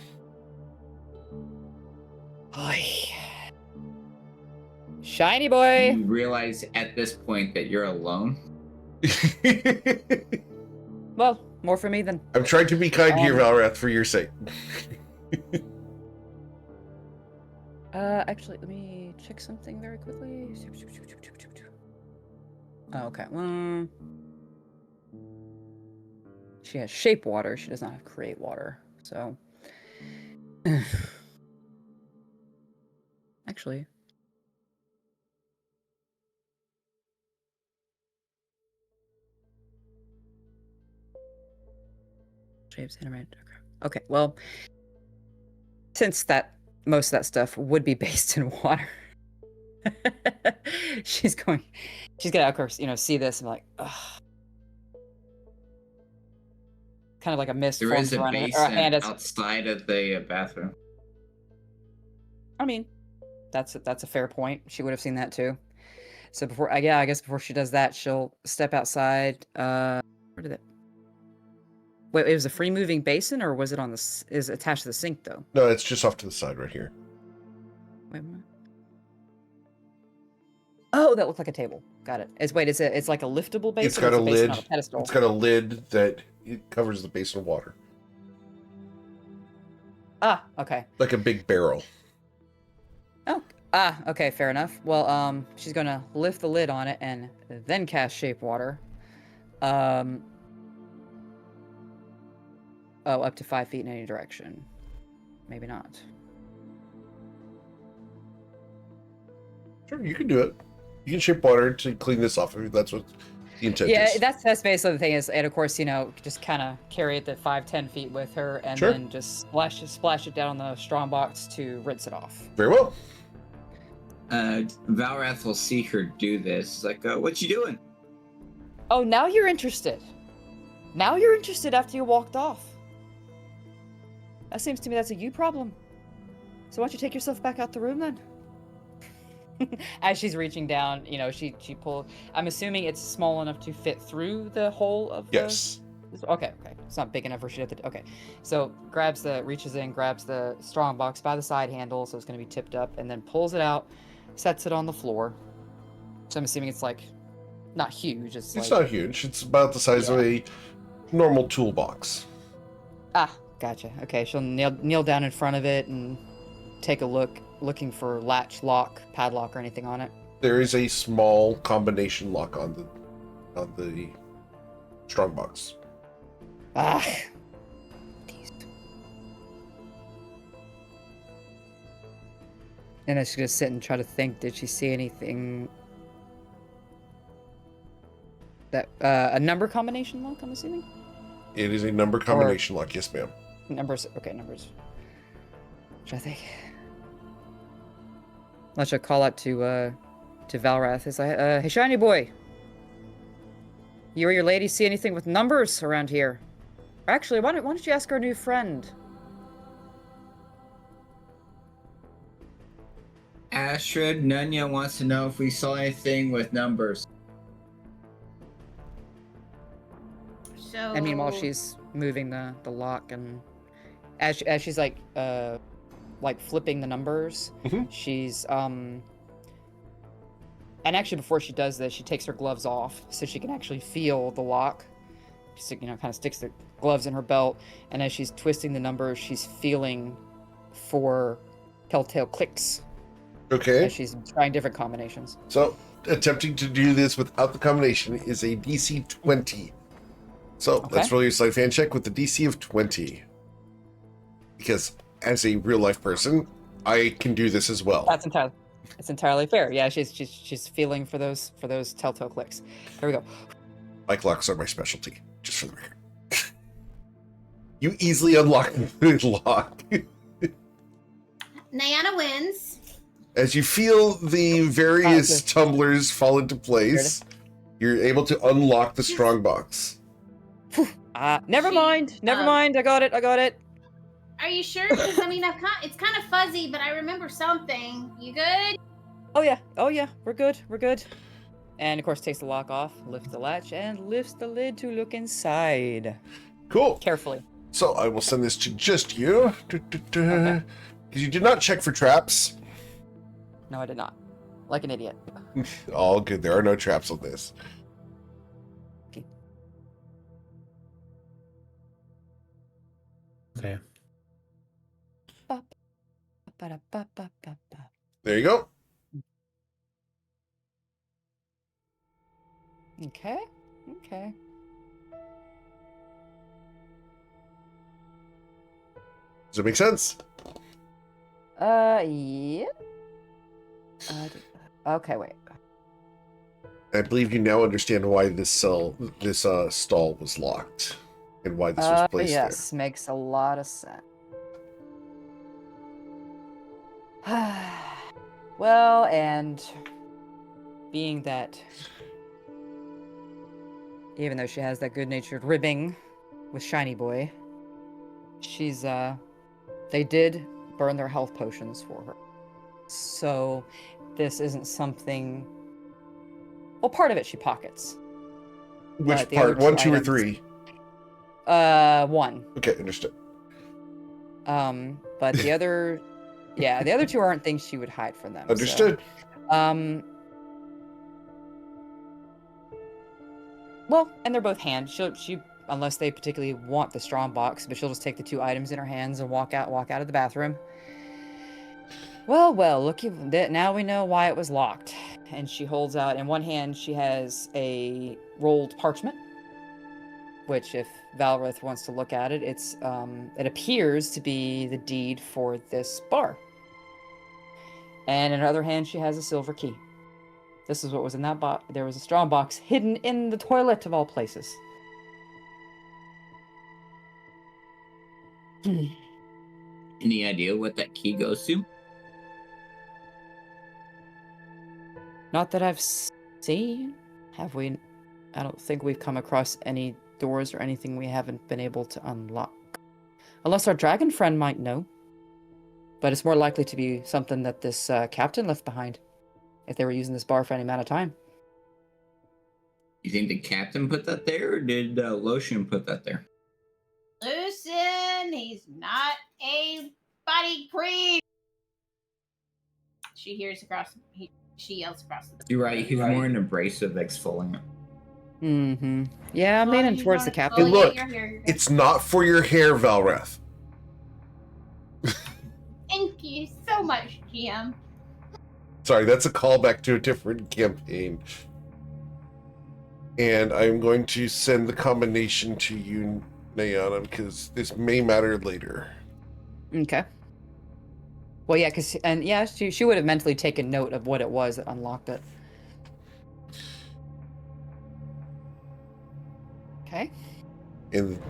Ay. Shiny boy. You realize at this point that you're alone? Well, more for me than. I'm trying to be kind here, Valrath, for your sake. Actually, let me check something very quickly. Oh, okay. She has shape water. She does not have create water. So. Actually. Shapes animated. Okay. Well, since most of that stuff would be based in water, she's gonna, of course, see this and be like, ugh. Kind of like a mist. There is a forms around her basin hand as- outside of the bathroom. I mean, that's a fair point. She would have seen that too. So I guess before she does that, she'll step outside. Where did it? Wait, it was a free moving basin, or was it is it attached to the sink though? No, it's just off to the side right here. Wait a minute. Oh, that looked like a table. Got it. It's like a liftable basin. It's got or a it's basin lid. on a pedestal? It's got a lid that it covers the basin of water. Ah, okay. Like a big barrel. Okay, fair enough. Well, she's gonna lift the lid on it and then cast shape water. Oh, up to 5 feet in any direction. Maybe not. Sure, you can do it. You can shape water to clean this off if that's what the intent Yeah, is. that's basically the thing is, and of course, just kind of carry it the 5-10 feet with her, and Sure. then just splash it down on the strong box to rinse it off. Very well. Valrath will see her do this. He's like, what you doing? Oh, now you're interested. Now you're interested after you walked off. That seems to me that's a you problem. So why don't you take yourself back out the room then? As she's reaching down, she pull. I'm assuming it's small enough to fit through the hole of the... Yes. Okay. It's not big enough for she to... Okay. So reaches in, grabs the strong box by the side handle, so it's going to be tipped up, and then pulls it out, sets it on the floor. So I'm assuming it's like not huge. It's not huge. It's about the size of a normal toolbox. Ah, gotcha. Okay, she'll kneel down in front of it and take a look, looking for latch, lock, padlock, or anything on it. There is a small combination lock on the strongbox. Ah. These. And then she's gonna sit and try to think. Did she see anything? That a number combination lock? I'm assuming. It is a number combination lock. Yes, ma'am. Numbers. Okay, numbers. Which I think. Let's just call out to Valrath. It's like, hey, shiny boy. You or your lady see anything with numbers around here? Actually, why don't you ask our new friend? Astrid, Nunya wants to know if we saw anything with numbers. So. And meanwhile, she's moving the lock, and as she's like flipping the numbers, she's and actually before she does this, she takes her gloves off so she can actually feel the lock. She kind of sticks the gloves in her belt, and as she's twisting the numbers, she's feeling for telltale clicks. Okay. As she's trying different combinations. So, attempting to do this without the combination is a DC 20. So, let's roll your sleight of hand check with the DC of 20. Because, as a real-life person, I can do this as well. It's entirely fair. Yeah, she's feeling for those telltale clicks. Here we go. Like locks are my specialty, just for the record. You easily unlock the lock. Niana wins. As you feel the various tumblers fall into place, you're able to unlock the strongbox. Never mind. I got it. Are you sure? Because I mean, it's kind of fuzzy, but I remember something. You good? Oh yeah. We're good. And of course, takes the lock off, lifts the latch, and lifts the lid to look inside. Cool. Carefully. So I will send this to just you. Because you did not check for traps. No, I did not. Like an idiot. All good. There are no traps on this. Okay. There you go. Okay. Does it make sense? Yeah. Okay, wait. I believe you now understand why this stall was locked and why this was placed there. Yes, makes a lot of sense. Well, and being that even though she has that good-natured ribbing with Shiny Boy, she's they did burn their health potions for her. So this isn't something. Well, part of it she pockets. Which part? 1, 2, or 3? 1. Okay, understood. But the other, the other 2 aren't things she would hide from them. Understood. So, well, and they're both hand. She unless they particularly want the strong box, but she'll just take the 2 items in her hands and walk out of the bathroom. Well, look, now we know why it was locked. And she holds out, in one hand, she has a rolled parchment. which if Valrith wants to look at it, it appears to be the deed for this bar. And in her other hand, she has a silver key. This is what was in that box. There was a strong box hidden in the toilet of all places. Any idea what that key goes to? Not that I've seen. Have we? I don't think we've come across any doors or anything we haven't been able to unlock. Unless our dragon friend might know. But it's more likely to be something that this captain left behind. If they were using this bar for any amount of time. You think the captain put that there, or did Lotion put that there? Lucien, he's not a body creep. She hears across. She yells across the. You're right. He's more an abrasive exfoliant. Mm-hmm. Yeah, I'm leaning towards the Hey, captain. look, it's not for your hair, Valreth. Thank you so much, GM. Sorry, that's a callback to a different campaign. And I'm going to send the combination to you, Nayana, because this may matter later. Okay. Well, yeah, she would have mentally taken note of what it was that unlocked it. Okay. And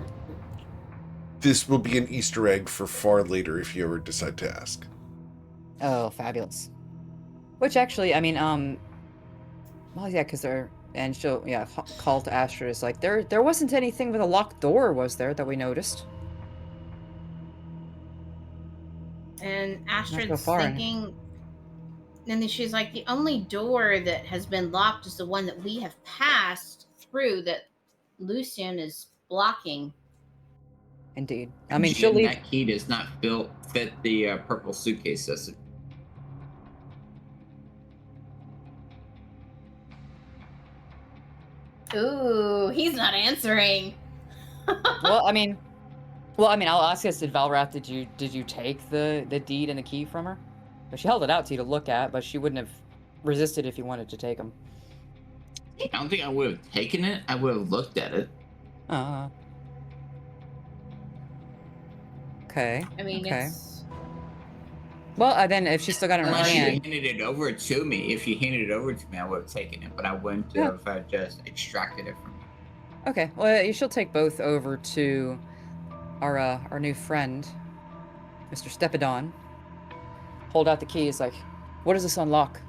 this will be an Easter egg for far later if you ever decide to ask. Oh, fabulous. Which actually, I mean, well, yeah, because she'll, call to Astrid is like, there wasn't anything with a locked door, was there, that we noticed? And Astrid's so far. thinking, and then she's like, the only door that has been locked is the one that we have passed through that Lucien is blocking. Indeed. I mean, she'll leave. That key does not fit the purple suitcase, does it? Ooh, he's not answering. Well, I mean, I'll ask this: did Valrath, did you take the deed and the key from her? But she held it out to you to look at, but she wouldn't have resisted if you wanted to take them. I don't think I would have taken it. I would have looked at it. Okay. I mean, okay. it's... Well, then if she's still got it in her Unless she hand. handed it over to me. If you handed it over to me, I would have taken it, but I wouldn't have if I just extracted it from you. Okay. Well, you she'll take both over to our new friend, Mr. Stepidon. Hold out the keys, like, what does this unlock?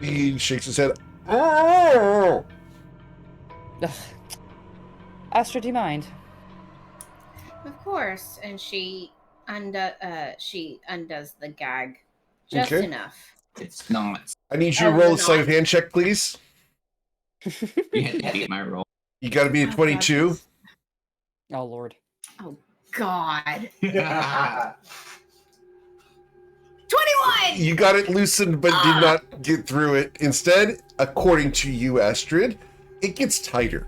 He shakes his head. Oh! Ugh. Astrid, do you mind? Of course. And she undoes the gag just Okay. enough. It's not. I need you to roll a sleight of hand check, please. You had to beat my roll. You got to be a 22. Oh, Lord. Oh, God. 21! 21! You got it loosened, but did not get through it. Instead, according to you, Astrid, it gets tighter.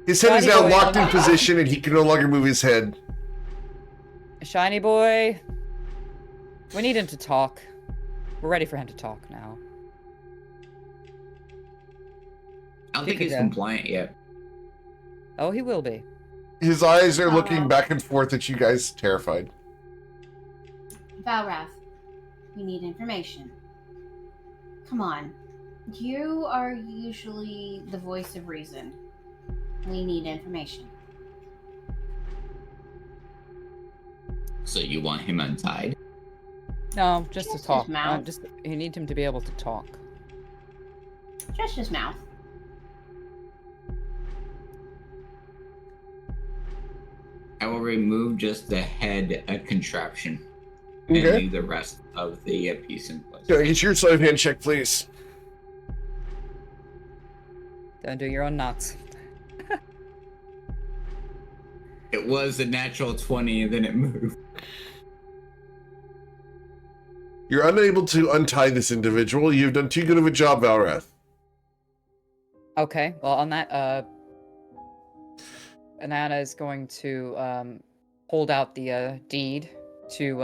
His head is now locked in position, and he can no longer move his head. Shiny boy. We need him to talk. We're ready for him to talk now. I don't think he's compliant yet. Oh, he will be. His eyes are looking back and forth at you guys, terrified. Valrath, we need information. Come on. You are usually the voice of reason. We need information. So you want him untied? No, just to Just talk. his mouth. You need him to be able to talk. Just his mouth. I will remove just the head contraption and Okay. leave the rest of the piece in place. Can I get your sleight of hand check, please? Don't do your own knots. It was a natural 20 and then it moved. You're unable to untie this individual. You've done too good of a job, Valrath. Okay, well, on that, Anana is going to hold out the deed to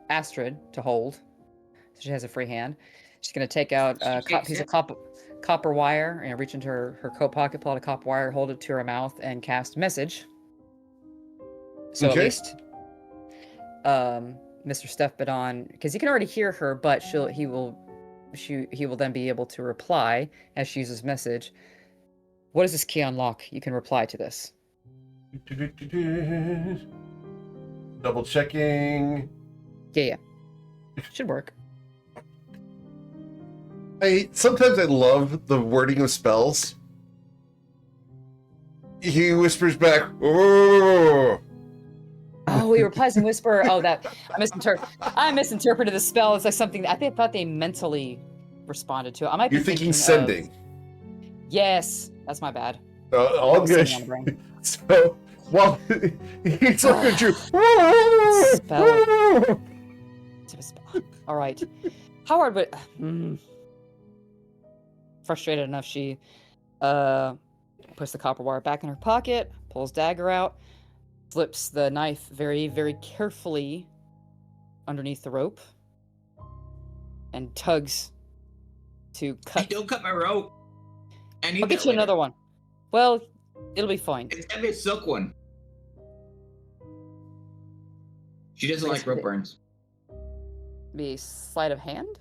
Astrid to hold. So she has a free hand. She's gonna take out a piece of copper wire and reach into her coat pocket, pull out a copper wire, hold it to her mouth, and cast message. So Okay. at least, Mr. Stepbadon, because he can already hear her, but he will then be able to reply as she uses message. What is this key unlock? You can reply to this. Double checking. Yeah. Should work. Sometimes I love the wording of spells. He whispers back, "Oh." Oh, he replies in whisper. Oh, that I misinterpreted the spell. It's like something I thought they mentally responded to. I might be You're thinking of- sending. Yes, that's my bad. All That was good. sitting on the brain. So, while he's looking at you, Spell. It's a spell. All right. Howard would. Frustrated enough, she puts the copper wire back in her pocket, pulls dagger out, slips the knife very, very carefully underneath the rope, and tugs to cut. Hey, don't cut my rope. I need I'll get that you later. another one. Well, it'll be fine. It's gotta be a silk one. She doesn't like rope burns. Be sleight of hand.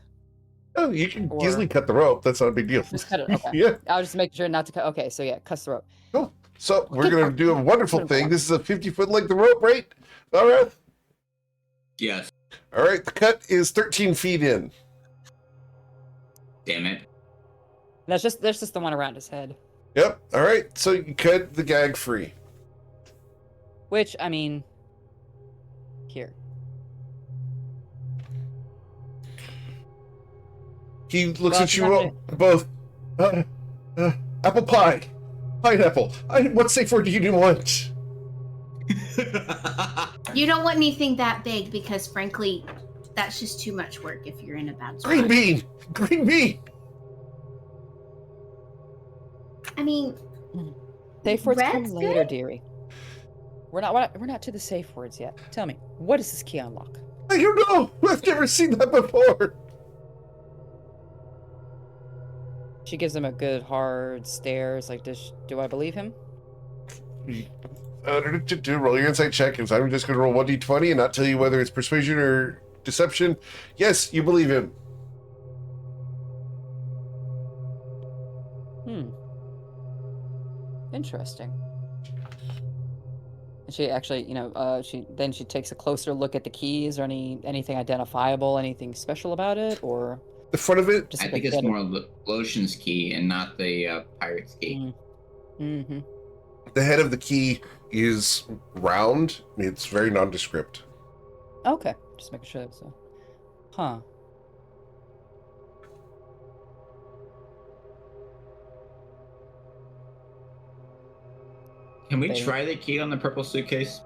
oh, you can Or- easily cut the rope. That's not a big deal. Just cut it. Okay. Yeah. I was just making sure not to cut. Okay, so yeah, cuts the rope. Cool. So we're Good gonna one. do a wonderful Good thing. one. This is a 50-foot length of rope, right? All right. Yes. All right. The cut is 13 feet in. Damn it. That's just the one around his head. Yep. All right. So you cut the gag free. Which I mean, here. He looks Well, at you I'm not both. Apple pie, pineapple. What safe word do you want? You don't want anything that big because, frankly, that's just too much work if you're in a bad spot. Green bean. Green bean. I mean, Safe words come Red's later, good? dearie. We're not to the safe words yet. Tell me, what is this key unlock? I don't know. I've never seen that before. She gives him a good hard stare. It's like, do I believe him? Roll your insight check. Because I'm just going to roll 1d20 and not tell you whether it's persuasion or deception. Yes, you believe him. Interesting. And she actually, she takes a closer look at the keys or anything identifiable, anything special about it, or The front of it. just I like think a it's dead- more Lotion's key and not the pirate's key. Mm-hmm. The head of the key is round. It's very nondescript. Okay, just making sure that's Huh. Can we Baby. try the key on the purple suitcase?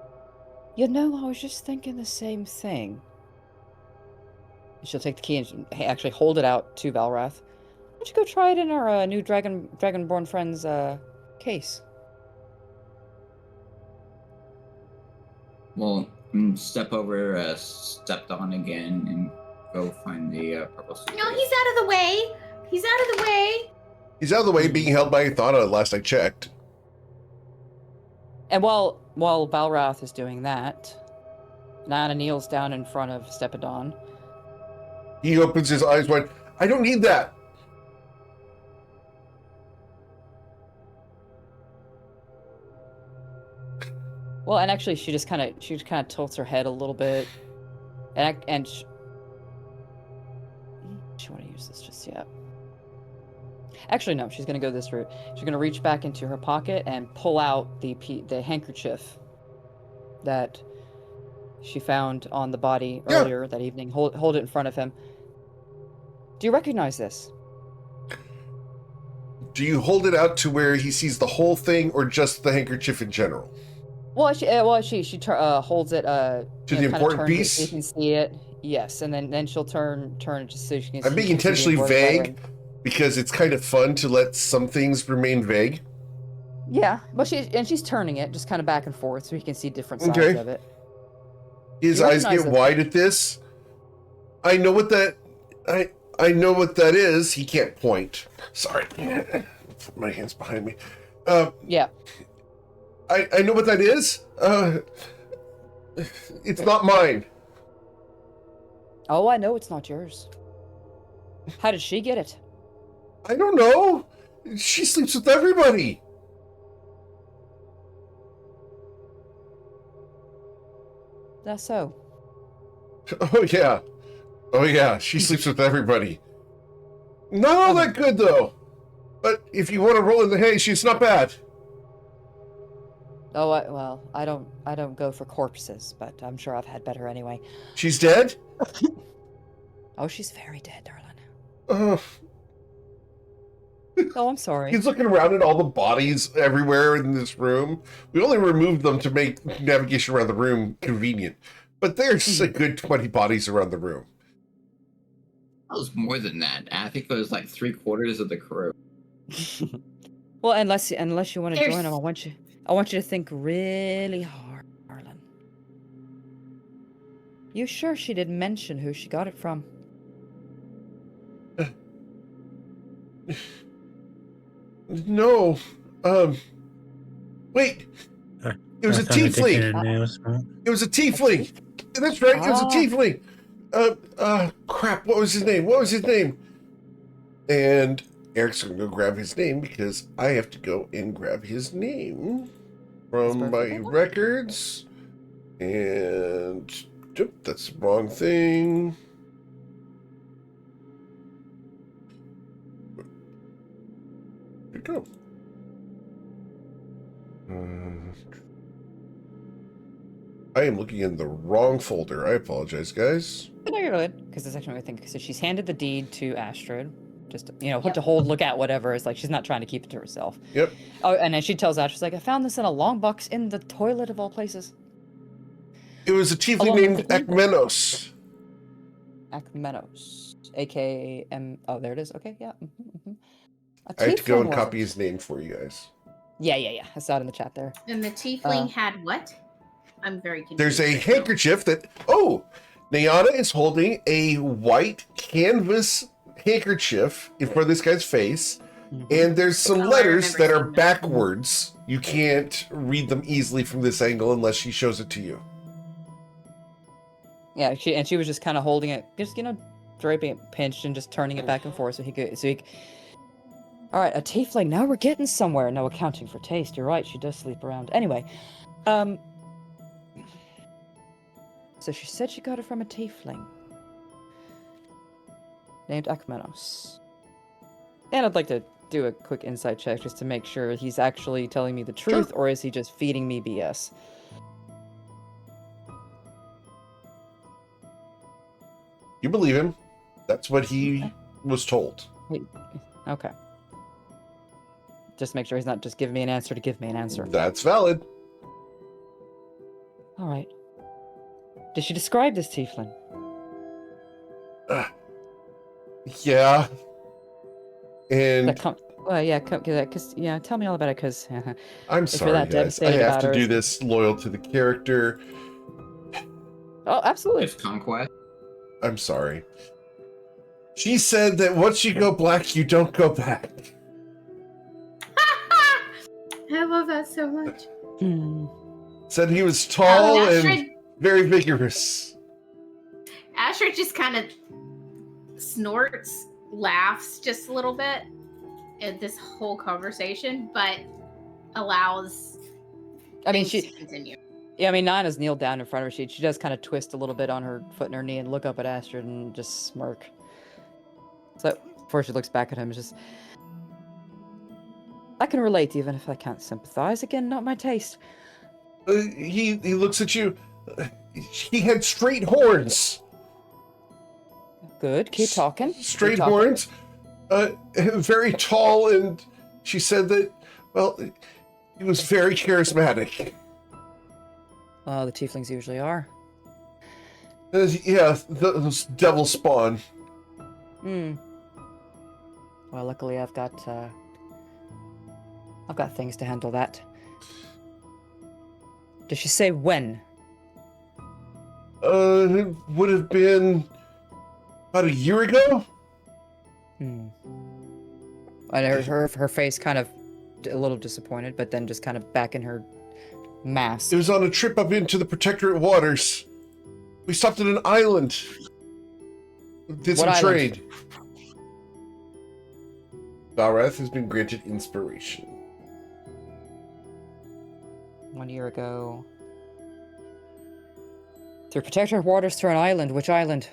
I was just thinking the same thing. She'll take the key and actually hold it out to Valrath. Why don't you go try it in our new Dragonborn friend's case? We'll step over, stepped on again, and go find the purple suitcase. no, he's out of the way. He's out of the way. He's out of the way, being held by Ithana last I checked. And while Valrath is doing that, Nana kneels down in front of Stepadon. He opens his eyes wide. I don't need that. Well, and actually, she just kind of tilts her head a little bit, and she want to use this just yet. Actually, no. She's gonna go this route. She's gonna reach back into her pocket and pull out the handkerchief that she found on the body Yeah. earlier that evening. Hold it in front of him. Do you recognize this? Do you hold it out to where he sees the whole thing, or just the handkerchief in general? Well, she holds it To the kinda important turns it piece? so you can see it. Yes, and then she'll turn it just so you can. I'm being intentionally vague because it's kind of fun to let some things remain vague. Yeah, but she's turning it just kind of back and forth so you can see different sides Okay. of it. His You eyes recognize get it. wide at this. I know what that. I know what that is. He can't point. Sorry. Put my hands behind me. Yeah. I know what that is. It's not mine. Oh, I know it's not yours. How did she get it? I don't know. She sleeps with everybody. That's so. Oh, yeah. Oh, yeah. She sleeps with everybody. Not all that good, though. But if you want to roll in the hay, she's not bad. Oh, well, I don't go for corpses, but I'm sure I've had better anyway. She's dead? Oh, she's very dead, darling. Uh, Oh, I'm sorry. He's looking around at all the bodies everywhere in this room. We only removed them to make navigation around the room convenient. But there's a good 20 bodies around the room. That was more than that. I think it was like 3/4 of the crew. Well, unless you want to There's- join them, I want you to think really hard, darling. You sure she didn't mention who she got it from? No. Wait. It was a tiefling. It was a tiefling. That's right. It was a Ah. tiefling. Crap. What was his name? And Eric's going to go grab his name because I have to go and grab his name from That's my perfectly fine. records. And that's the wrong thing. Here we go. I am looking in the wrong folder. I apologize, guys. No, you're good. Because that's actually what I think. So she's handed the deed to Astrid. Just, to hold, look at, whatever. It's like she's not trying to keep it to herself. Yep. Oh, and then she tells Astrid, she's like, I found this in a long box in the toilet of all places. It was a tiefling Along with named the key. Ekmenos. Akmenos. A-K-M... Oh, there it is. Okay, yeah. I had to go and was copy it? his name for you guys. Yeah. I saw it in the chat there. And the tiefling had what? I'm very confused. There's a right now. handkerchief that... Oh! Nayana is holding a white canvas handkerchief in front of this guy's face. And there's some Oh, I letters remember that are seeing that. backwards. You can't read them easily from this angle unless she shows it to you. Yeah, she was just kind of holding it, just draping it pinched and just turning it back and forth so he could. All right, a tiefling. Now we're getting somewhere. No accounting for taste. You're right. She does sleep around. Anyway, so she said she got it from a tiefling named Akmenos. And I'd like to do a quick insight check just to make sure he's actually telling me the truth, or is he just feeding me BS? You believe him. That's what he was told. Okay. Just make sure he's not just giving me an answer to give me an answer. That's valid. All right. Did she describe this tiefling? Yeah. And Tell me all about it, because I'm if you're sorry, that guys. I devastated have about to her, do it's- this loyal to the character. Oh, absolutely. It's conquest. I'm sorry. She said that once you go black, you don't go back. I love that so much. Hmm. Said he was tall and Astrid, very vigorous. Astrid just kind of snorts, laughs just a little bit at this whole conversation, but allows I mean, things she. to continue. Yeah, I mean, Nana's kneeled down in front of her. She does kind of twist a little bit on her foot and her knee and look up at Astrid and just smirk. So before she looks back at him, it's just. I can relate, even if I can't sympathize. Again, not my taste. He looks at you. He had straight horns. Good. Keep talking. Straight Keep talking. horns. Very tall, and she said that, well, he was very charismatic. Oh, the tieflings usually are. Yeah, those devil spawn. Hmm. Well, luckily I've got things to handle that. Did she say when? It would have been about a year ago. Hmm. And her face kind of a little disappointed, but then just kind of back in her mask. It was on a trip up into the Protectorate waters. We stopped at an island. Did some What island? trade. Valrath has been granted inspiration. 1 year ago. Through Protectorate waters to an island. Which island?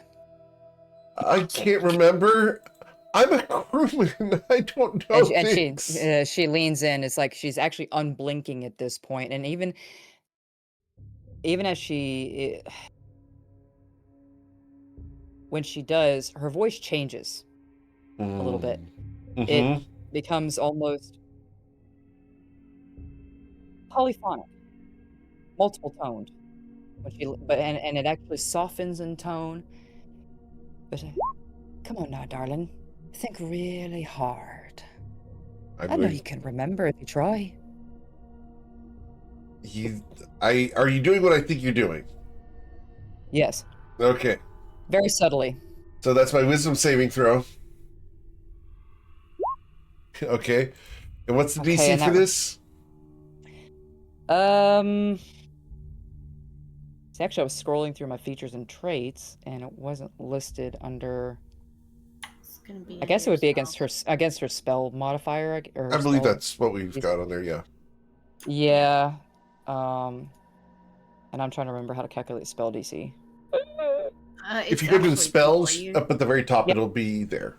I can't remember. I'm a crewman. I don't know And things. she leans in. It's like she's actually unblinking at this point, and even as she when she does, her voice changes a little bit. Mm-hmm. It becomes almost polyphonic, multiple toned. And it actually softens in tone. But come on now, darling, think really hard. I know you can remember if you try. Are you doing what I think you're doing? Yes, Okay. very subtly. So that's my wisdom saving throw. Okay. And what's the Okay, DC and for that- this? See, actually, I was scrolling through my features and traits, and it wasn't listed under. It's gonna be. I guess it would be yourself. against her spell modifier. Or her I believe spell- that's what we've got on there, yeah. Yeah. And I'm trying to remember how to calculate spell DC. If you go to the spells, up at the very top, Yep. it'll be there.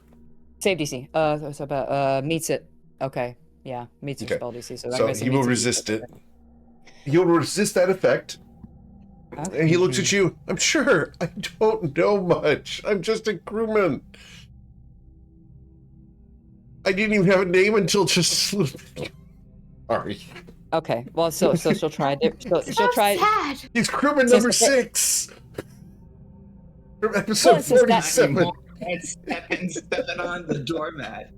Save DC. So about meets it. Okay. Yeah, meets her Okay. spell DC. So, So he will resist it. He'll resist that effect. Okay. And he looks at you. I'm sure. I don't know much. I'm just a crewman. I didn't even have a name until just a little bit. Sorry. Okay. Well, so she'll try. She'll try. Sad. He's crewman So number it's okay. 6. From episode Well, since that- 47. Stepping on the doormat.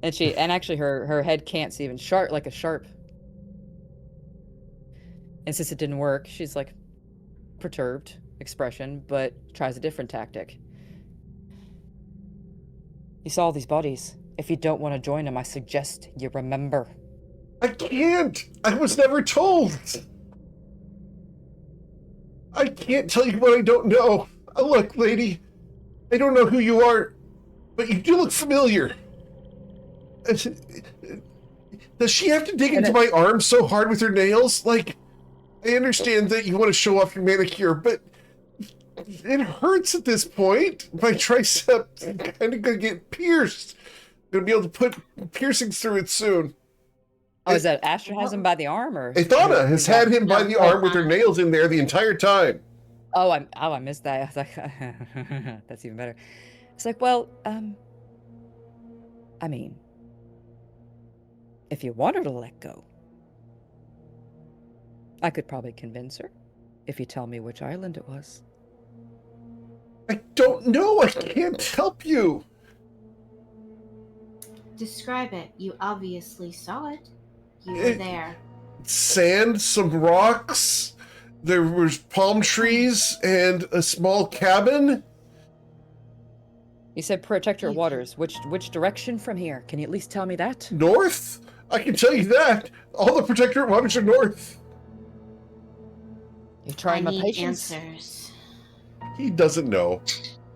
And actually her head can't see even sharp like a sharp. And since it didn't work, she's like perturbed expression, but tries a different tactic. You saw all these bodies. If you don't want to join them, I suggest you remember. I can't. I was never told. I can't tell you what I don't know. Look, lady, I don't know who you are, but you do look familiar. Does she have to dig into my arm so hard with her nails? Like, I understand that you want to show off your manicure, but it hurts at this point. My tricep kind of gonna get pierced. I'm gonna be able to put piercings through it soon. Oh, is that Asher has him by the arm, or Ithana has had him by the arm with her nails in there the entire time. Oh, I missed that. I was like, that's even better. It's like, well, I mean, if you want her to let go, I could probably convince her if you tell me which island it was. I don't know. I can't help you. Describe it. You obviously saw it. You were there. Sand, some rocks. There was palm trees and a small cabin. You said Protectorate waters. Which direction from here? Can you at least tell me that? North? I can tell you that. All the Protectorate waters are north. You I trying my need patience? answers. He doesn't know.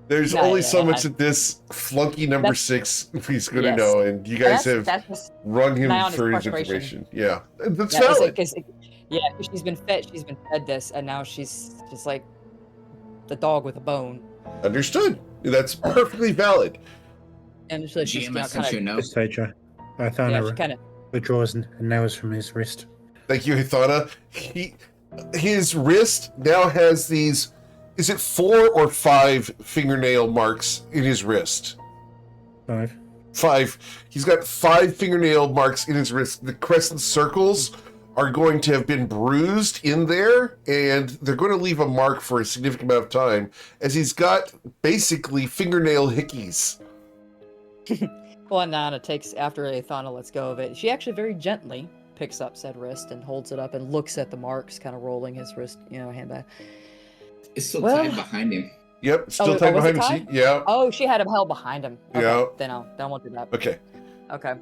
There's No, only yeah, so much that this flunky number That's- 6 he's going to Yes. know, and you guys have That's just, rung him Nioni's for his frustration. information. Yeah, that's yeah, it's valid. like, yeah, 'cause she's been fed this, and now she's just like the dog with a bone. Understood. That's perfectly valid. And she's just, GMS sent you a kind note. This stage, of, yeah, she kind of. withdraws and nails from his wrist. Thank you, Hithana. His wrist now has these, is it 4 or 5 fingernail marks in his wrist? 5. 5. He's got 5 fingernail marks in his wrist. The crescent circles are going to have been bruised in there, and they're going to leave a mark for a significant amount of time, as he's got basically fingernail hickeys. Well, Nana takes after Athana lets go of it. She actually very gently picks up said wrist and holds it up and looks at the marks, kind of rolling his wrist, hand back. It's still Well- tied behind him. Yep, still tied was it behind the tied? seat. Yeah. Oh, she had him held behind him. Okay, Yeah. then I won't do that. Okay. Okay.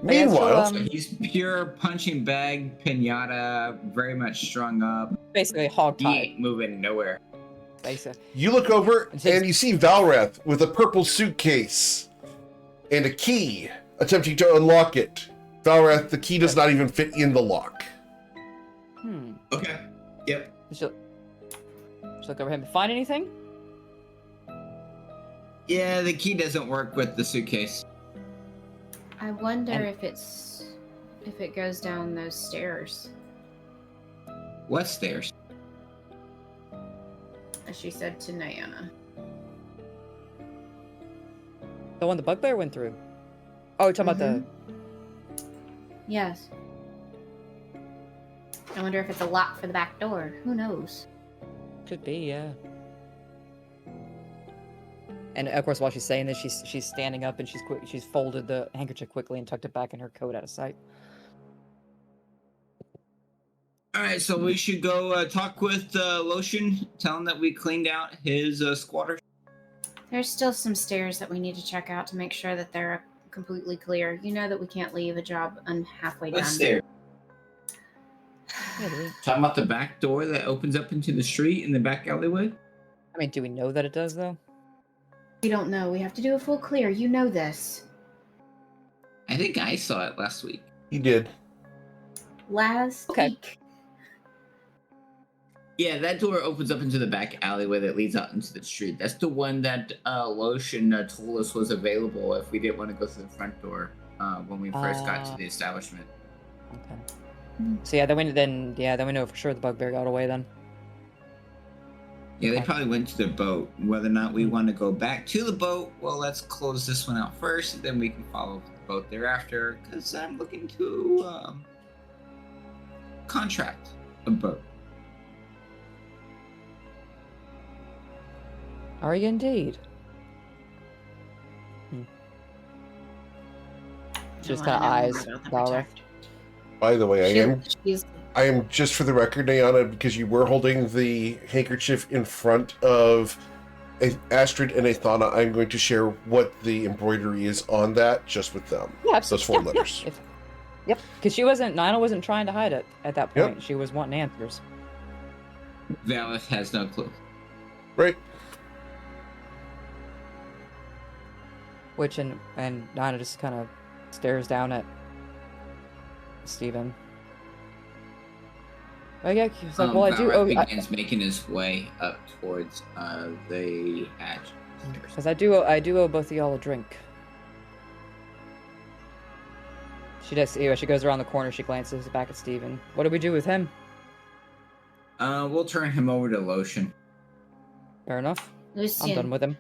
Meanwhile, So he's pure punching bag, pinata, very much strung up. basically He hog-tied. ain't moving nowhere. Basically. you look over It takes- and you see Valrath with a purple suitcase and a key, attempting to unlock it. Valrath, the key does not even fit in the lock. Okay. Yep. She'll look over him. Find anything? Yeah, the key doesn't work with the suitcase. I wonder And- if it goes down those stairs, What stairs? as she said to Nyana. The one the bugbear went through. Oh, you're talking about the... Yes. I wonder if it's a lock for the back door. Who knows? Could be, yeah. And of course, while she's saying this, she's standing up and she's folded the handkerchief quickly and tucked it back in her coat out of sight. All right, so we should go talk with Lotion, tell him that we cleaned out his squatter. There's still some stairs that we need to check out to make sure that they're completely clear. You know that we can't leave a job halfway done. What stairs? Yeah, do we- Talking about the back door that opens up into the street in the back alleyway? I mean, do we know that it does, though? We don't know. We have to do a full clear. You know this. I think I saw it last week. He did. Last Okay. week. Yeah, that door opens up into the back alleyway that leads out into the street. That's the one that Lotion told us was available if we didn't want to go through the front door when we first got to the establishment. Okay. Mm. So yeah, then we know for sure the bugbear got away then. Yeah, they Okay. probably went to the boat. Whether or not we want to go back to the boat, well, let's close this one out first, and then we can follow the boat thereafter, because I'm looking to contract a boat. Are you indeed? Just kind of eyes Valra. By the way, She's I am just for the record, Nayana, because you were holding the handkerchief in front of Astrid and Athana, I'm going to share what the embroidery is on that just with them. Yeah, Those four letters. Yep, because Nina wasn't trying to hide it at that Yep. point. She was wanting answers. Valeth has no clue. Right. Which and Nina just kind of stares down at Steven. Oh yeah, he's like, well, I do. Valeth Oh, begins making his way up towards the hatch. because I do owe both of y'all a drink. She does. Anyway, she goes around the corner. She glances back at Steven. What do we do with him? We'll turn him over to Lotion. Fair enough. I'm done Lucian. with him.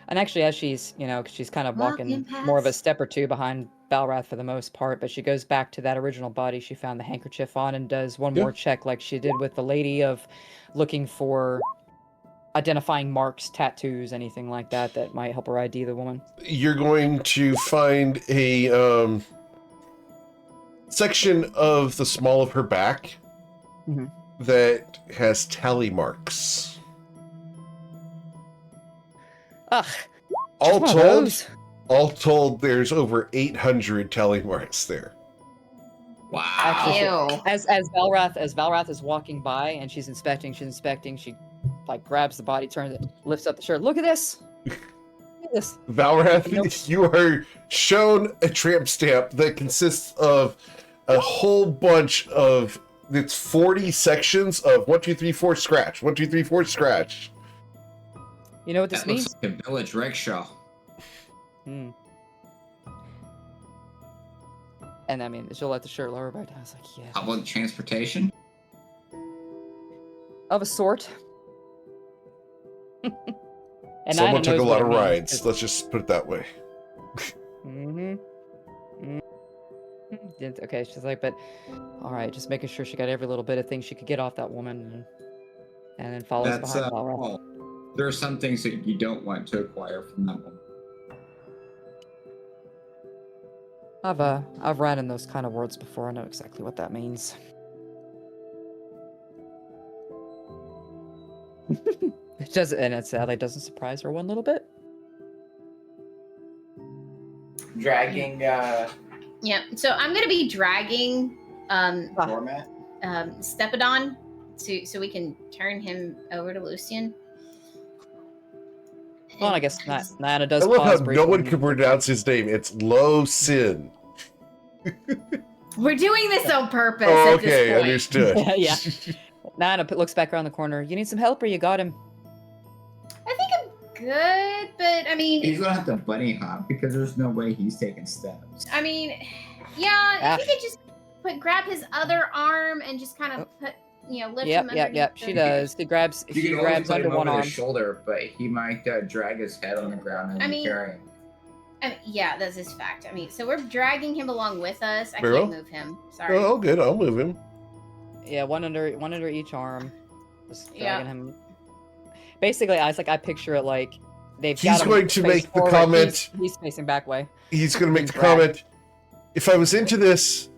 And actually, as she's, 'cause she's kind of walking more of a past. step or two behind Balrath for the most part, but she goes back to that original body she found the handkerchief on and does one Yeah. more check like she did with the lady of looking for identifying marks, tattoos, anything like that that might help her ID the woman. You're going to find a section of the small of her back Mhm. that has tally marks. Ugh. All one of told, those. there's over 800 tally marks there. Wow. Actually, Ew. As Valrath is walking by and she's inspecting, she like grabs the body, turns it, lifts up the shirt. Look at this. Look at this. Valrath, Nope. you are shown a tramp stamp that consists of a whole bunch of, it's 40 sections of 1, 2, 3, 4 scratch, 1, 2, 3, 4 scratch. You know what this That means? looks like a village rickshaw. Hmm. And I mean, she'll let the shirt lower back down. I was like, yeah. Public transportation? Of a sort. And Someone Nina took a knows lot what of it means, rides, 'cause- let's just put it that way. Okay, she's like, but all right, just making sure she got every little bit of things she could get off that woman, and then follows That's behind Valrath. well, there are some things that you don't want to acquire from that one. I've read in those kind of words before. I know exactly what that means. It doesn't, and it sadly doesn't surprise her one little bit. Dragging Yeah. So I'm gonna be dragging doormat. Stepidon so we can turn him over to Lucian. Well, I guess Nana does I love pause how briefly. no one can pronounce his name. It's Lo Sin. We're doing this on purpose Oh, at this okay, point. understood. Yeah. Nana looks back around the corner. You need some help, or you got him? I think I'm good, but I mean, He's gonna have to bunny hop because there's no way he's taking steps. yeah, if you could just grab his other arm and just kind of lift him underneath. Yep. She does. She grabs under one arm. His shoulder, but he might drag his head on the ground and carry him. Yeah, that's his fact. I mean, so we're dragging him along with us. I Barrel? can't move him. Sorry. Oh, good. I'll move him. Yeah, one under each arm. Just dragging him. Basically, I picture it like they've He's got him going to face make the forward, comment. He's facing back way. He's going to make He's the comment. If I was into this,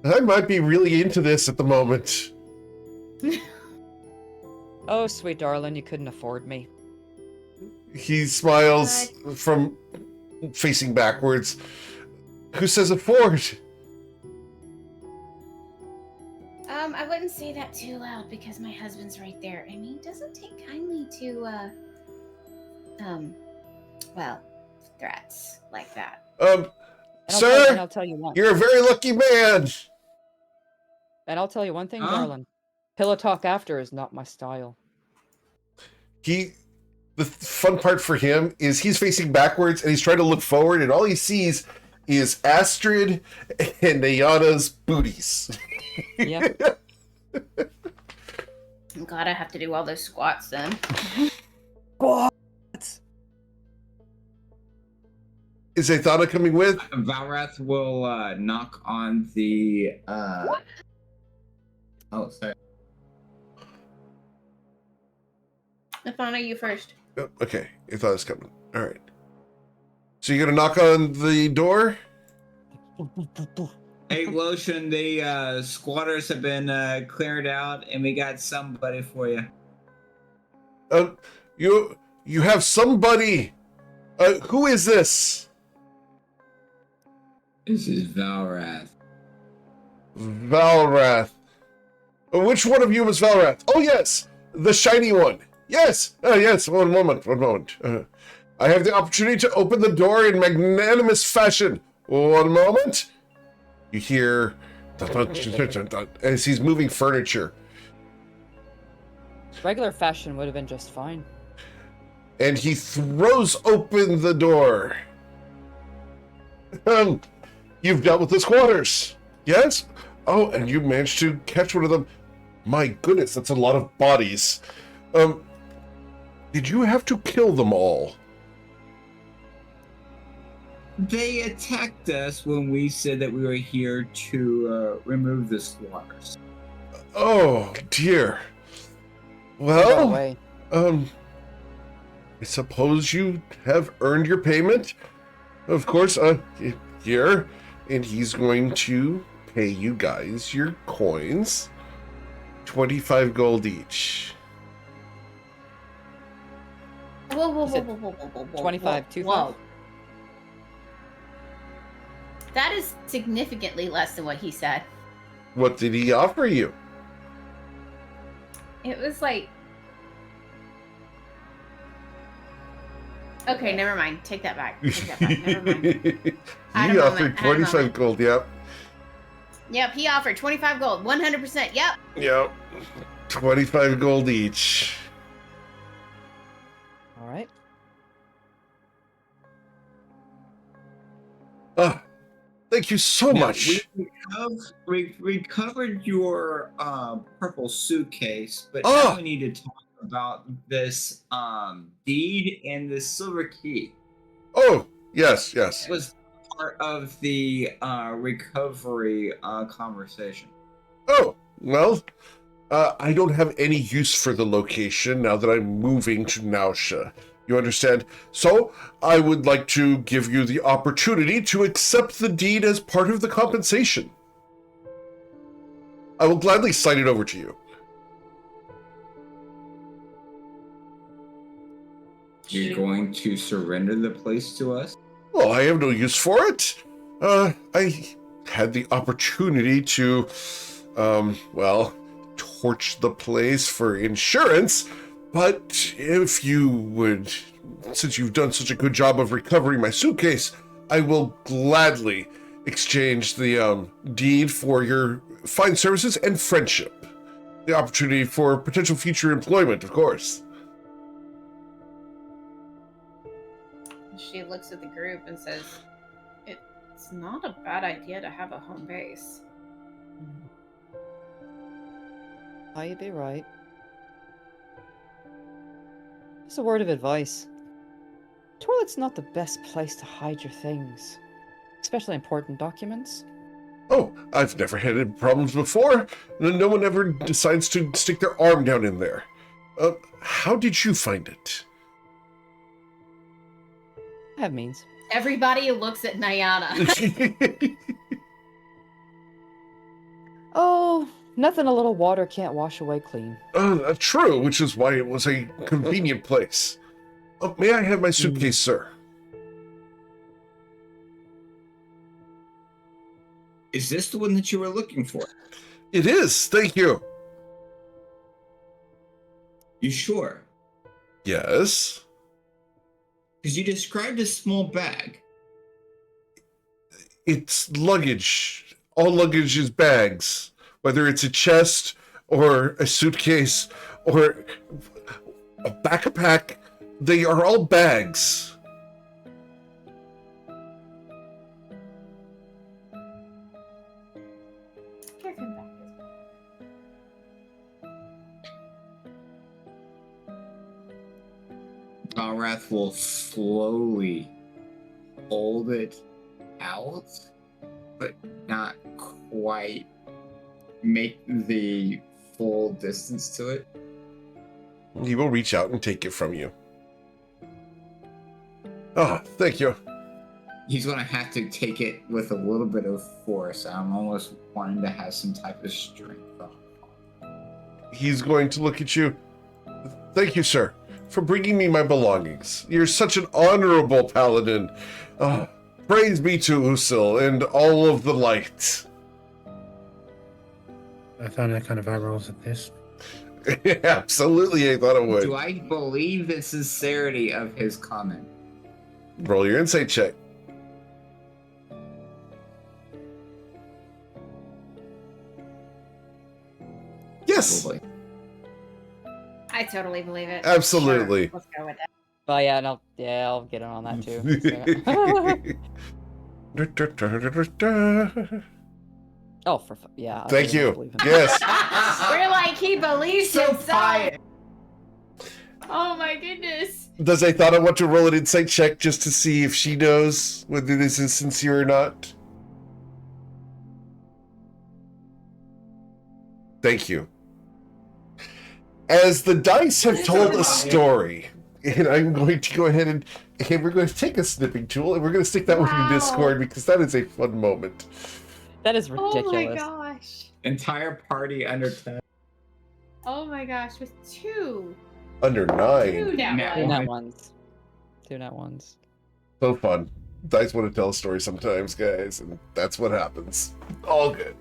I might be really into this at the moment. Oh, sweet darling, you couldn't afford me. He smiles from facing backwards. Who says afford? I wouldn't say that too loud because my husband's right there, and he doesn't take kindly to, threats like that. Sir, I'll tell you one. you're a very lucky man. And I'll tell you one thing, darling. Pillow talk after is not my style. The fun part for him is he's facing backwards and he's trying to look forward, and all he sees is Astrid and Ayana's booties. Yep. I'm glad I have to do all those squats then. What? Is Athana coming with? Valrath will knock on the. Oh, sorry. Nafana, you first. Oh, okay, Athana's coming. All right. So you're gonna knock on the door? Hey, Lotion, the squatters have been cleared out, and we got somebody for you. You have somebody. Who is this? This is Valrath. Valrath. Which one of you is Valrath? Oh yes, the shiny one. Yes. Yes. One moment. I have the opportunity to open the door in magnanimous fashion. One moment. You hear as he's moving furniture. Regular fashion would have been just fine. And he throws open the door. You've dealt with the squatters. Yes? Oh, and you managed to catch one of them. My goodness, that's a lot of bodies. Did you have to kill them all? They attacked us when we said that we were here to remove the squatters. Oh, dear. Well, I suppose you have earned your payment. Of course, here, and he's going to pay you guys your coins. 25 gold each. Whoa. 25, 2 Whoa. That is significantly less than what he said. What did he offer you? It was like... Okay, never mind. Take that back. Never mind. He offered 25 gold, yep. Yep, he offered 25 gold. 100%, yep. Yep. 25 gold each. All right. Thank you so much. We recovered your purple suitcase, but now we need to talk about this deed and this silver key. Oh, yes. It was part of the recovery conversation. Oh, well, I don't have any use for the location now that I'm moving to Nausea. You understand? So, I would like to give you the opportunity to accept the deed as part of the compensation. I will gladly sign it over to you. You're going to surrender the place to us? Well, I have no use for it. I had the opportunity to, torch the place for insurance, but if you would, since you've done such a good job of recovering my suitcase, I will gladly exchange the deed for your fine services and friendship. The opportunity for potential future employment, of course. She looks at the group and says, "It's not a bad idea to have a home base." Oh, you'd be right. Just a word of advice. Toilet's not the best place to hide your things, especially important documents. Oh, I've never had any problems before. No one ever decides to stick their arm down in there. How did you find it? I have means. Everybody looks at Nyana. Oh, nothing a little water can't wash away clean. True, which is why it was a convenient place. May I have my suitcase, sir? Is this the one that you were looking for? It is, thank you. You sure? Yes. Because you described a small bag. It's luggage. All luggage is bags. Whether it's a chest or a suitcase or a backpack, they are all bags. Give him back his Galrath will slowly hold it out, but not quite make the full distance to it. He will reach out and take it from you. Oh, thank you. He's going to have to take it with a little bit of force. I'm almost wanting to have some type of strength on it. He's going to look at you. Thank you, sir, for bringing me my belongings. You're such an honorable paladin. Praise be to Usul and all of the light. I found that kind of eye rolls at this. Absolutely, I thought it would. Do I believe the sincerity of his comment? Roll your insight check. Yes, Probably. I totally believe it. Absolutely. Sure, let's go with that. Oh yeah, and I'll get in on that too. So. Oh, yeah. Thank I you. believe him. Yes. We're like, he believes So himself. pious. Oh my goodness. Does I thought I want to roll an insight check just to see if she knows whether this is sincere or not? Thank you. As the dice have told a story, and I'm going to go ahead and we're going to take a snipping tool and we're going to stick that one in Wow. Discord because that is a fun moment. That is ridiculous. Oh my gosh. Entire party under 10. Oh my gosh, with two. Under Two 9. down Now- Two one. nat ones. Two nat ones. So fun. Dice want to tell a story sometimes, guys, and that's what happens. All good.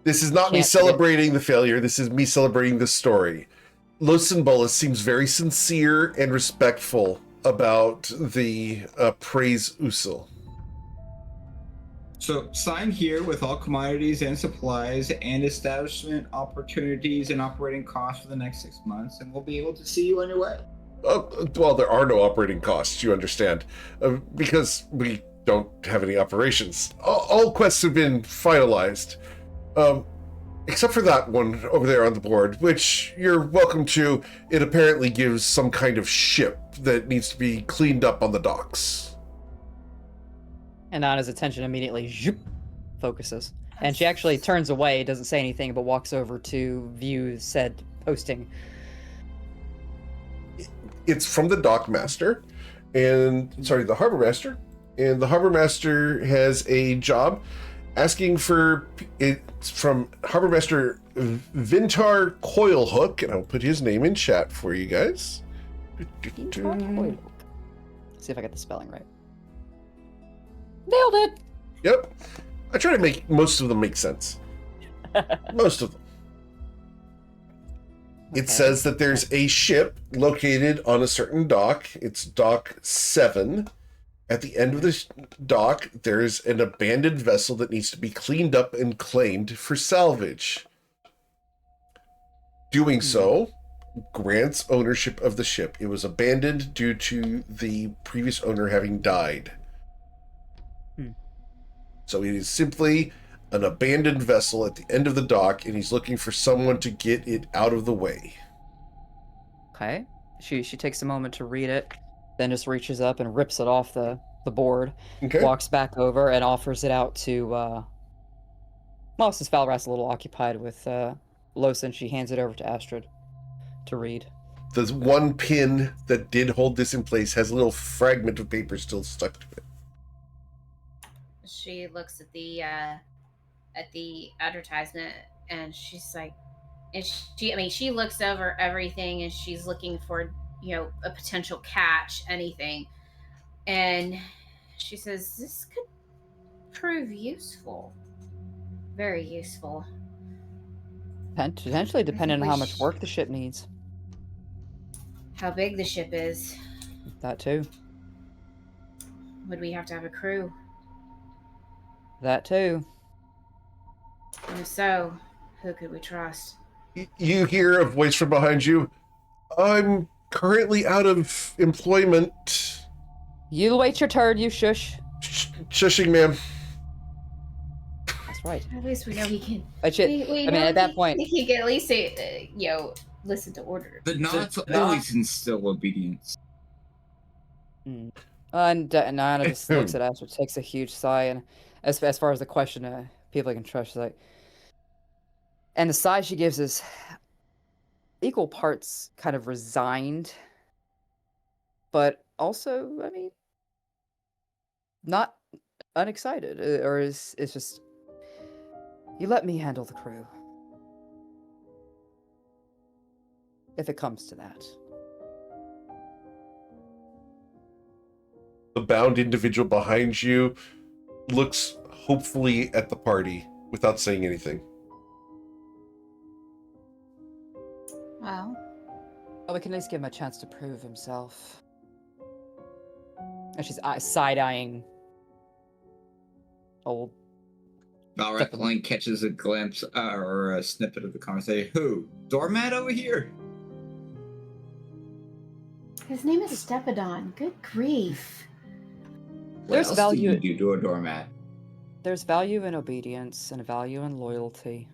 This is not me Can't do it. celebrating the failure. This is me celebrating the story. Los Bolas seems very sincere and respectful about the praise Usul. So sign here with all commodities and supplies and establishment opportunities and operating costs for the next 6 months, and we'll be able to see you on your way. Well, there are no operating costs, you understand, because we don't have any operations. All quests have been finalized, except for that one over there on the board, which you're welcome to. It apparently gives some kind of ship that needs to be cleaned up on the docks. And Anna's attention immediately zoop, focuses. And she actually turns away, doesn't say anything, but walks over to view said posting. It's from the dock master, the harbor master, and the harbor master has a job asking for it's from harbor master Vintar Coilhook, and I'll put his name in chat for you guys. See if I get the spelling right. Nailed it! Yep. I try to make most of them make sense. Most of them. It says that there's a ship located on a certain dock. It's dock 7. At the end of the dock, there's an abandoned vessel that needs to be cleaned up and claimed for salvage. Doing so grants ownership of the ship. It was abandoned due to the previous owner having died. So it is simply an abandoned vessel at the end of the dock, and he's looking for someone to get it out of the way. Okay. She takes a moment to read it, then just reaches up and rips it off the board, Okay. walks back over and offers it out to, well, since Valrat's a little occupied with Losin, she hands it over to Astrid to read. The one pin that did hold this in place has a little fragment of paper still stuck to it. She looks at the advertisement and she's like, and she looks over everything and she's looking for, a potential catch, anything. And she says, this could prove useful. Very useful. Potentially, depending on how much work the ship needs. How big the ship is. That too. Would we have to have a crew? That too. And if so, who could we trust? You hear a voice from behind you. I'm currently out of employment. You wait your turn, you shush. Shushing, ma'am. That's right. At least we know he can. But We I mean, at that point, he can at least say, listen to order. The nods always instill obedience. And Nana just looks at Astrid, takes a huge sigh, and as far as the question, people I can trust, she's like, and the sigh she gives is equal parts kind of resigned, but also, I mean, not unexcited, or it's just, you let me handle the crew. If it comes to that. The bound individual behind you looks hopefully at the party without saying anything. Well, we can at least give him a chance to prove himself. And she's side-eyeing old. Valrat Link catches a glimpse or a snippet of the conversation. Who? Doormat over here? his name is Stepadon. Good grief. There's what else value. do you do to a doormat? There's value in obedience and value in loyalty.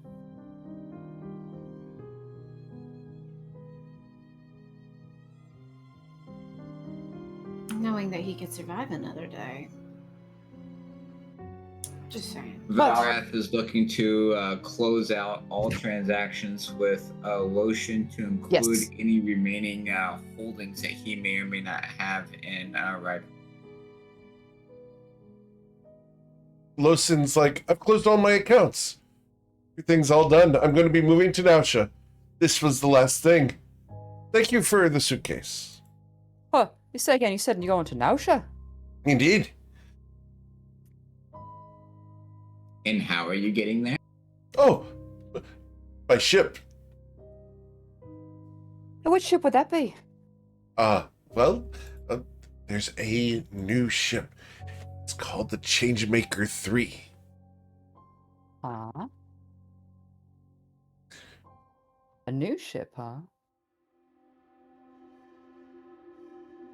Knowing that he could survive another day. Just saying. Valrath is looking to close out all transactions with a lotion to include any remaining holdings that he may or may not have in right. Losin's like, I've closed all my accounts. Everything's all done. I'm going to be moving to Nausha. This was the last thing. Thank you for the suitcase. Huh, you said again, you said you're going to Nausha? Indeed. And how are you getting there? Oh, by ship. And which ship would that be? Well, there's a new ship. It's called the Changemaker 3. A new ship, huh?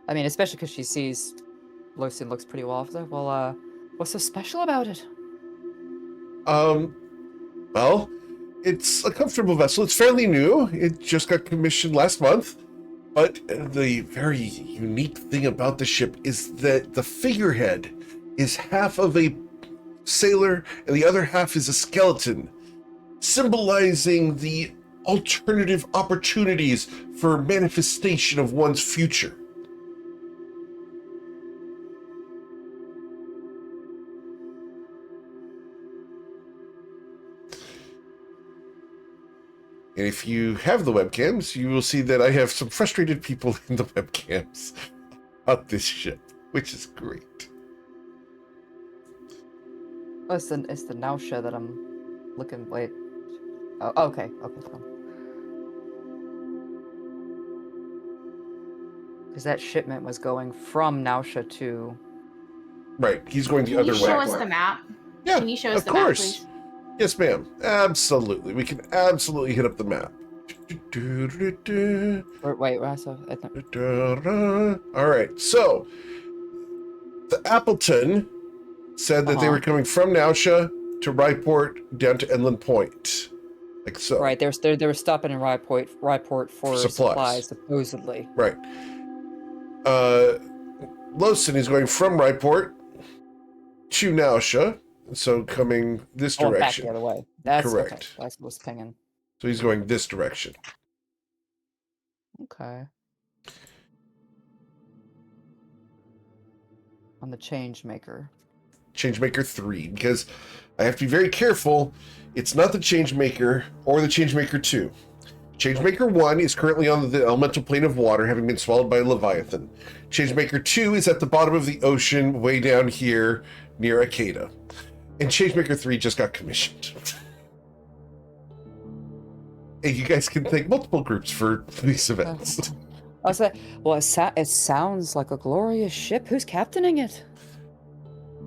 I mean, especially because she sees Losin looks pretty well. Well, what's so special about it? Well, it's a comfortable vessel. It's fairly new. It just got commissioned last month. But the very unique thing about the ship is that the figurehead is half of a sailor and the other half is a skeleton, symbolizing the alternative opportunities for manifestation of one's future. And if you have the webcams, you will see that I have some frustrated people in the webcams on this ship, which is great. Oh, it's the Nausea that I'm looking. Wait. Oh, okay. Cool. Because that shipment was going from Nausea to. Right, he's going the Can other you show way. us the map? Yeah, Can you show us of the map, course. please? Yes, ma'am. Absolutely. We can absolutely hit up the map. Wait, All right, so the Appleton said that they were coming from Nausea to Ryport down to Inland Point, like so. Right, they were stopping in Ryport for supplies, supposedly. Right. Lawson is going from Ryport to Nausea, so coming this direction. Back the other way. That's correct. Okay. That's what's pinging. So he's going this direction. Okay. On the Changemaker. Changemaker 3, because I have to be very careful. It's not the Changemaker or the Changemaker 2. Changemaker 1 is currently on the elemental plane of water, having been swallowed by a Leviathan. Changemaker 2 is at the bottom of the ocean, way down here near Akeda. And Changemaker 3 just got commissioned. And you guys can thank multiple groups for these events. I was like, well, it sounds like a glorious ship. Who's captaining it?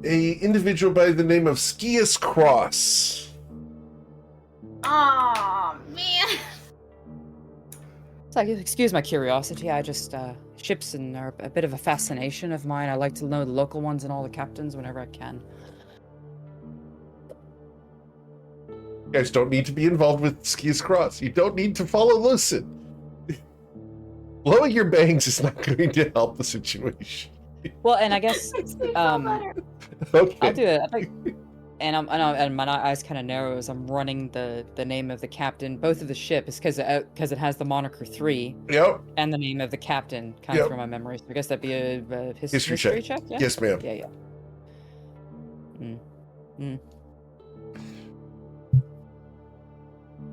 A individual by the name of Skius Cross. Oh man. It's like, excuse my curiosity. I just ships are a bit of a fascination of mine. I like to know the local ones and all the captains whenever I can. You guys don't need to be involved with Skius Cross. You don't need to follow Lucid. Blowing your bangs is not going to help the situation. Well, and I guess Okay. I'll do it. And my eyes kind of narrow as I'm running the name of the captain, both of the ship, is because it has the moniker 3. Yep. And the name of the captain kind of through my memory. So I guess that'd be a history check. Yeah? Yes, ma'am. Yeah.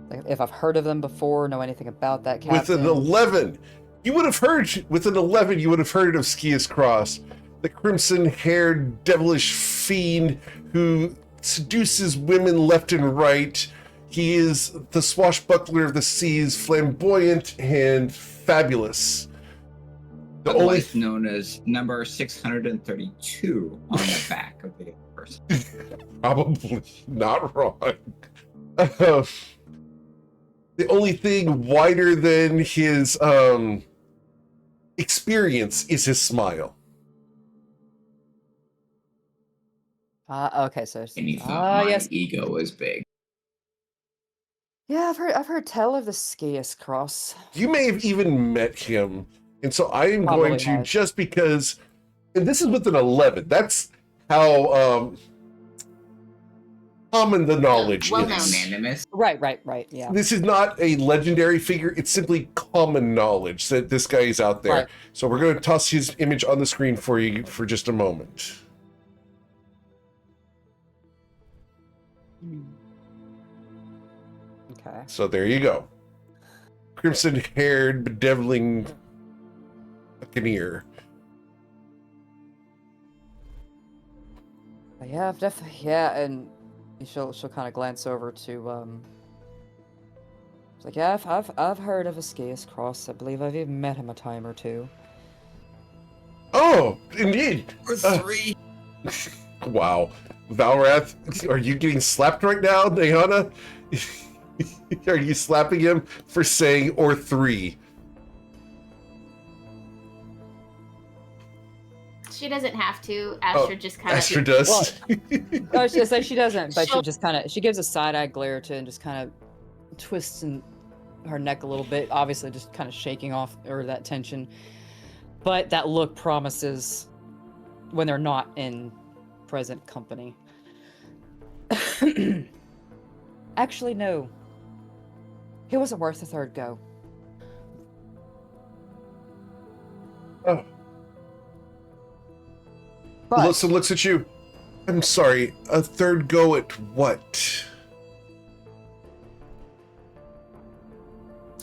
Like if I've heard of them before, know anything about that captain. With an 11, you would have heard of Skius Cross, the crimson-haired devilish fiend who seduces women left and right. He is the swashbuckler of the seas, flamboyant and fabulous. Otherwise known as number 632 on the back of the person. Probably not wrong. The only thing wider than his experience is his smile. Okay, so And he thought my yes. ego was big. Yeah, I've heard tell of the Skius Cross. You may have even met him, and so I am Probably going to has. just because, and this is with an 11. That's how common the knowledge Well is. Unanimous. Right, yeah. This is not a legendary figure. It's simply common knowledge that this guy is out there. Right. So we're going to toss his image on the screen for you for just a moment. Okay. So there you go. Crimson-haired, bedeviling buccaneer. Yeah, I've definitely. Yeah, and she'll kind of glance over to It's like, yeah, I've heard of a Skius Cross. I believe I've even met him a time or two. Oh, indeed. Or 3. Wow. Valrath, are you getting slapped right now, Diana? Are you slapping him for saying or 3? She doesn't have to. Astra just kind Astra of. does. Oh, she doesn't, but She'll- she gives a side eye glare to and just kind of twists her neck a little bit, obviously just kind of shaking off or that tension. But that look promises when they're not in present company. Actually, no. He wasn't worth a third go. Oh. But Alyssa looks at you. I'm sorry, a third go at what?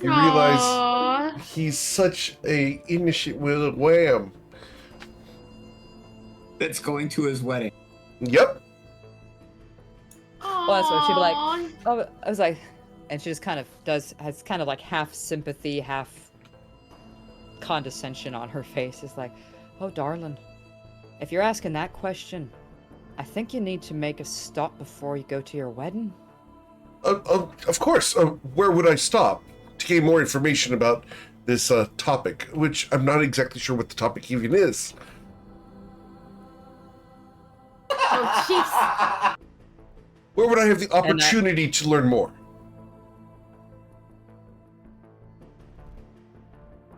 You realize Aww. he's such a innocent little lamb. That's going to his wedding. Yep. Well, that's what she'd be like. Aw. Oh, I was like, and she just kind of has kind of like half sympathy, half condescension on her face. It's like, oh, darling, if you're asking that question, I think you need to make a stop before you go to your wedding. Of course. Where would I stop to gain more information about this topic, which I'm not exactly sure what the topic even is? Oh, jeez. Where would I have the opportunity to learn more?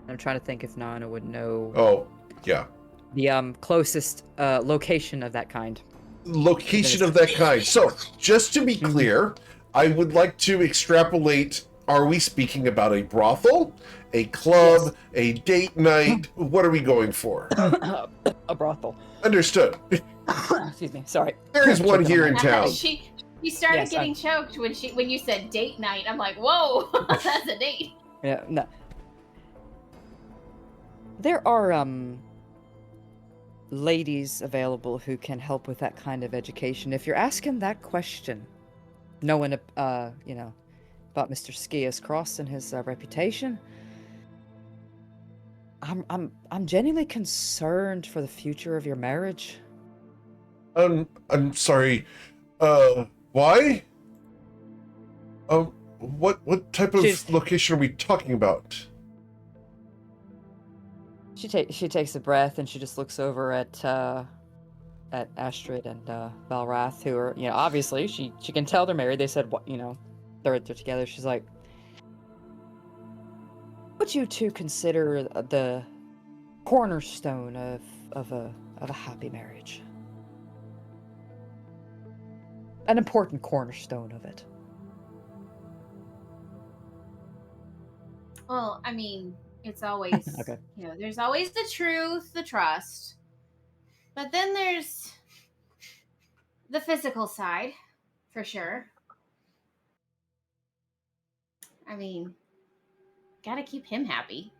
I'm trying to think if Nana would know Oh, yeah. the closest location of that kind. Location of that kind. So, just to be clear, I would like to extrapolate. Are we speaking about a brothel, a club, Yes. a date night? What are we going for? A brothel. Understood. Excuse me. Sorry. There is one here in Uh, town. she started Yes, getting choked when you said date night. I'm like, whoa, that's a date. Yeah. No. There are ladies available who can help with that kind of education. If you're asking that question, knowing you know, about Mr. Skias Cross and his reputation, I'm genuinely concerned for the future of your marriage. I'm sorry. Why? What type of She's- location are we talking about? She takes a breath and she just looks over at Astrid and Valrath, who are, you know, obviously she can tell they're married. They said, what, you know, they're together. She's like, would you two consider the cornerstone of a happy marriage? An important cornerstone of it. Well, I mean, it's always Okay. you know, there's always the truth, the trust, but then there's the physical side, for sure. I mean, gotta keep him happy.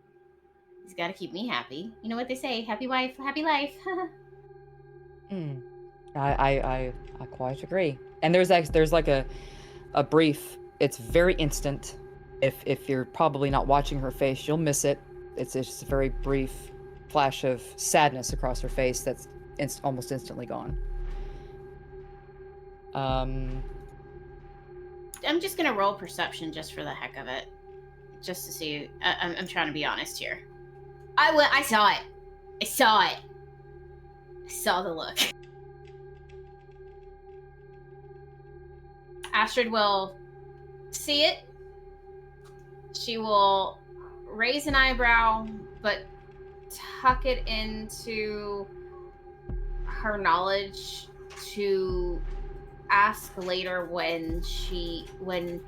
He's gotta keep me happy. You know what they say: happy wife, happy life. Hmm. I quite agree. And there's like a brief. It's very instant. If you're probably not watching her face, you'll miss it. It's just a very brief flash of sadness across her face that's almost instantly gone. I'm just gonna roll perception just for the heck of it, just to see. I'm trying to be honest here. I saw it. I saw it. I saw the look. Astrid will see it. She will raise an eyebrow, but tuck it into her knowledge to ask later when she and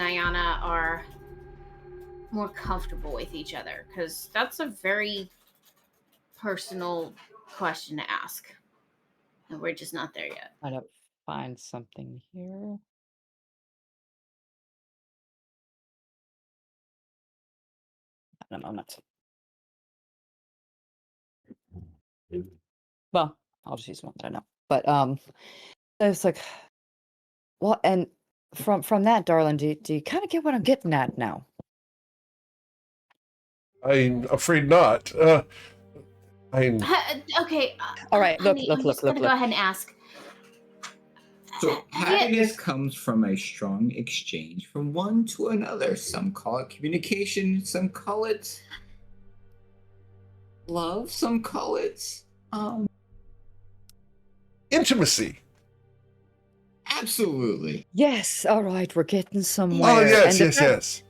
Nyana are more comfortable with each other, because that's a very personal question to ask, and we're just not there yet. I don't find something here. At a moment. Well, I'll just use one that I know. But it's like, well, and from that, darling, do you kind of get what I'm getting at now? I'm afraid not. I'm. Okay. All right, look, honey, look, I'm look, just gonna look, go look. ahead and ask. So Have you- happiness comes from a strong exchange from one to another. Some call it communication, some call it love, some call it Intimacy. absolutely. Yes, all right, we're getting somewhere. Oh, yes, And yes.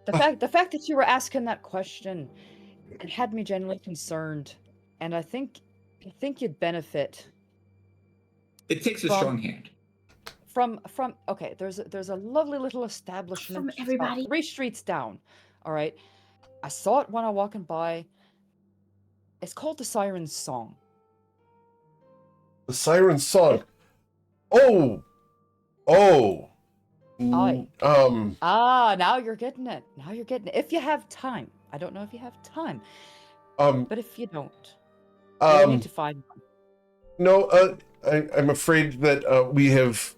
the fact that you were asking that question, it had me genuinely concerned, and I think you'd benefit It takes a From- strong hand. from okay. There's a lovely little establishment From everybody. 3 streets down. All right, I saw it when I walking by. It's called the Siren's Song. The siren song. Oh. Aye. Um, Now you're getting it. Now you're getting it. If you have time. I don't know if you have time, um, but if you don't, you'll need to find one. no, I'm afraid that we have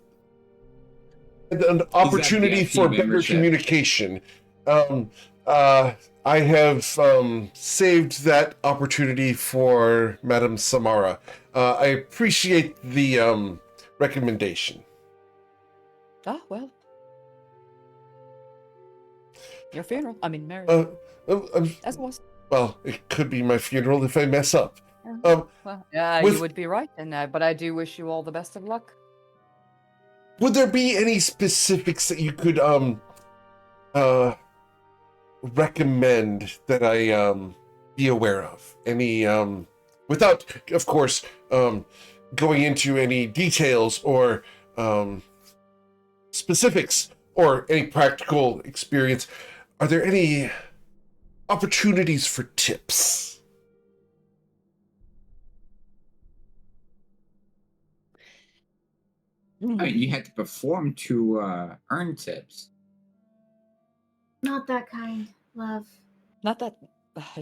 an opportunity VIP for better membership. communication. I have saved that opportunity for Madame Samara. I appreciate the recommendation. Ah, well. Your funeral. I mean, marriage. As it was. Well, it could be my funeral if I mess up. Well, with- you would be right, but I do wish you all the best of luck. Would there be any specifics that you could recommend that I be aware of? Any without, of course, going into any details or specifics or any practical experience? Are there any opportunities for tips? I mean, you had to perform to earn tips. Not that kind, love. Not that.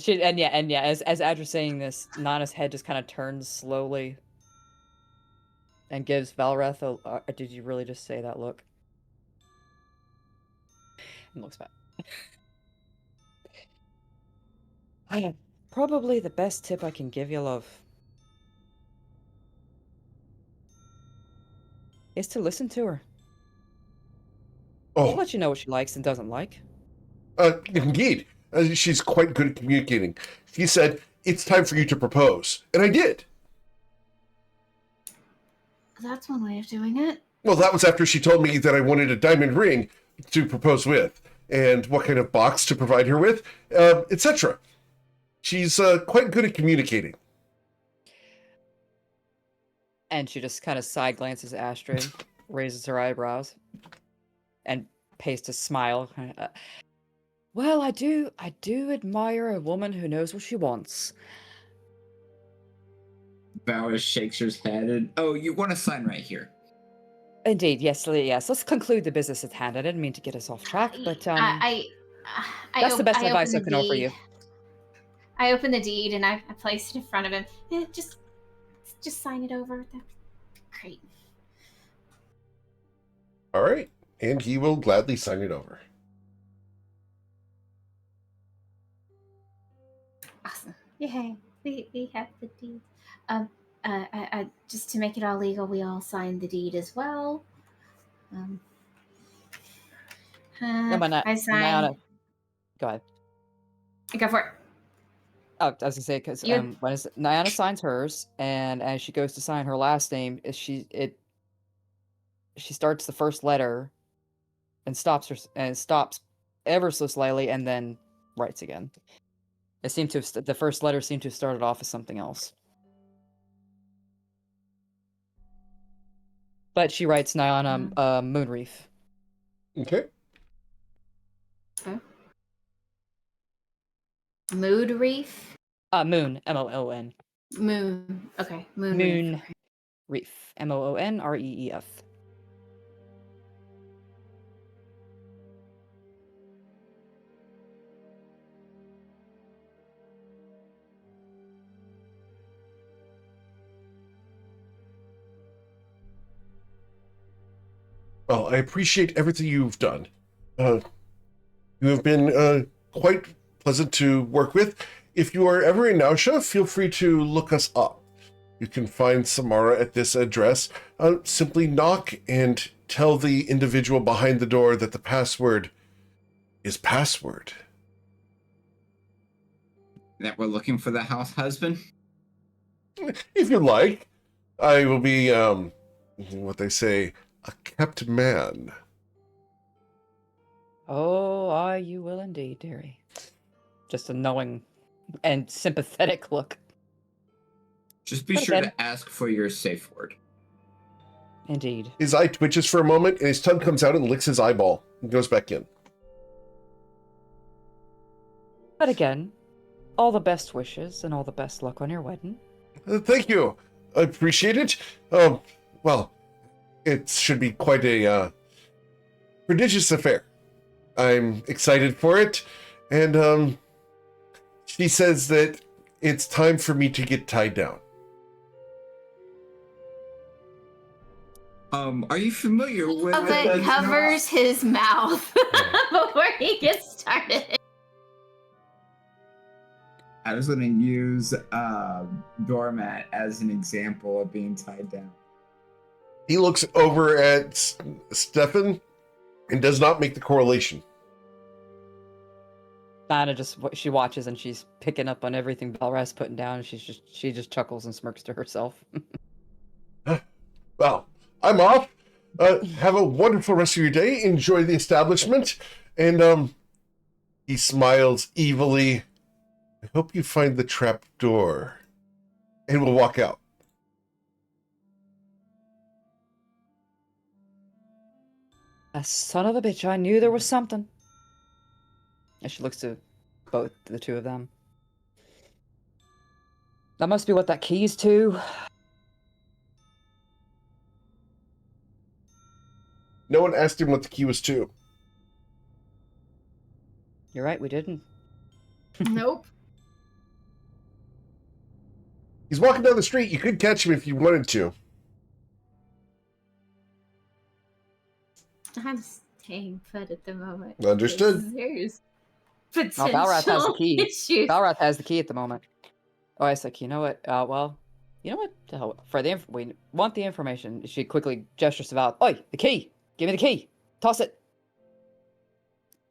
And yeah. As Adra's saying this, Nana's head just kind of turns slowly, and gives Valrath a. Did you really just say that look? And looks back. Probably the best tip I can give you, love, is to listen to her. She'll Oh, let you know what she likes and doesn't like. indeed. She's quite good at communicating. She said, "It's time for you to propose." And I did. That's one way of doing it. Well, that was after she told me that I wanted a diamond ring to propose with, and what kind of box to provide her with, etc. She's quite good at communicating. And she just kind of side glances at Astrid, raises her eyebrows, and pastes a smile. Well, I do admire a woman who knows what she wants. Valra shakes her head and, oh, you want to sign right here. Indeed, yes. Let's conclude the business at hand. I didn't mean to get us off track, but that's the best advice I can offer you. I open the deed and I place it in front of him. Just sign it over. That's great. All right, and he will gladly sign it over. Awesome. Yay. We have the deed. Just to make it all legal, we all signed the deed as well. I signed. Go ahead. Go for it. Oh, I was gonna say because Nyana signs hers, and as she goes to sign her last name, she starts the first letter, and stops ever so slightly, and then writes again. It seemed to have the first letter seemed to have started off as something else. But she writes Nyana Moonreef. Okay. Mood Reef? Moon, M-O-O-N. Moon. Okay. Moon Reef. M-O-O-N-R-E-E-F. Well, I appreciate everything you've done. You have been quite pleasant to work with. If you are ever in Nausea, feel free to look us up. You can find Samara at this address. Simply knock and tell the individual behind the door that the password is password. That we're looking for the house husband? If you like, I will be, what they say, a kept man. Oh, aye, you will indeed, dearie. Just a knowing and sympathetic look. Just be sure to ask for your safe word. Indeed. His eye twitches for a moment, and his tongue comes out and licks his eyeball and goes back in. But again, all the best wishes and all the best luck on your wedding. Thank you. I appreciate it. Well, it should be quite a prodigious affair. I'm excited for it, and she says that it's time for me to get tied down. Are you familiar with But covers his mouth before he gets started. I was going to use doormat as an example of being tied down. He looks over at Stefan and does not make the correlation. Nana she watches and she's picking up on everything Belrath's putting down. And she just chuckles and smirks to herself. Well, I'm off. Have a wonderful rest of your day. Enjoy the establishment. And he smiles evilly. I hope you find the trap door. And we'll walk out. A son of a bitch, I knew there was something. And she looks to the two of them. That must be what that key's to. No one asked him what the key was to. You're right, we didn't. Nope. He's walking down the street. You could catch him if you wanted to. I'm staying put at the moment. Understood. There's Oh, potential Balrath has the key. issues. Balrath has the key at the moment. Oh, I was like, you know what? Well, you know what? For we want the information. She quickly gestures to Val. Oi, the key! Give me the key! Toss it!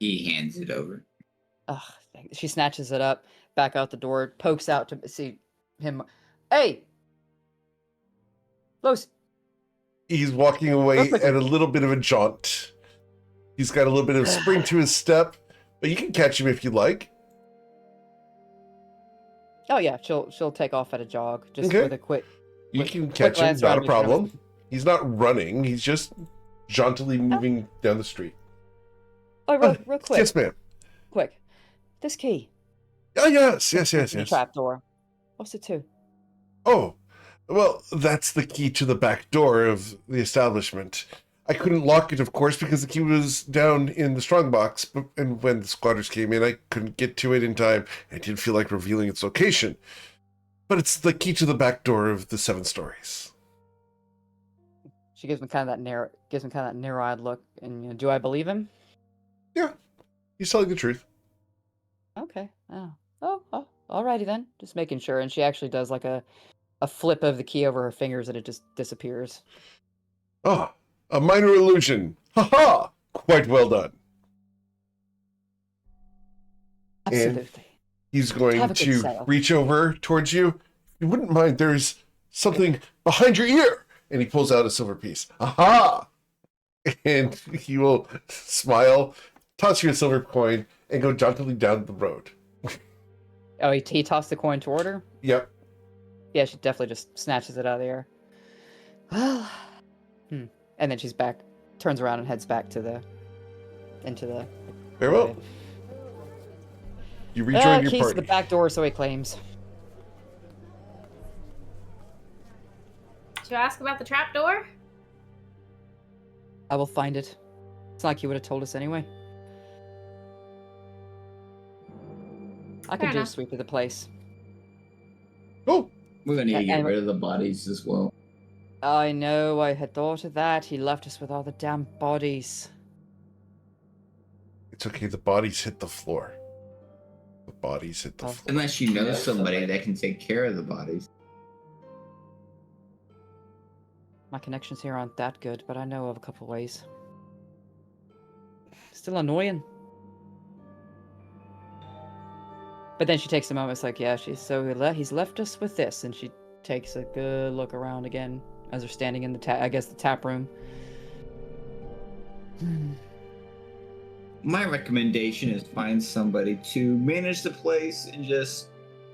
He hands it over. Ugh, she snatches it up, back out the door, pokes out to see him. Hey! Los! He's walking away at a little bit of a jaunt. He's got a little bit of spring to his step, but you can catch him if you like. Oh yeah, she'll take off at a jog, just Okay. with a quick. You quick- can quick catch him, glance not around a each other. problem. He's not running, he's just jauntily moving down the street. Oh, real quick. Yes, ma'am. Quick. This key. Oh, yes. The trap door. What's it to? Oh, well, that's the key to the back door of the establishment. I couldn't lock it, of course, because the key was down in the strongbox, and when the squatters came in, I couldn't get to it in time. I didn't feel like revealing its location. But it's the key to the back door of the 7 stories. She gives him kind of that narrow-eyed look, and do I believe him? Yeah, he's telling the truth. Okay. Oh, alrighty then. Just making sure. And she actually does like a flip of the key over her fingers, and it just disappears. Ah, a minor illusion. Ha-ha! Quite well done. Absolutely. He's going Have a good to sail. reach over towards you. If you wouldn't mind, there's something behind your ear. And he pulls out a silver piece. Aha! And he will smile, toss you a silver coin, and go jauntily down the road. Oh, he tossed the coin toward her? Yep. Yeah, she definitely just snatches it out of the air. And then she's back, turns around and heads back into the... Very well. You rejoin your keys party. to the back door, so he claims. Did you ask about the trapdoor? I will find it. It's not like you would have told us anyway. I Fair could do a enough. sweep of the place. Oh, We're going to need to get And- rid of the bodies as well. I know, I had thought of that. He left us with all the damn bodies. it's okay. The bodies hit the floor. The bodies hit the Oh. floor. Unless you know somebody that can take care of the bodies. My connections here aren't that good, but I know of a couple ways. Still annoying. But then she takes a moment. It's like, yeah, he's left us with this, and she takes a good look around again as they're standing in the tap room. My recommendation is find somebody to manage the place and just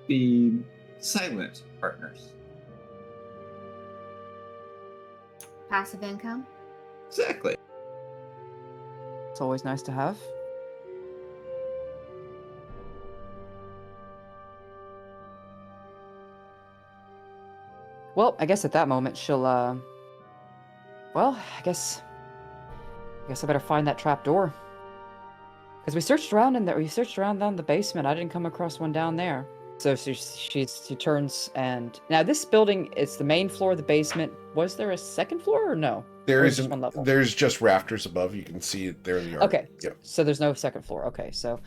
be silent partners. Passive income? Exactly. It's always nice to have. Well, I guess at that moment she'll, well, I guess I guess I better find that trap door. Because we searched around in there. We searched around down the basement. I didn't come across one down there. So she turns and now this building. It's the main floor of the basement. Was there a second floor or no? There Or is it just isn't. one level? There's just rafters above. You can see it there in the yard. Okay. Yep. So there's no second floor. Okay. So,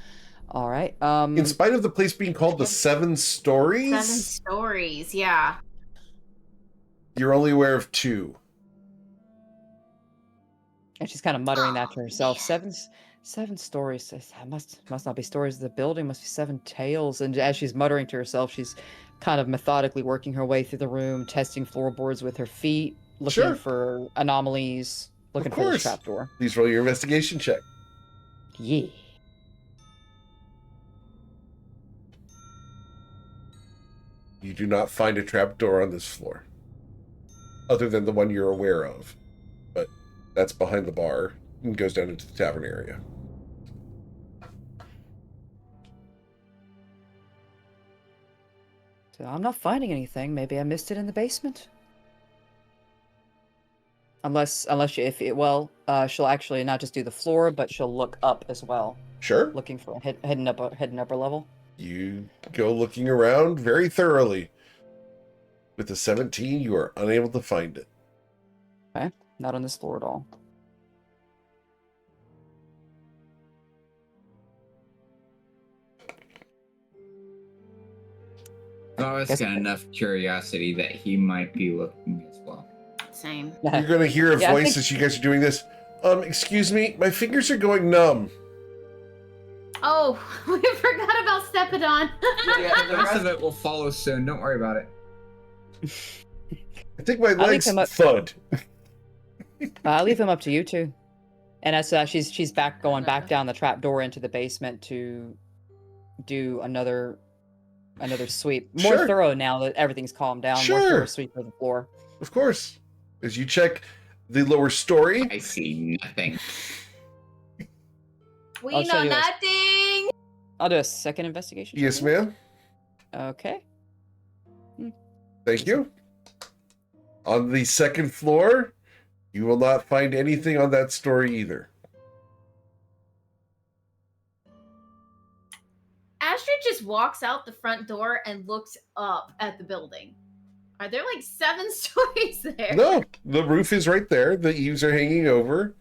all right. In spite of the place being called the Seven Stories, 7 stories, yeah. you're only aware of 2. And she's kind of muttering that to Oh, herself. man. Seven stories. That must not be stories of the building. Must be 7 tales. And as she's muttering to herself, she's kind of methodically working her way through the room, testing floorboards with her feet, looking Sure. for anomalies, looking for the course. trapdoor. Please roll your investigation check. Yeah. You do not find a trapdoor on this floor, other than the one you're aware of, but that's behind the bar and goes down into the tavern area. So I'm not finding anything. Maybe I missed it in the basement. Unless she'll actually not just do the floor, but she'll look up as well, Sure. looking for heading upper level. You go looking around very thoroughly. With the 17, you are unable to find it. Okay, not on this floor at all. I always Guess- got enough curiosity that he might be looking as well. Same. You're going to hear a Yeah, I voice think- as you guys are doing this. Excuse me, my fingers are going numb. Oh, we forgot about Stepidon. Yeah, the rest of it will follow soon. Don't worry about it. I think my leave legs him up- thud. I'll leave him up to you two. And as she's going back down the trap door into the basement to do another sweep, more Sure. thorough now that everything's calmed down. More Sure. thorough sweep of the floor. Of course. As you check the lower story, I see nothing. We I'll show know you this. nothing. I'll do a second investigation. yes, check. ma'am. Okay. Thank you. On the second floor, you will not find anything on that story either. Astrid just walks out the front door and looks up at the building. Are there like 7 stories there? No, the roof is right there. The eaves are hanging over.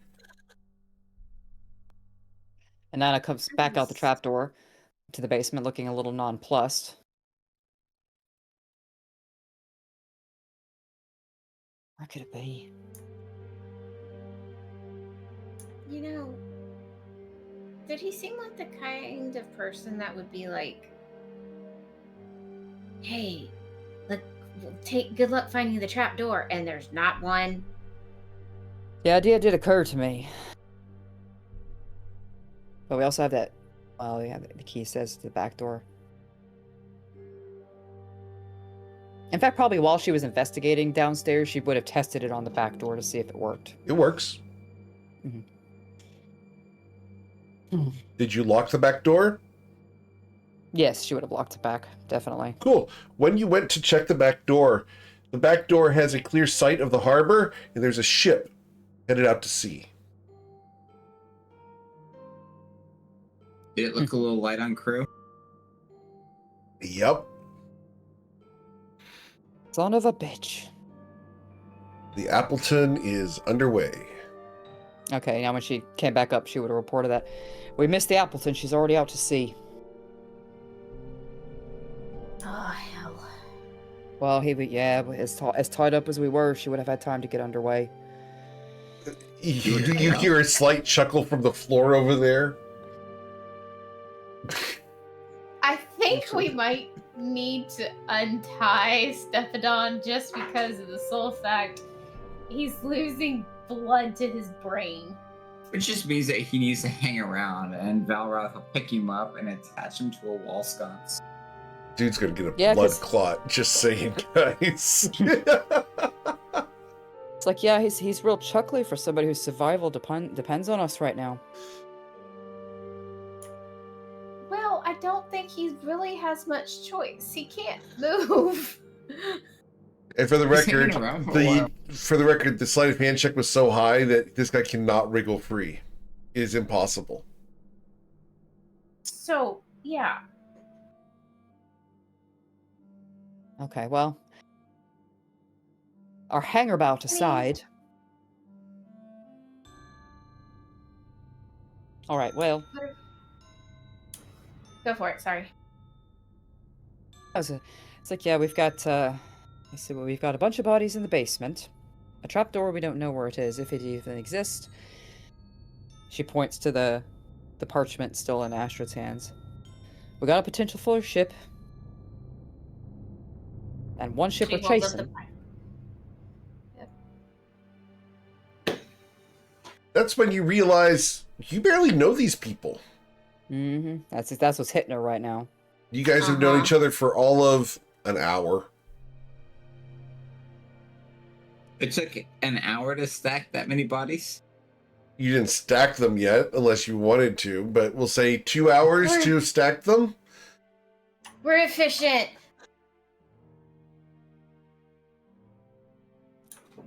And Nana comes back out the trapdoor to the basement looking a little nonplussed. Where could it be? You know, did he seem like the kind of person that would be like, hey, look, good luck finding the trap door, and there's not one? The idea did occur to me. But we also have that. Well, yeah, the key says to the back door. In fact, probably while she was investigating downstairs, she would have tested it on the back door to see if it worked. It works. Mhm. Did you lock the back door? Yes, she would have locked it back, definitely. Cool. When you went to check the back door has a clear sight of the harbor, and there's a ship headed out to sea. Did it look a little light on crew? Yep. Son of a bitch. The Appleton is underway. Okay, now when she came back up, she would have reported that. We missed the Appleton. She's already out to sea. Oh, hell. Well, as tied up as we were, she would have had time to get underway. You hear a slight chuckle from the floor over there. I think we might need to untie Stepidon just because of the sole fact he's losing blood to his brain. Which just means that he needs to hang around, and Valroth will pick him up and attach him to a wall sconce. Dude's gonna get a Yeah, blood 'cause- clot. Just saying, guys. It's like, yeah, he's real chuckly for somebody whose survival depends on us right now. Well, I don't think he really has much choice. He can't move. And for the He's hanging record, around for a while. the sleight of hand check was so high that this guy cannot wriggle free. It is impossible. So, yeah. Okay, well, our hangerbout aside. All right, well, Go for it, sorry. it's like, yeah, we've got, I see, well, we've got a bunch of bodies in the basement. A trapdoor, we don't know where it is, if it even exists. She points to the parchment still in Astrid's hands. We got a potential for a ship. And one ship She we're holds up chasing. That's when you realize you barely know these people. Mm-hmm. That's what's hitting her right now. You guys have known each other for all of an hour. It took an hour to stack that many bodies? You didn't stack them yet, unless you wanted to, but we'll say 2 hours to stack them. We're efficient.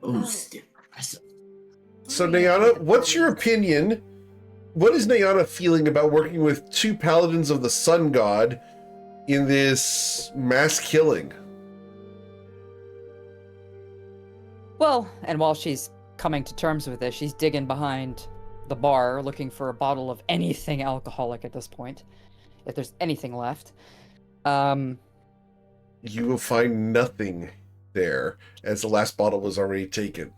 Oh, still impressive. So, Nyana, what's your opinion? What is Nyana feeling about working with 2 paladins of the sun god in this mass killing? Well, and while she's coming to terms with this, she's digging behind the bar looking for a bottle of anything alcoholic at this point, if there's anything left. You will find nothing there, as the last bottle was already taken.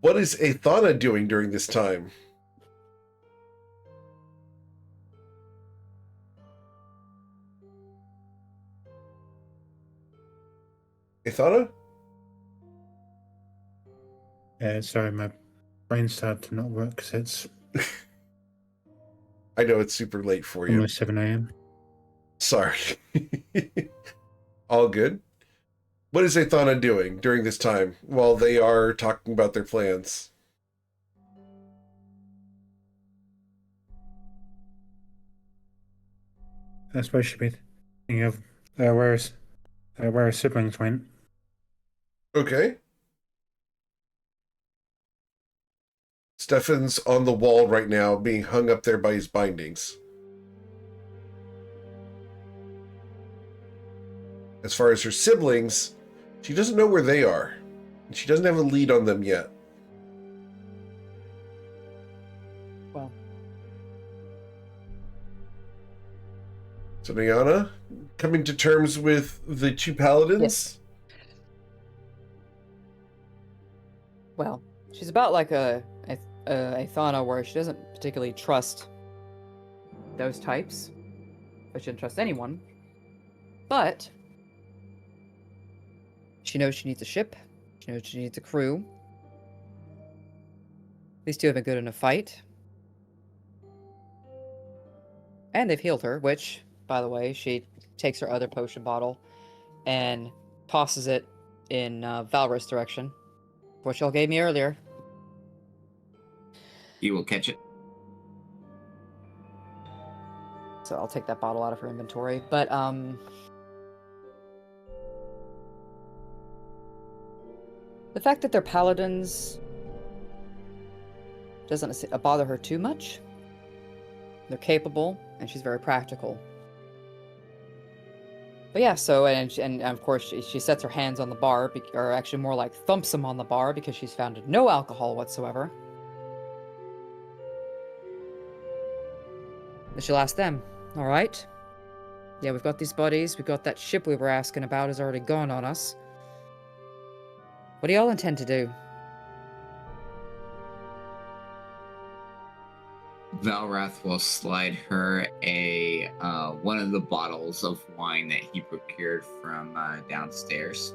What is Athana doing during this time? Athana? Sorry, my brain started to not work because it's I know it's super late for you. almost 7 a.m. Sorry. All good. What is Athana doing during this time while they are talking about their plans? I suppose she'd be thinking of where her siblings went. Okay. Stefan's on the wall right now, being hung up there by his bindings. As far as her siblings, she doesn't know where they are. And she doesn't have a lead on them yet. Well. So, Nyana, coming to terms with the 2 paladins? Yes. Well, she's about like a Athana where she doesn't particularly trust those types. But she doesn't trust anyone. But she knows she needs a ship. She knows she needs a crew. These 2 have been good in a fight. And they've healed her, which, by the way, she takes her other potion bottle and tosses it in Valrus' direction, which y'all gave me earlier. You will catch it. So I'll take that bottle out of her inventory. But, the fact that they're paladins doesn't bother her too much. They're capable, and she's very practical. But yeah, so, and of course, she sets her hands on the bar, or actually more like thumps them on the bar, because she's found no alcohol whatsoever. And she'll ask them, all right? Yeah, we've got these bodies, we've got that ship we were asking about is already gone on us. What do y'all intend to do? Valrath will slide her a one of the bottles of wine that he procured from downstairs.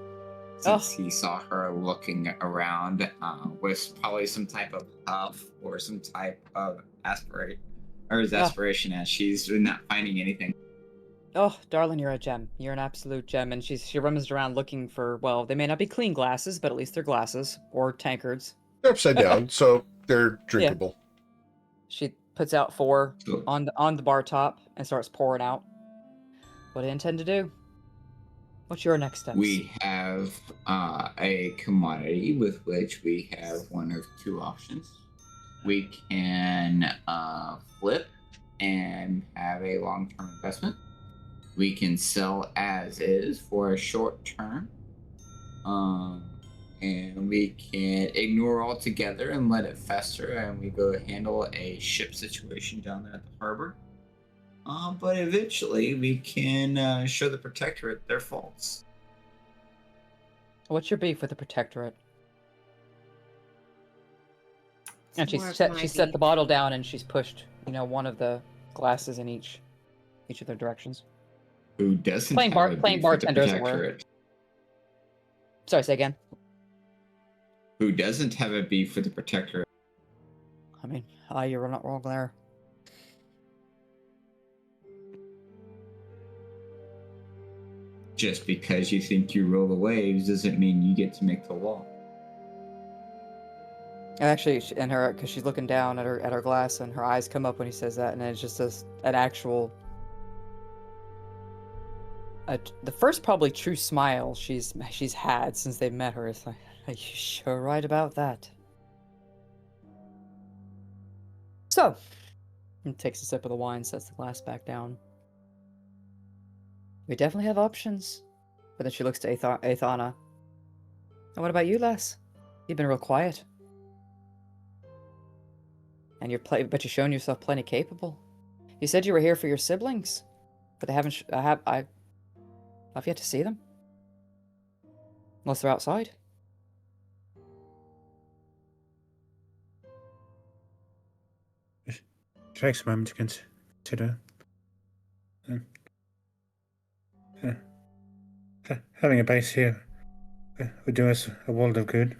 Since he saw her looking around with probably some type of puff or some type of desperation as she's not finding anything. Oh, darling, you're a gem. You're an absolute gem. And she rummaged around looking for, well, they may not be clean glasses, but at least they're glasses. Or tankards. They're upside down, so they're drinkable. Yeah. She puts out 4 on the bar top and starts pouring out. What do you intend to do? What's your next steps? We have a commodity with which we have one of two options. We can flip and have a long-term investment. We can sell as is for a short term. And we can ignore altogether and let it fester, and we go handle a ship situation down there at the harbor. But eventually we can show the Protectorate their faults. What's your beef with the Protectorate? And It's more she's of my set beef. the bottle down and she's pushed, one of the glasses in each of their directions. Who doesn't Plain have a beef with the bartender, as it were. Protectorate? Sorry, say again. Who doesn't have a beef with the Protectorate? I mean, you're not wrong there. Just because you think you rule the waves doesn't mean you get to make the law. Actually, because she's looking down at her glass, and her eyes come up when he says that, and it's just an actual, the first probably true smile she's had since they met her. It's like, are you sure right about that? So, he takes a sip of the wine, sets the glass back down. We definitely have options. But then she looks to Aethana. And what about you, Les? You've been real quiet. And but you've shown yourself plenty capable. You said you were here for your siblings, but they haven't. I've yet to see them. Unless they're outside. It takes a moment to consider. Having a base here would do us a world of good.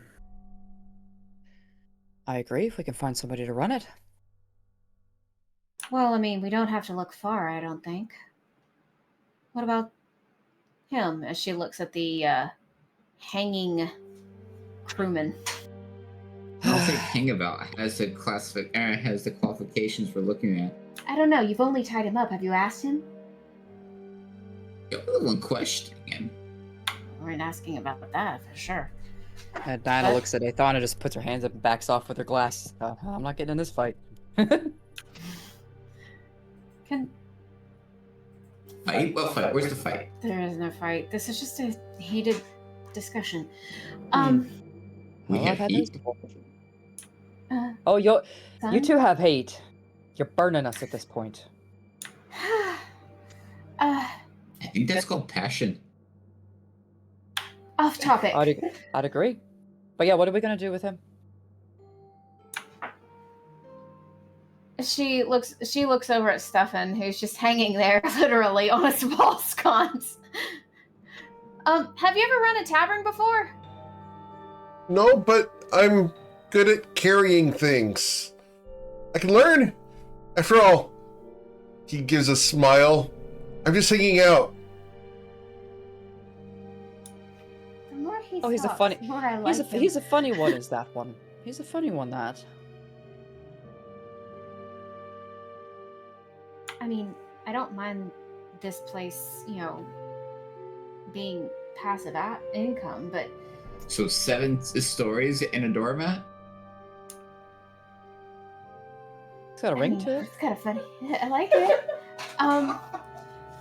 I agree, if we can find somebody to run it. Well, I mean, we don't have to look far, I don't think. What about him? As she looks at the hanging crewman. I don't think hang about has the qualifications we're looking at. I don't know. You've only tied him up. Have you asked him? You're the one questioning him. We weren't asking about that for sure. And Diana looks at Aethana, just puts her hands up and backs off with her glass. I'm not getting in this fight. Fight? What fight? Where's the fight? There is no fight. This is just a heated discussion. We I've have had heat. those before. You son? two have hate. You're burning us at this point. I think that's called passion. Off topic. I'd agree. But yeah, what are we gonna do with him? She looks over at Stefan, who's just hanging there, literally on a small sconce. Have you ever run a tavern before? No, but I'm good at carrying things. I can learn. After all, he gives a smile. I'm just hanging out. The more he He's a talks, funny. the more I like him. He's a funny one. Is that one? He's a funny one. That. I mean, I don't mind this place, being passive income, but So 7 stories and a doormat? It's got a ring to it. It's kind of funny. I like it.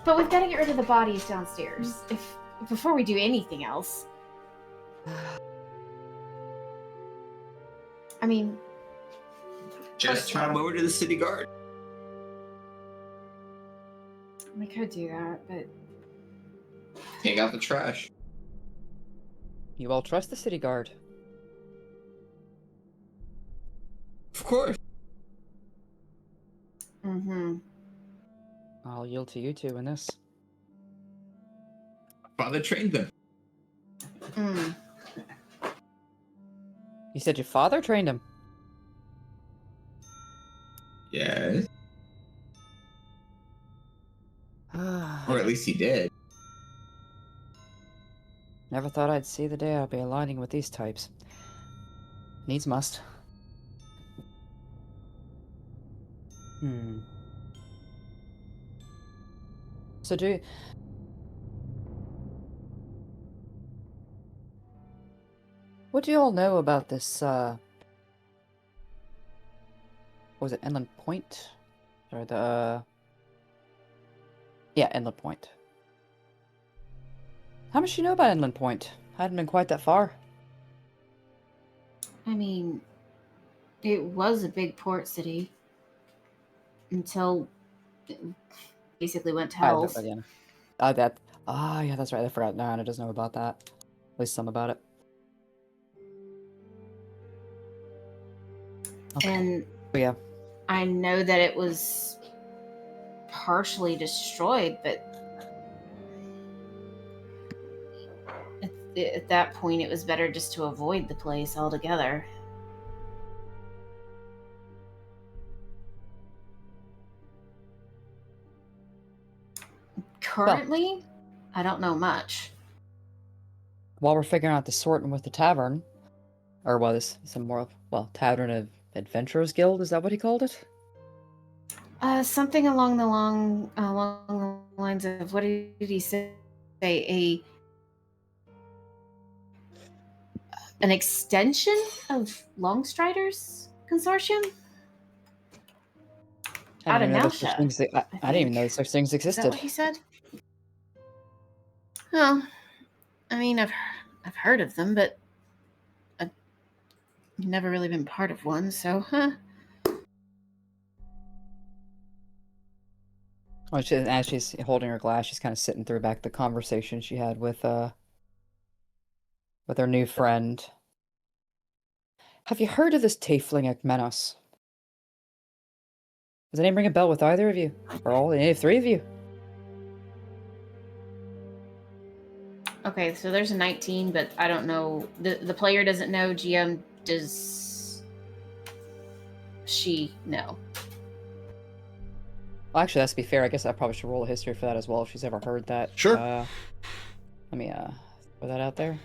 But we've got to get rid of the bodies downstairs before we do anything else. I mean, Just turn them over to the city guard. we could do that, but Take out the trash. You all trust the city guard. Of course. I'll yield to you two in this. Father trained them. You said your father trained him. Yes. Or at least he did. Never thought I'd see the day I'll be aligning with these types. Needs must. So what do you all know about this, what was it, Inland Point? Or yeah, Inland Point. How much do you know about Inland Point? I hadn't been quite that far. I mean, it was a big port city until it basically went to hell. Again. Yeah, that's right. I forgot. No, Anna doesn't know about that. At least some about it. Okay. And But yeah. I know that it was partially destroyed, but at that point it was better just to avoid the place altogether. Currently, I don't know much. While we're figuring out the sorting with the tavern, or well, this some more Tavern of Adventurers Guild, is that what he called it? Something along the lines of, what did he say? An extension of Longstriders Consortium? Out of I Nausea, didn't even know such things Is that existed. what he said? Well, I mean, I've heard of them, but I've never really been part of one, so, Well, as she's holding her glass, she's kind of sitting through back the conversation she had with her new friend. Have you heard of this tiefling Ekmenos? Does the name ring a bell with either of you? Or any three of you? Okay, so there's a 19, but I don't know. The player doesn't know. GM, does she know? Well, actually, let's be fair. I guess I probably should roll a history for that as well if she's ever heard that. Sure. Let me throw that out there.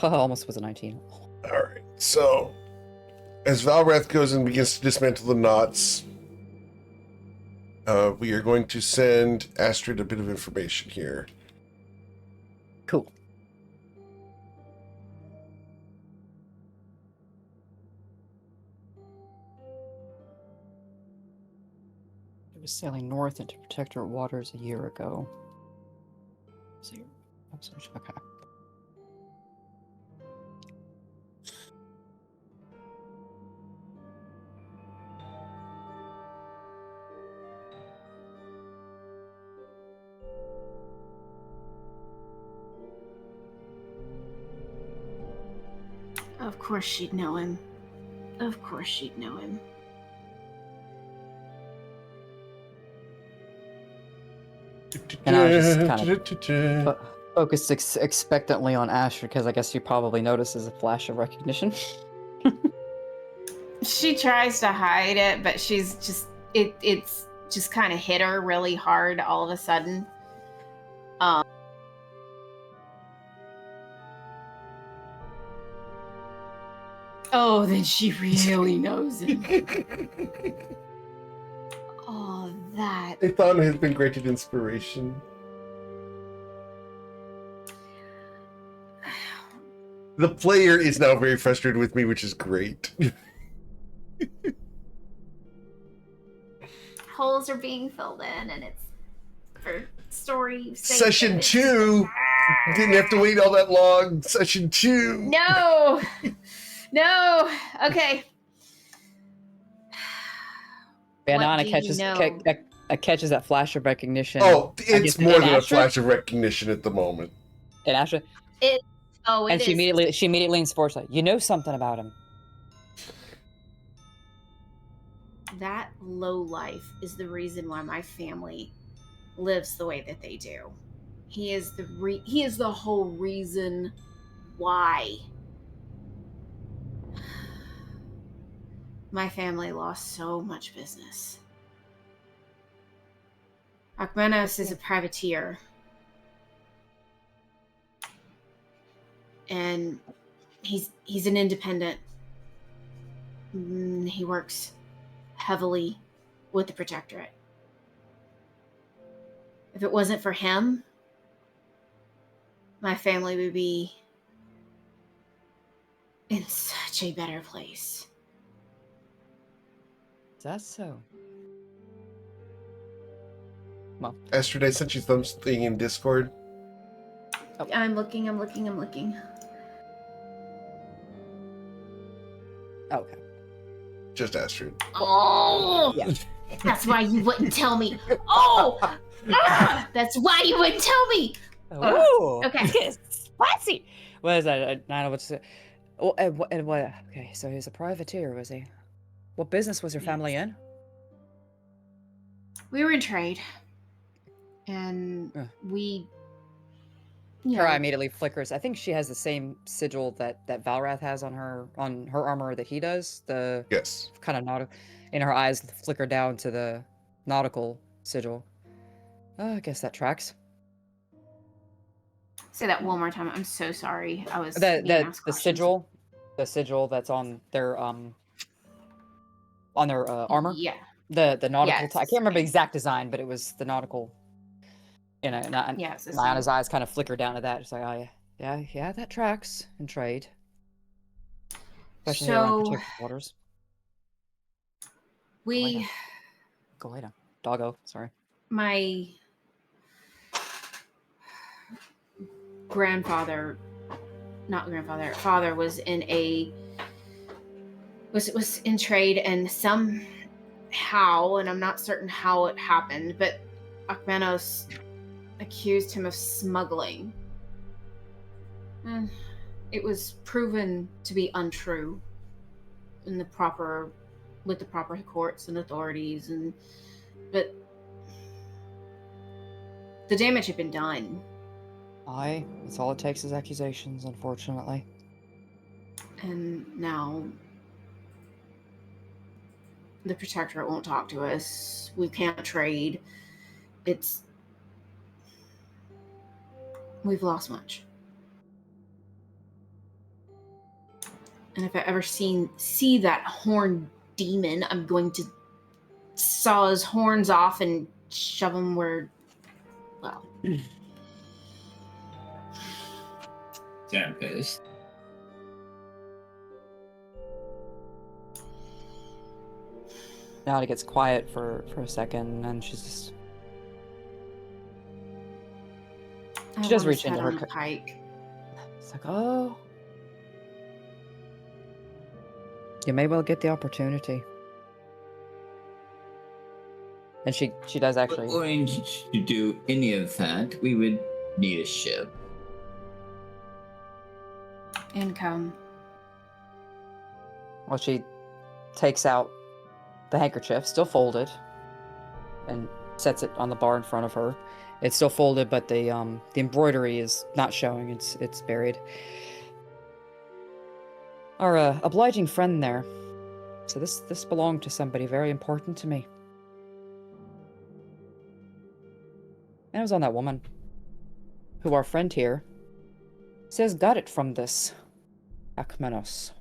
Almost was a 19. All right. So, as Valrath goes and begins to dismantle the knots, we are going to send Astrid a bit of information here. Cool. It was sailing north into protectorate waters a year ago. So, okay. Of course she'd know him. Of course she'd know him. And I was just kind of focused expectantly on Asher because I guess you probably notices a flash of recognition. She tries to hide it, but she's just it's just kind of hit her really hard all of a sudden. Oh, then she really knows him. Oh, that. Ethan has been granted inspiration. The player is now very frustrated with me, which is great. Holes are being filled in, and it's for story sake. Session 2 didn't have to wait all that long. Session 2. No. No. Okay. Banana catches that flash of recognition. Oh, it's more than a Asher? flash of recognition at the moment. And Asher, And she immediately leans forward, like, you know something about him. That low life is the reason why my family lives the way that they do. He is the whole reason why my family lost so much business. Akmenos is a privateer. And he's an independent. He works heavily with the Protectorate. If it wasn't for him, my family would be in such a better place. Is that so? Well, Astrid, I sent you something in Discord. I'm looking. okay. Just Astrid. Oh! Yeah. That's why you wouldn't tell me. Oh! That's why you wouldn't tell me! Ooh, okay. Spicy! What is that? I don't know what to say. Oh, and what? Okay, so he was a privateer, was he? What business was your family in? We were in trade. And we... You Her eye know, immediately flickers. I think she has the same sigil that Valrath has on her armor that he does. The Yes. kind of nautical, and her eyes flicker down to the nautical sigil. I guess that tracks. say that one more time. I'm so sorry. I was The being asked questions. sigil that's on their armor. Yeah. The nautical. Yes. I can't remember the exact design, but it was the nautical. You know, and Yeah, it's the Lyanna's same. eyes kind of flicker down to that. It's like, oh yeah, that tracks in trade, especially here around So protected waters. we, Go later, doggo. Sorry. my father was in trade, and somehow, and I'm not certain how it happened, but Akmenos accused him of smuggling. It was proven to be untrue with the proper courts and authorities, but the damage had been done. Aye, that's all it takes is accusations, unfortunately. And now the protectorate won't talk to us. We can't trade. We've lost much. And if I ever see that horned demon, I'm going to saw his horns off and shove him where, well. Damn pissed. Now it gets quiet for a second, and she's just. She does reach into her pike. It's like, oh. You may well get the opportunity. And she does actually. But to do any of that, we would need a ship. Income. Well, she takes out the handkerchief, still folded, and sets it on the bar in front of her. It's still folded, but the embroidery is not showing. It's buried. Our obliging friend there. So this belonged to somebody very important to me. And it was on that woman, who our friend here says got it from this Akmenos.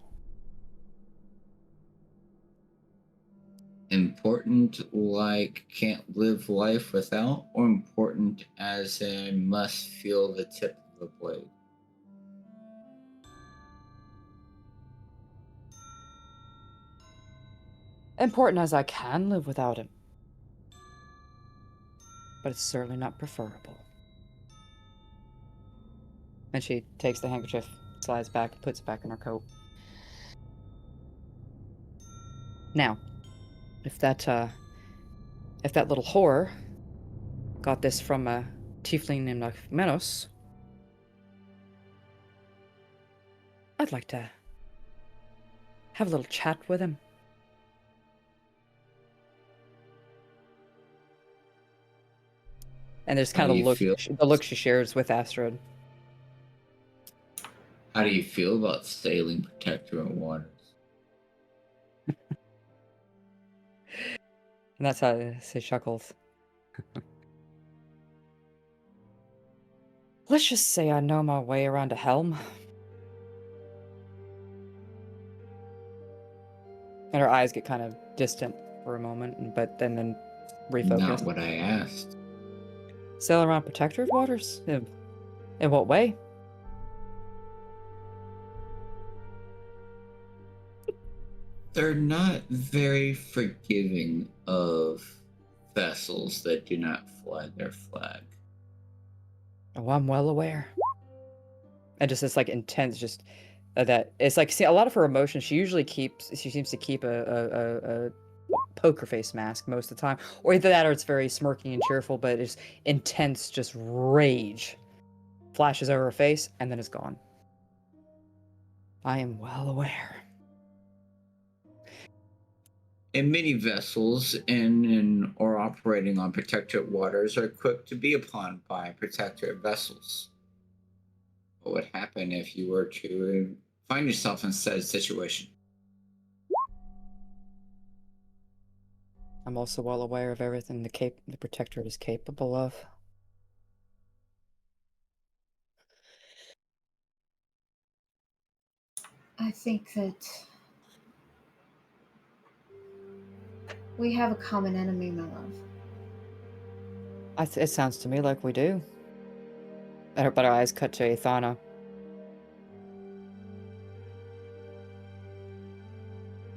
Important like can't live life without, or important as I must feel the tip of the blade? Important as I can live without him. But it's certainly not preferable. And she takes the handkerchief, slides back, puts it back in her coat. Now, if that little whore got this from a tiefling named Menos, I'd like to have a little chat with him. And there's kind of the look she shares with Astrid. How do you feel about sailing protectorate waters? And that's how she chuckles. Let's just say I know my way around a helm. And her eyes get kind of distant for a moment, but then refocus. Not what I asked. Sail around protectorate waters? In what way? They're not very forgiving of vessels that do not fly their flag. Oh, I'm well aware. And just this like intense, just that it's like see a lot of her emotions. She seems to keep a poker face mask most of the time, or either that or it's very smirking and cheerful, but it's intense, just rage flashes over her face and then it's gone. I am well aware. And many vessels in or operating on protected waters are equipped to be upon by protected vessels. What would happen if you were to find yourself in said situation? I'm also well aware of everything the Protector is capable of. I think that we have a common enemy, my love. It sounds to me like we do. But our eyes cut to Athana.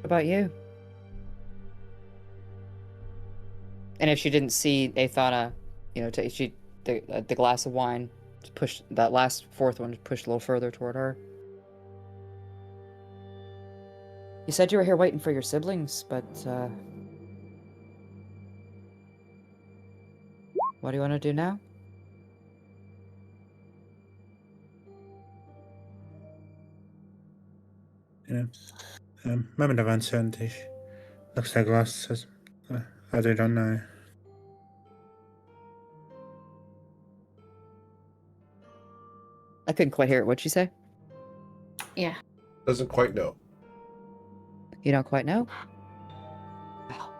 What about you? And if she didn't see Athana, the glass of wine, just push that last fourth one, just pushed a little further toward her. You said you were here waiting for your siblings, but what do you want to do now? Moment of uncertainty. Looks like Glass says, I don't know. I couldn't quite hear it. What'd she say? Yeah. Doesn't quite know. You don't quite know? Well,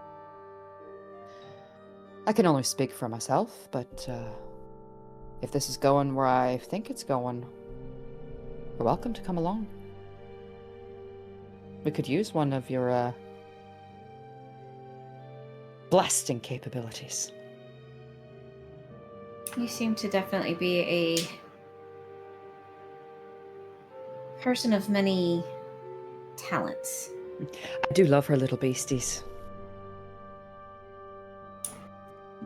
I can only speak for myself, but if this is going where I think it's going, you're welcome to come along. We could use one of your blasting capabilities. You seem to definitely be a person of many talents. I do love her little beasties.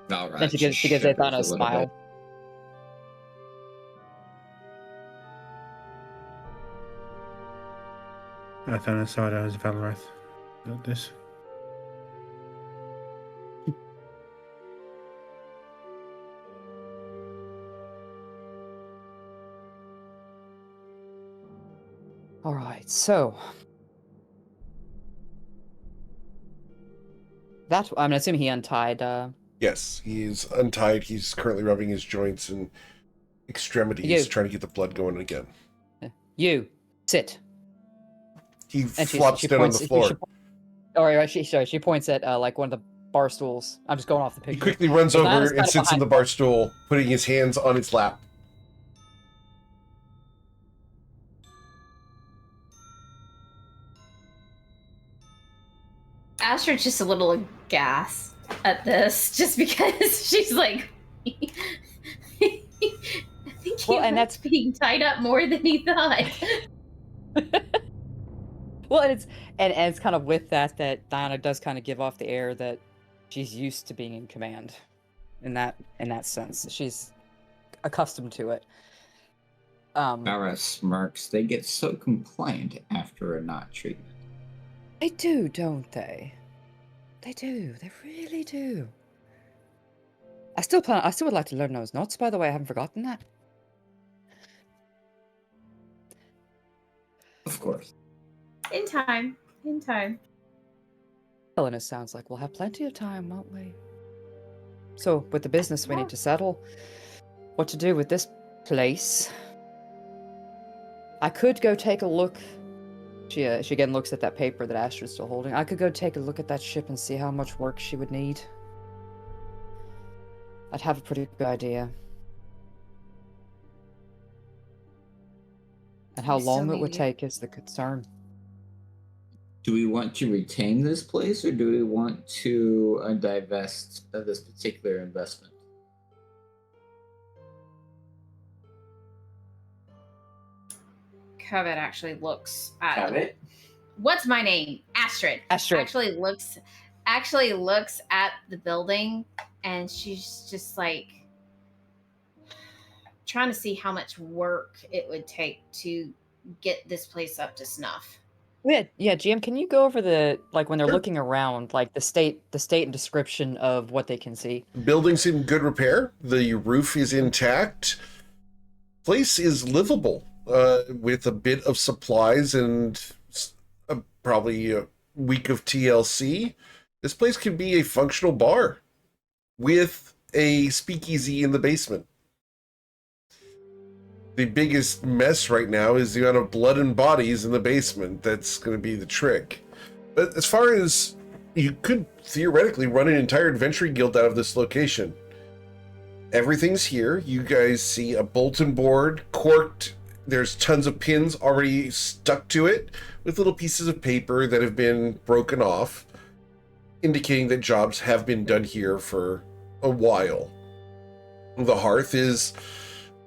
Valrat Then she gives shivers Athana a little smile. bit. I thought I saw it as Valrath. This. All right, so that I'm assuming he untied. Yes, he's untied. He's currently rubbing his joints and extremities, You. trying to get the blood going again. You sit. He And flops she down on points. the floor. She points at like one of the bar stools. I'm just going off the He picture. quickly runs Athana's over kind and of sits in behind the bar stool, putting his hands on its lap. Astrid's just a little aghast at this, just because she's like, I think he and was being tied up more than he thought. Well, and it's kind of with that Diana does kind of give off the air that she's used to being in command, in that sense. She's accustomed to it. Valrat smirks. They get so compliant after a knot treatment. They do, don't they? They do. They really do. I still would like to learn those notes, by the way. I haven't forgotten that. Of course. In time. In time. Well, and it sounds like we'll have plenty of time, won't we? So, with the business we need to settle, what to do with this place. I could go take a look. She again looks at that paper that Astrid's still holding. I could go take a look at that ship and see how much work she would need. I'd have a pretty good idea. And how long it would take is the concern. Do we want to retain this place, or do we want to divest of this particular investment? Covet actually looks at Covet? What's my name? Astrid. Astrid. Actually looks at the building, and she's just like trying to see how much work it would take to get this place up to snuff. Yeah, GM, can you go over the when they're Sure. looking around, the state and description of what they can see? Building's in good repair. The roof is intact. Place is livable, with a bit of supplies and probably a week of TLC. This place could be a functional bar with a speakeasy in the basement. The biggest mess right now is the amount of blood and bodies in the basement. That's going to be the trick. But as far as you could theoretically run an entire adventuring guild out of this location. Everything's here. You guys see a bulletin board, corked. There's tons of pins already stuck to it with little pieces of paper that have been broken off, indicating that jobs have been done here for a while. The hearth is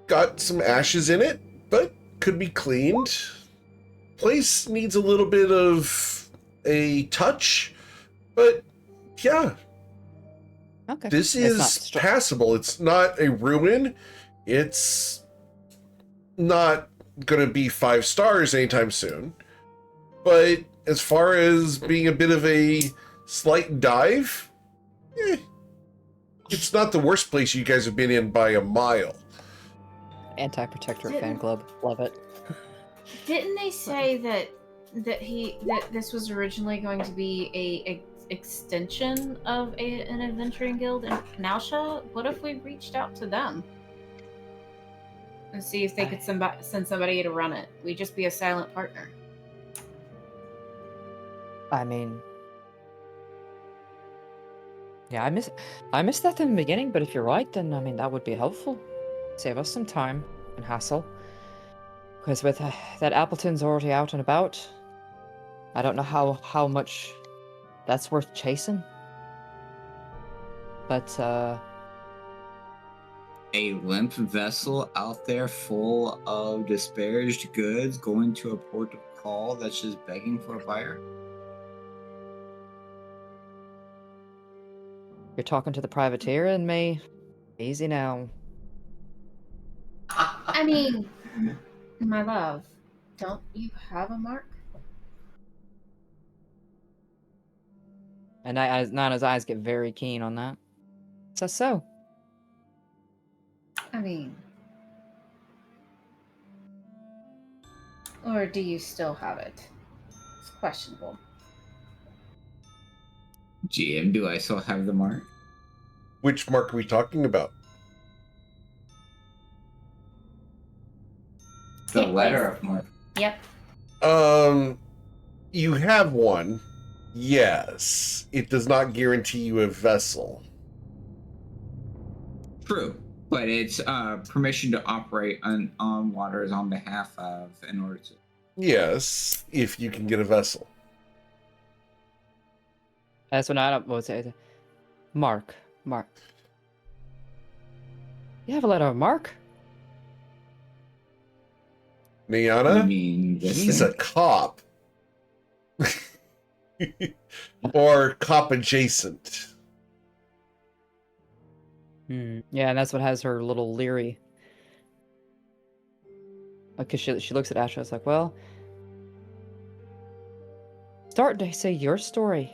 got some ashes in it, but could be cleaned. Place needs a little bit of a touch, but yeah, Okay. this It's not is passable. It's not a ruin. It's not going to be 5 stars anytime soon. But as far as being a bit of a slight dive, it's not the worst place you guys have been in by a mile. Anti-protectorate fan club. Love it. Didn't they say that this was originally going to be a extension of an adventuring guild in Nausha? What if we reached out to them and see if they could send somebody to run it? We'd just be a silent partner. I mean, yeah, I missed that in the beginning, but if you're right, then I mean that would be helpful. Save us some time and hassle. Because with that Appleton's already out and about, I don't know how much that's worth chasing. But A limp vessel out there full of disparaged goods going to a port of call that's just begging for a buyer? you're talking to the privateer and me. Easy now. I mean, my love, don't you have a mark? And Nana's eyes get very keen on that. So. I mean, or do you still have it? It's questionable. GM, do I still have the mark? Which mark are we talking about? The Yeah, letter please. of mark. Yep. You have one. Yes. It does not guarantee you a vessel. True, but it's permission to operate on waters on behalf of in order to. Yes, if you can get a vessel. That's what I was saying. Mark. You have a letter of mark? You Niana, mean this he's thing? a cop. Or cop adjacent. Yeah, and that's what has her a little leery. Because she looks at Asha, it's like, well, starting to say your story.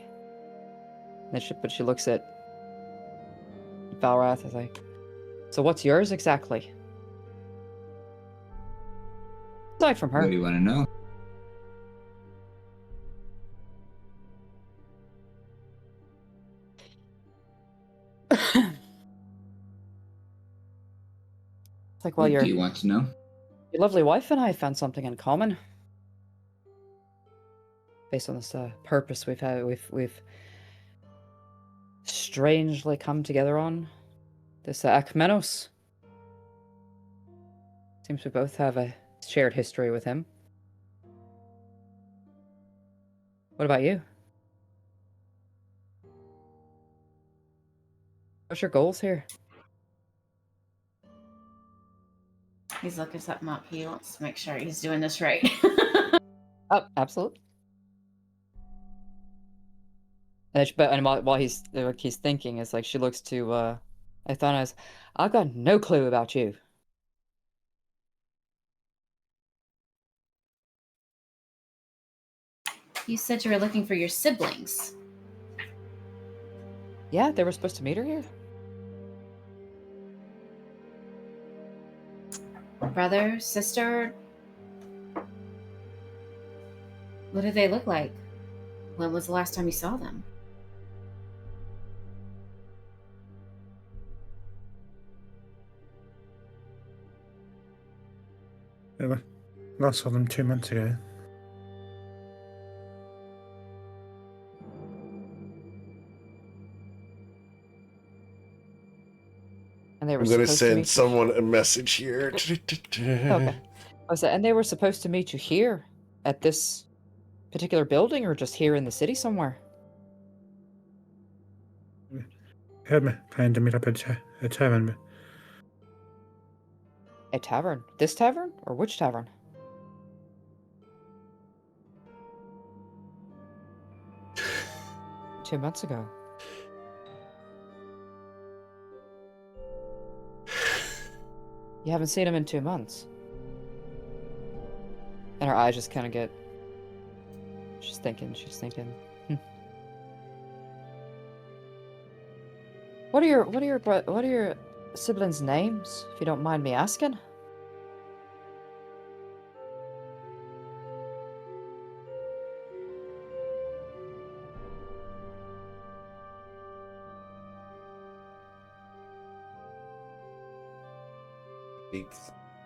And then but she looks at Valrath, is like, so what's yours exactly? Aside from What her. do you want to know? It's like, well, What your do you want to know? lovely wife and I found something in common. Based on this purpose we've strangely come together on. This Akmenos. Seems we both have a shared history with him. What about you? What's your goals here? He's looking something up. He wants to make sure he's doing this right. Oh, absolutely. And while he's thinking, it's like she looks to Athana as, I've got no clue about you. You said you were looking for your siblings. Yeah, they were supposed to meet her here. Brother, sister? What do they look like? When was the last time you saw them? Last saw them 2 months ago. And they were I'm going to supposed to send meet someone a message here. Okay. And they were supposed to meet you here at this particular building, or just here in the city somewhere? Heard me planning to meet up at a tavern. A tavern? This tavern? Or which tavern? Two months ago. You haven't seen him in 2 months. And her eyes just kind of get... She's thinking. What are your siblings' names, if you don't mind me asking?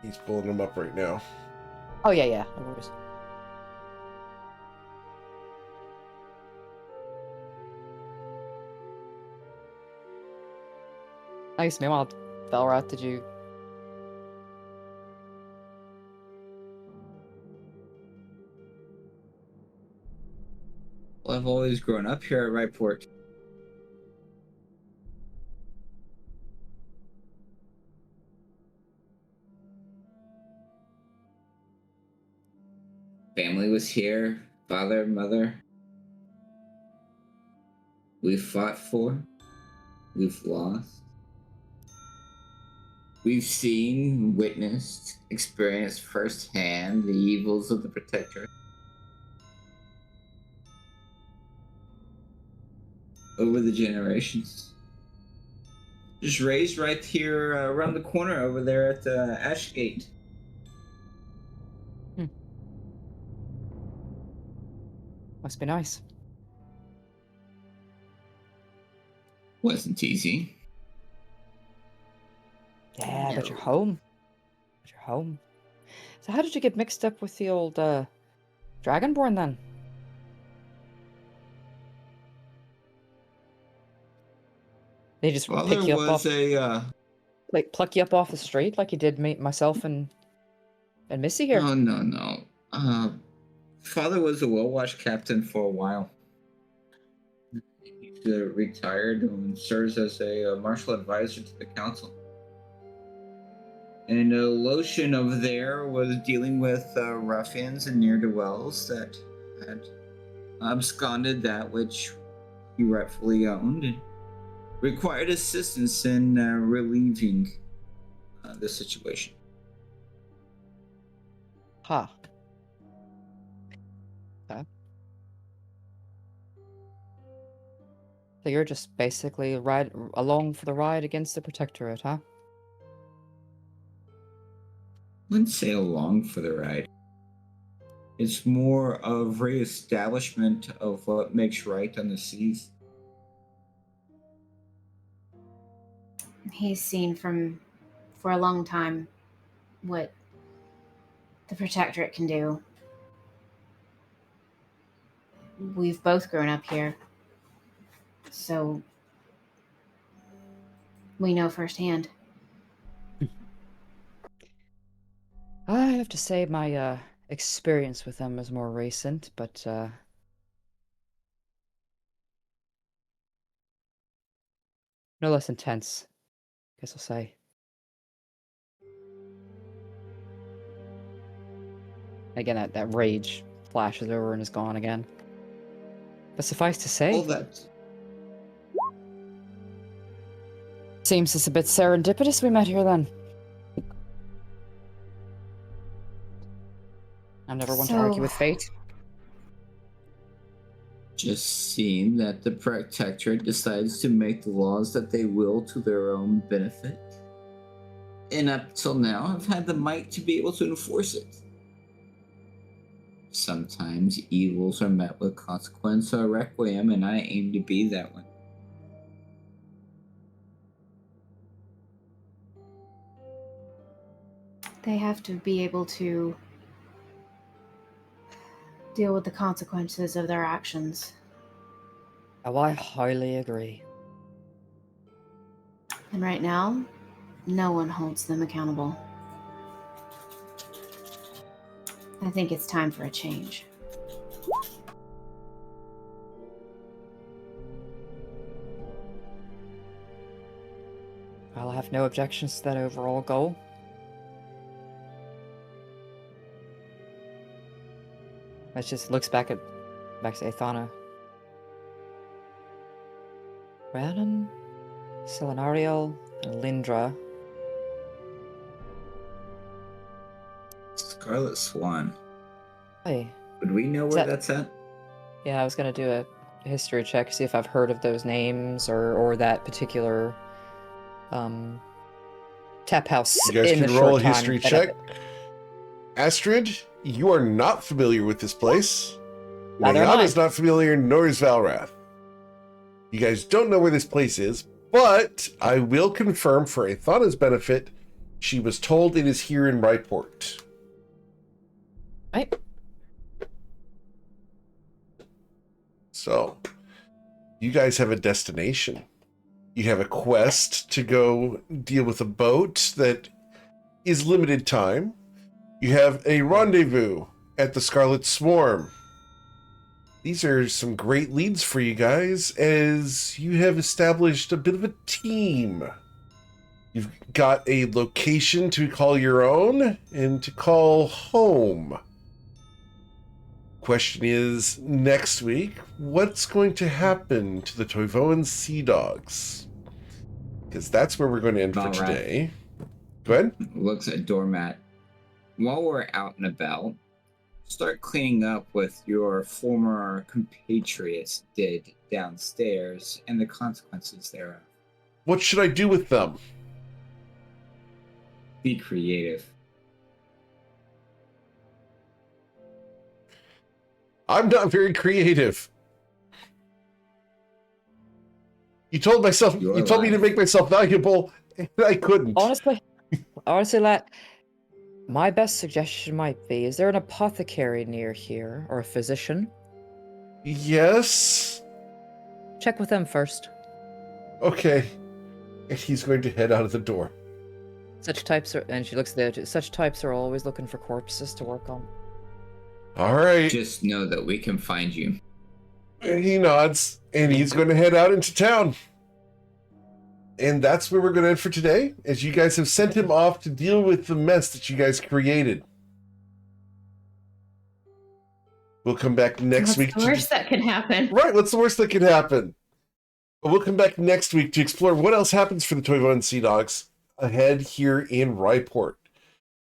He's pulling them up right now. Oh yeah, no worries. I guess meanwhile, Belrath, did you... Well, I've always grown up here at Ryport. Family was here, father, mother. We've fought for, we've lost. We've seen, witnessed, experienced firsthand the evils of the Protectorate. Over the generations. Just raised right here around the corner over there at Ashgate. Must be nice. Wasn't easy. Yeah, but No. you're home. So how did you get mixed up with the old Dragonborn then? They just Father pick you up was off, like pluck you up off the street, like you did myself and Missy here. Oh, no. Father was a well-watched captain for a while. He's retired and serves as a martial advisor to the council. And Loshin over there was dealing with ruffians and ne'er-do-wells that had absconded that which he rightfully owned and required assistance in relieving the situation. Huh. Okay. So you're just basically along for the ride against the Protectorate, huh? Wouldn't say along for the ride. It's more of re-establishment of what makes right on the seas. He's seen for a long time what the Protectorate can do. We've both grown up here, so we know firsthand. I have to say my experience with them is more recent, but no less intense, I guess I'll say. Again, that rage flashes over and is gone again. But suffice to say, Seems it's a bit serendipitous we met here then. I'm never one to argue with fate. Just seem that the Protectorate decides to make the laws that they will to their own benefit. And up till now, have had the might to be able to enforce it. Sometimes evils are met with consequence or requiem, and I aim to be that one. They have to be able to deal with the consequences of their actions. Oh, I highly agree. And right now, no one holds them accountable. I think it's time for a change. I'll have no objections to that overall goal. It just looks back to Athana. Rhiannon, Selenariel, and Lindra. Scarlet Swan. Hey. Would we know where that's at? Yeah, I was gonna do a history check, see if I've heard of those names or that particular tap house. You guys in can the roll short a history time check. Astrid, you are not familiar with this place. Neither am Mariana I. is not familiar, nor is Valrath. You guys don't know where this place is, but I will confirm for Athana's benefit, she was told it is here in Ryport. Right. So, you guys have a destination. You have a quest to go deal with a boat that is limited time. You have a rendezvous at the Scarlet Swarm. These are some great leads for you guys as you have established a bit of a team. You've got a location to call your own and to call home. Question is, next week, what's going to happen to the Toivoan Sea Dogs? Because that's where we're going to end for today. Go ahead. Looks at Doormat. While we're out and about, start cleaning up with your former compatriots did downstairs and the consequences thereof. What should I do with them? Be creative. I'm not very creative. You told me to make myself valuable, and I couldn't. Honestly, lad, my best suggestion might be, is there an apothecary near here, or a physician? Yes. Check with them first. Okay. And he's going to head out of the door. Such types are, and she looks at the, such types are always looking for corpses to work on. All right. Just know that we can find you. And he nods, and he's going to head out into town. And that's where we're going to end for today, as you guys have sent him off to deal with the mess that you guys created. We'll come back next week. What's the worst that could happen? Right, what's the worst that could happen? But we'll come back next week to explore what else happens for the Toivoan Sea Dogs ahead here in Ryport.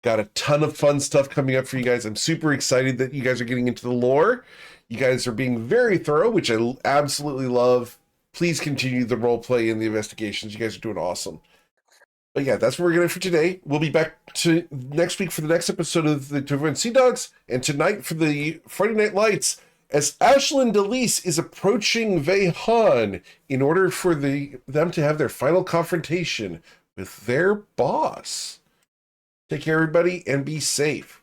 Got a ton of fun stuff coming up for you guys. I'm super excited that you guys are getting into the lore. You guys are being very thorough, which I absolutely love. Please continue the role play and the investigations. You guys are doing awesome. But yeah, that's what we're going to for today. We'll be back to next week for the next episode of the Toivoan Sea Dogs, and tonight for the Friday Night Lights, as Ashlyn Delise is approaching Veyhan in order for them to have their final confrontation with their boss. Take care, everybody, and be safe.